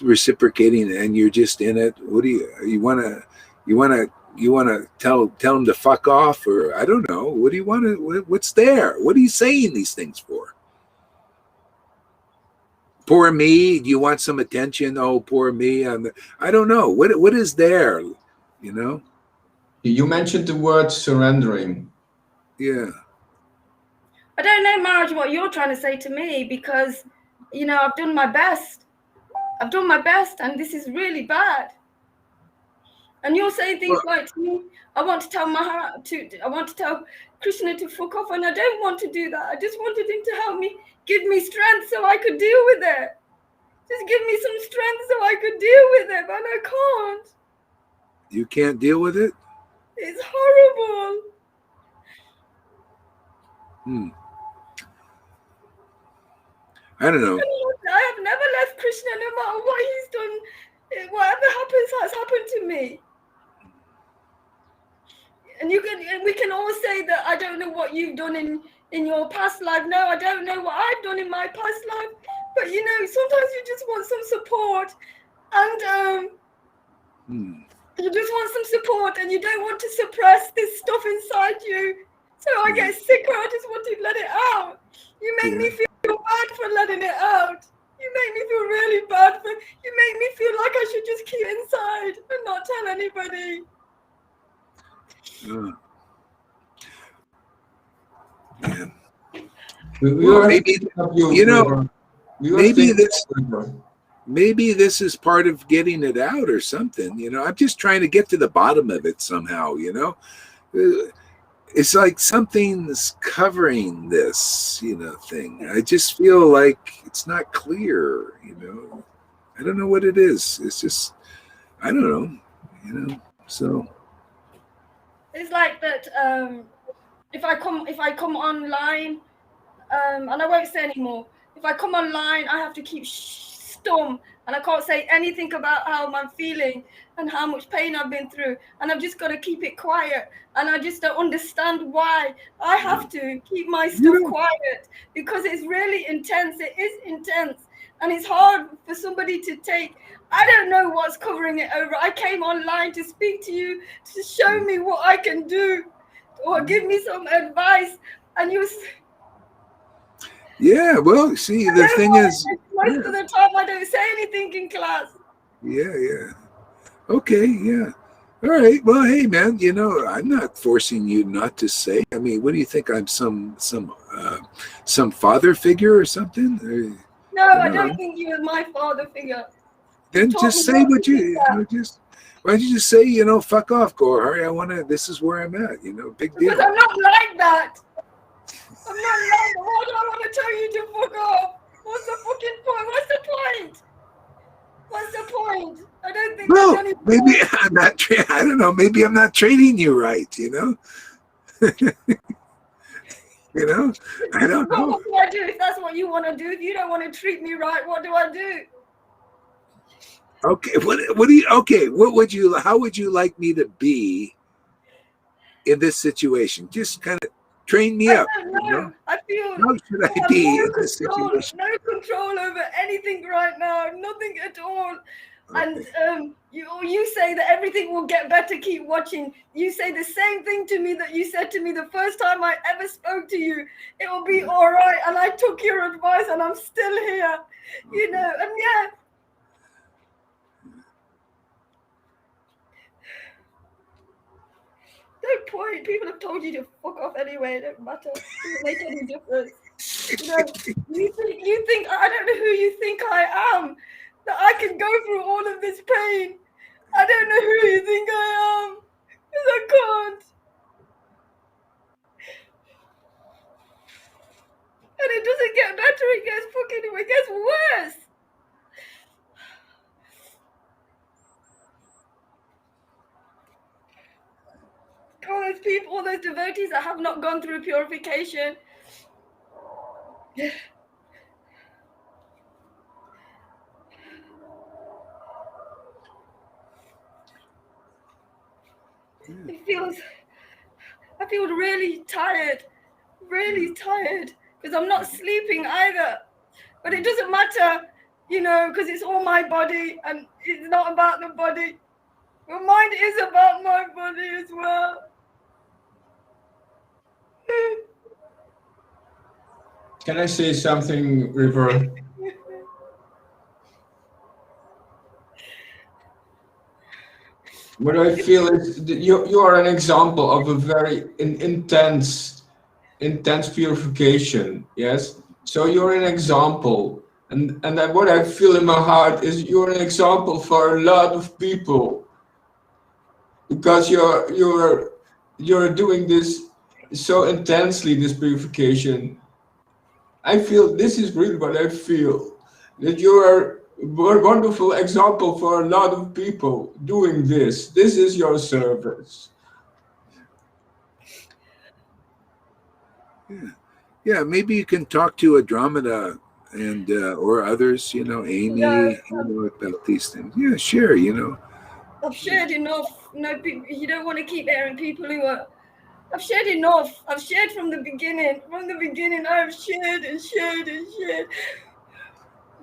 reciprocating, and you're just in it. What do you want to tell him to fuck off, or I don't know. What do you want to? What's there? What are you saying these things for? Poor me. Do you want some attention? Oh, poor me. I don't know. What is there? You know. You mentioned the word surrendering. Yeah. I don't know, Maharaj, what you're trying to say to me, because, you know, I've done my best. I've done my best, and this is really bad. And you're saying things like to me, I want to tell Krishna to fuck off, and I don't want to do that. I just wanted him to help me, give me strength so I could deal with it. Just give me some strength so I could deal with it, but I can't. You can't deal with it? It's horrible. I don't know. I have never left Krishna, no matter what he's done. Whatever happens has happened to me. And we can all say that I don't know what you've done in your past life. No, I don't know what I've done in my past life. But you know, sometimes you just want some support, and you just want some support, and you don't want to suppress this stuff inside you. So I get sicker. I just want to let it out. You make me feel bad for letting it out. You make me feel really bad for. You make me feel like I should just keep it inside and not tell anybody. Yeah. Well, maybe you know. Maybe this is part of getting it out or something. You know, I'm just trying to get to the bottom of it somehow. You know, it's like something's covering this, you know, thing. I just feel like it's not clear. You know, I don't know what it is. It's just, I don't know. You know, so. It's like that. If I come online, and I won't say anymore. If I come online, I have to keep stum, and I can't say anything about how I'm feeling and how much pain I've been through, and I've just got to keep it quiet. And I just don't understand why I have to keep my stuff quiet, because it's really intense. It is intense, and it's hard for somebody to take. I don't know what's covering it over. I came online to speak to you, to show me what I can do, or give me some advice, and you. Yeah, well, see, the thing is, most of the time I don't say anything in class. Yeah. Okay, yeah. All right. Well, hey, man, you know, I'm not forcing you not to say. I mean, what do you think? I'm some father figure or something? No, I don't think you're my father figure. Then just say what you know, just. Why don't you just say, you know, fuck off, Gauri. This is where I'm at, you know, big deal. Because I'm not like that. I'm not like that. Why do I want to tell you to fuck off? What's the fucking point? What's the point? What's the point? I don't think well, there's any maybe point. I'm not, I don't know, maybe I'm not treating you right, you know? You know, I don't know. What do I do if that's what you want to do? If you don't want to treat me right, what do I do? Okay, what do you? Okay, what would you? How would you like me to be in this situation? Just kind of train me I up. don't You know, know. I feel how should I I have be in this situation? no control over anything right now. Nothing at all. Okay. And you say that everything will get better. Keep watching. You say the same thing to me that you said to me the first time I ever spoke to you. It will be all right. And I took your advice, and I'm still here. You know, and yeah. No point. People have told you to fuck off anyway. It don't matter. It doesn't make any difference. You know, you think I don't know who you think I am. That I can go through all of this pain. I don't know who you think I am. Because I can't. And it doesn't get better. It gets worse. All those people, all those devotees that have not gone through purification. I feel really tired, because I'm not sleeping either. But it doesn't matter, you know, because it's all my body and it's not about the body. Your mind is about my body as well. Can I say something, River? What I feel is that you are an example of a very intense purification. Yes, so you're an example, and what I feel in my heart is you're an example for a lot of people, because you're doing this so intensely, this purification. I feel this is really what I feel, that you are a wonderful example for a lot of people doing this. This is your service. Yeah, maybe you can talk to Andromeda and or others. You know, Amy. Yeah, You know about these things. Yeah, share. You know. I've shared enough. No, you don't want to keep hearing people who are. I've shared enough. I've shared from the beginning. From the beginning, I've shared and shared and shared.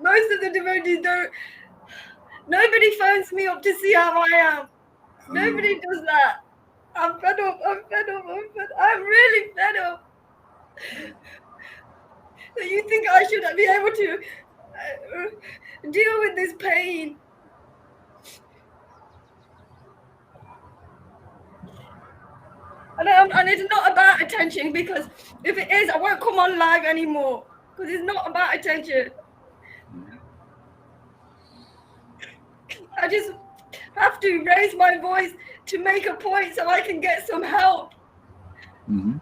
Most of the devotees don't. Nobody phones me up to see how I am. Nobody does that. I'm fed up. I'm really fed up. So you think I should be able to deal with this pain? And it's not about attention, because if it is, I won't come on live anymore, because it's not about attention. I just have to raise my voice to make a point so I can get some help. Mm-hmm.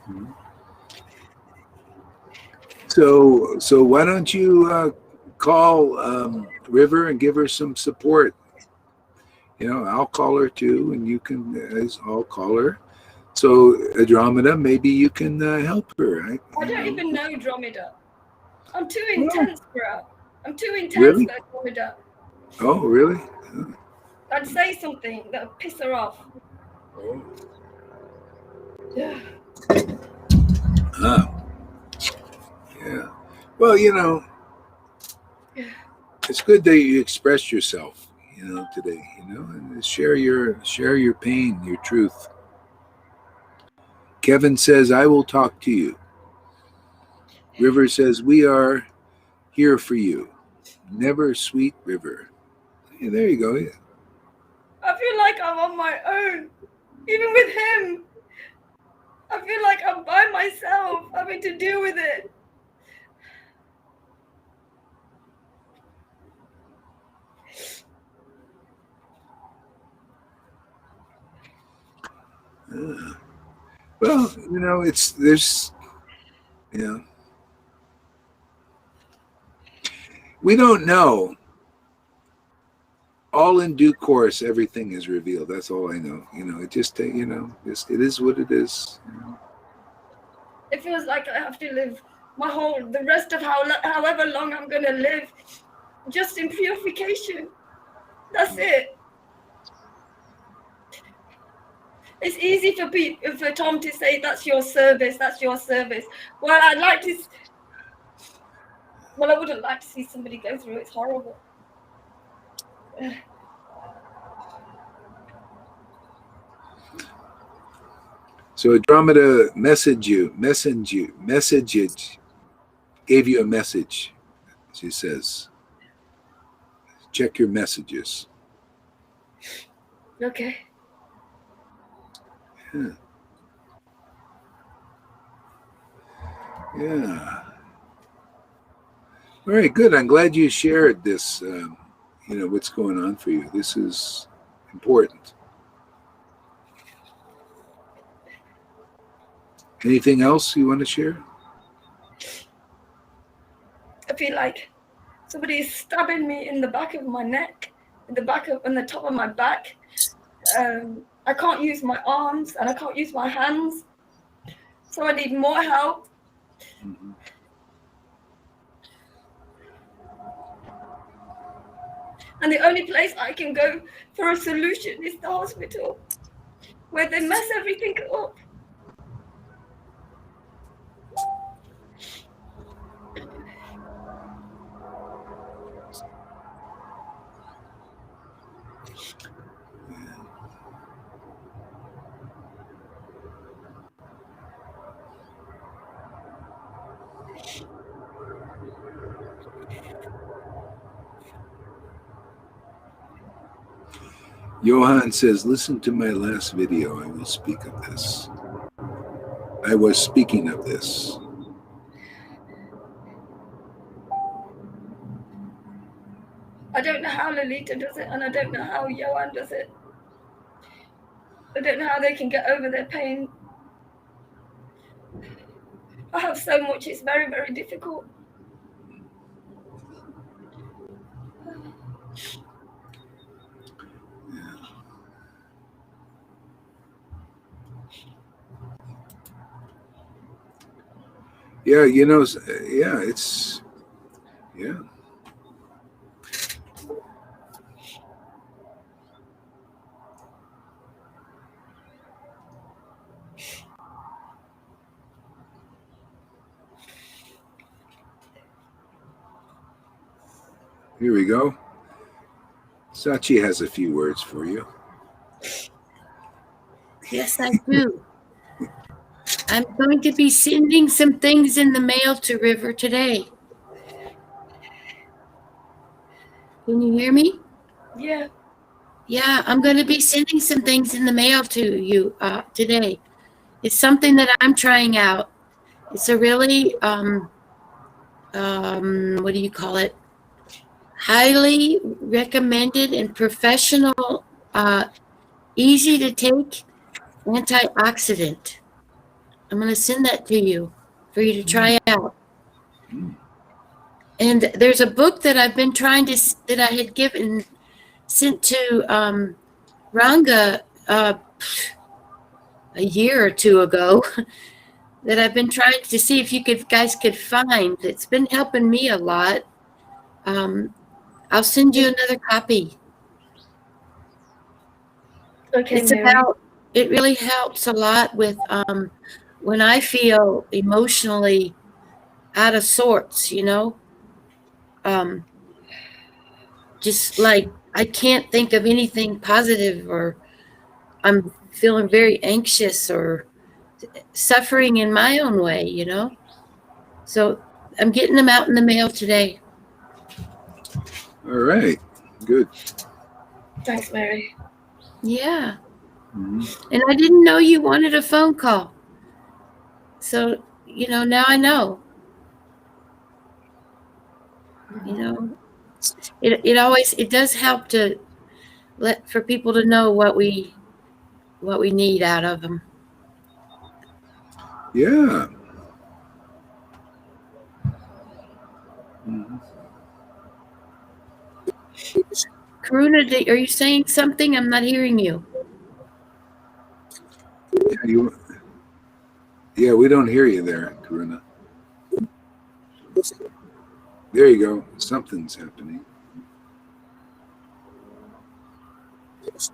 Mm-hmm. So why don't you call River and give her some support? You know, I'll call her too, and you can I'll call her. So Andromeda, maybe you can help her. I don't even know Dromeda. I'm too Well, intense for her. I'm too intense really? for Dromeda. Oh, really? I'd say something that would piss her off. Oh. Yeah. Yeah. Well, you know, it's good that you express yourself, you know, today, you know, and share your pain, your truth. Kevin says, I will talk to you. River says, we are here for you. Never sweet River. Yeah, there you go. Yeah. I feel like I'm on my own. Even with him. I feel like I'm by myself, having to deal with it. Well, you know, there's, you know, we don't know. All in due course, everything is revealed. That's all I know. You know, it just, you know, it is what it is. You know? It feels like I have to live the rest of however long I'm going to live just in purification. That's it. It's easy for Tom to say that's your service. Well, I wouldn't like to see somebody go through. It's horrible. So Andromeda gave you a message. She says, check your messages. Okay. Yeah. All right, good. I'm glad you shared this, what's going on for you. This is important. Anything else you want to share? I feel like somebody is stabbing me in the back of my neck, on the top of my back. I can't use my arms and I can't use my hands. So I need more help. Mm-hmm. And the only place I can go for a solution is the hospital, where they mess everything up. Johan says, listen to my last video. I will speak of this. I was speaking of this. I don't know how Lolita does it, and I don't know how Johan does it. I don't know how they can get over their pain. I have so much, it's very, very difficult. Yeah, yeah, Here we go. Sachi has a few words for you. Yes, I do. I'm going to be sending some things in the mail to River today. Can you hear me? Yeah. Yeah, I'm going to be sending some things in the mail to you today. It's something that I'm trying out. It's a really, what do you call it? Highly recommended and professional, easy to take antioxidant. I'm going to send that to you for you to try out. And there's a book that I've been that I had sent to Ranga a year or two ago that I've been trying to see if you guys could find. It's been helping me a lot. I'll send you another copy. Okay, It's Mary. it really helps a lot with when I feel emotionally out of sorts, just like I can't think of anything positive, or I'm feeling very anxious or suffering in my own way, So I'm getting them out in the mail today. All right. Good. Thanks, Mary. Yeah. Mm-hmm. And I didn't know you wanted a phone call. So, now I know. It does help to for people to know what we need out of them. Yeah. Mm-hmm. Karuna, are you saying something? I'm not hearing you. Yeah, Yeah, we don't hear you there, Karuna. There you go. Something's happening. It's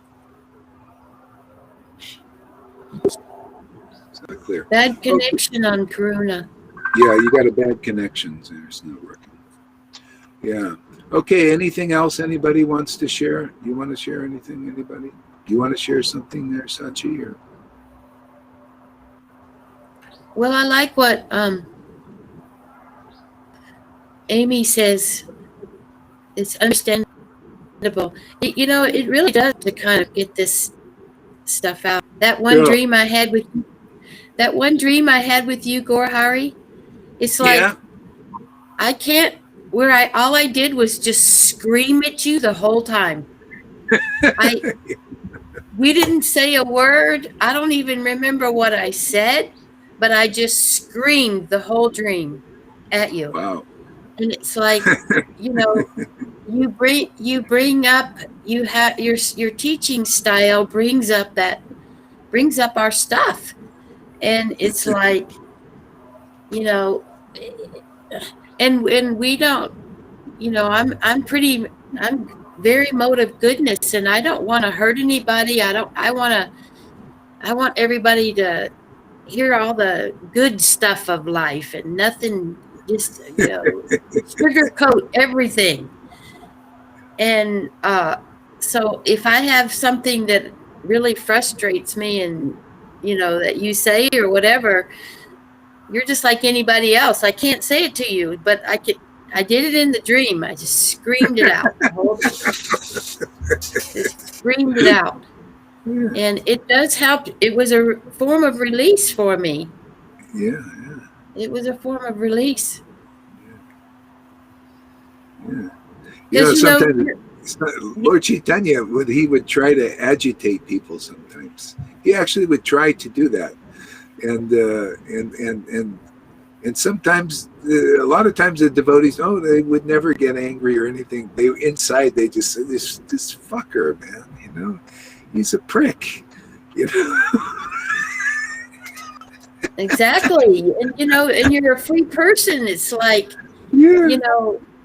not clear. Bad connection on Karuna. Yeah, you got a bad connection there. It's not working. Yeah. Okay, anything else anybody wants to share? You want to share anything, anybody? You want to share something there, Sachi? Or? Well, I like what Amy says. It's understandable. It really does to kind of get this stuff out. That one dream I had with you, Gorhari, it's like Yeah. I can't. All I did was just scream at you the whole time. We didn't say a word. I don't even remember what I said, but I just screamed the whole dream at you. Wow. And it's like, you bring up, you have your teaching style brings up our stuff. And it's like, and we don't, I'm very mode of goodness, and I don't want to hurt anybody. I want everybody to hear all the good stuff of life and nothing, just, sugarcoat everything. And so if I have something that really frustrates me and, that you say or whatever, you're just like anybody else. I can't say it to you, but I did it in the dream. I just screamed it out. Just screamed it out. And it does help. It was a form of release for me. Yeah. It was a form of release. Yeah. Sometimes Lord Chaitanya, he would try to agitate people sometimes. He actually would try to do that. And sometimes, a lot of times the devotees, they would never get angry or anything. Inside they just say, this fucker, man, he's a prick, Exactly. And and you're a free person. It's like, yeah.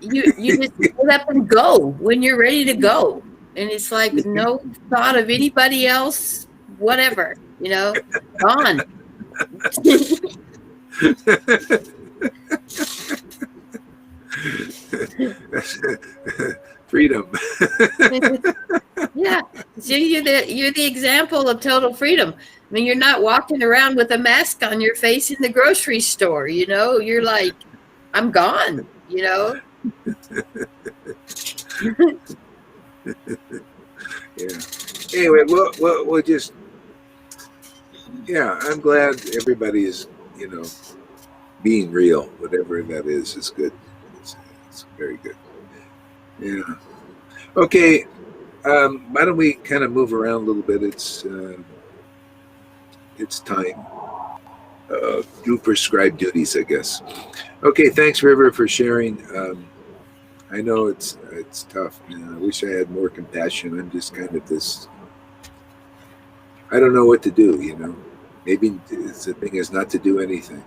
You just get up and go when you're ready to go. And it's like no thought of anybody else, whatever, gone. Freedom. Yeah. So you're the example of total freedom. I mean, you're not walking around with a mask on your face in the grocery store, you're like, I'm gone, Yeah. Anyway, we'll just. Yeah, I'm glad everybody is, being real. Whatever that is good. It's very good. Yeah. Okay. Why don't we kind of move around a little bit? It's time. Do prescribed duties, I guess. Okay. Thanks, River, for sharing. I know it's tough. I wish I had more compassion. I'm just kind of this. I don't know what to do. Maybe the thing is not to do anything.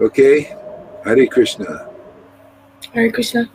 Okay. Hare Krishna. Hare Krishna.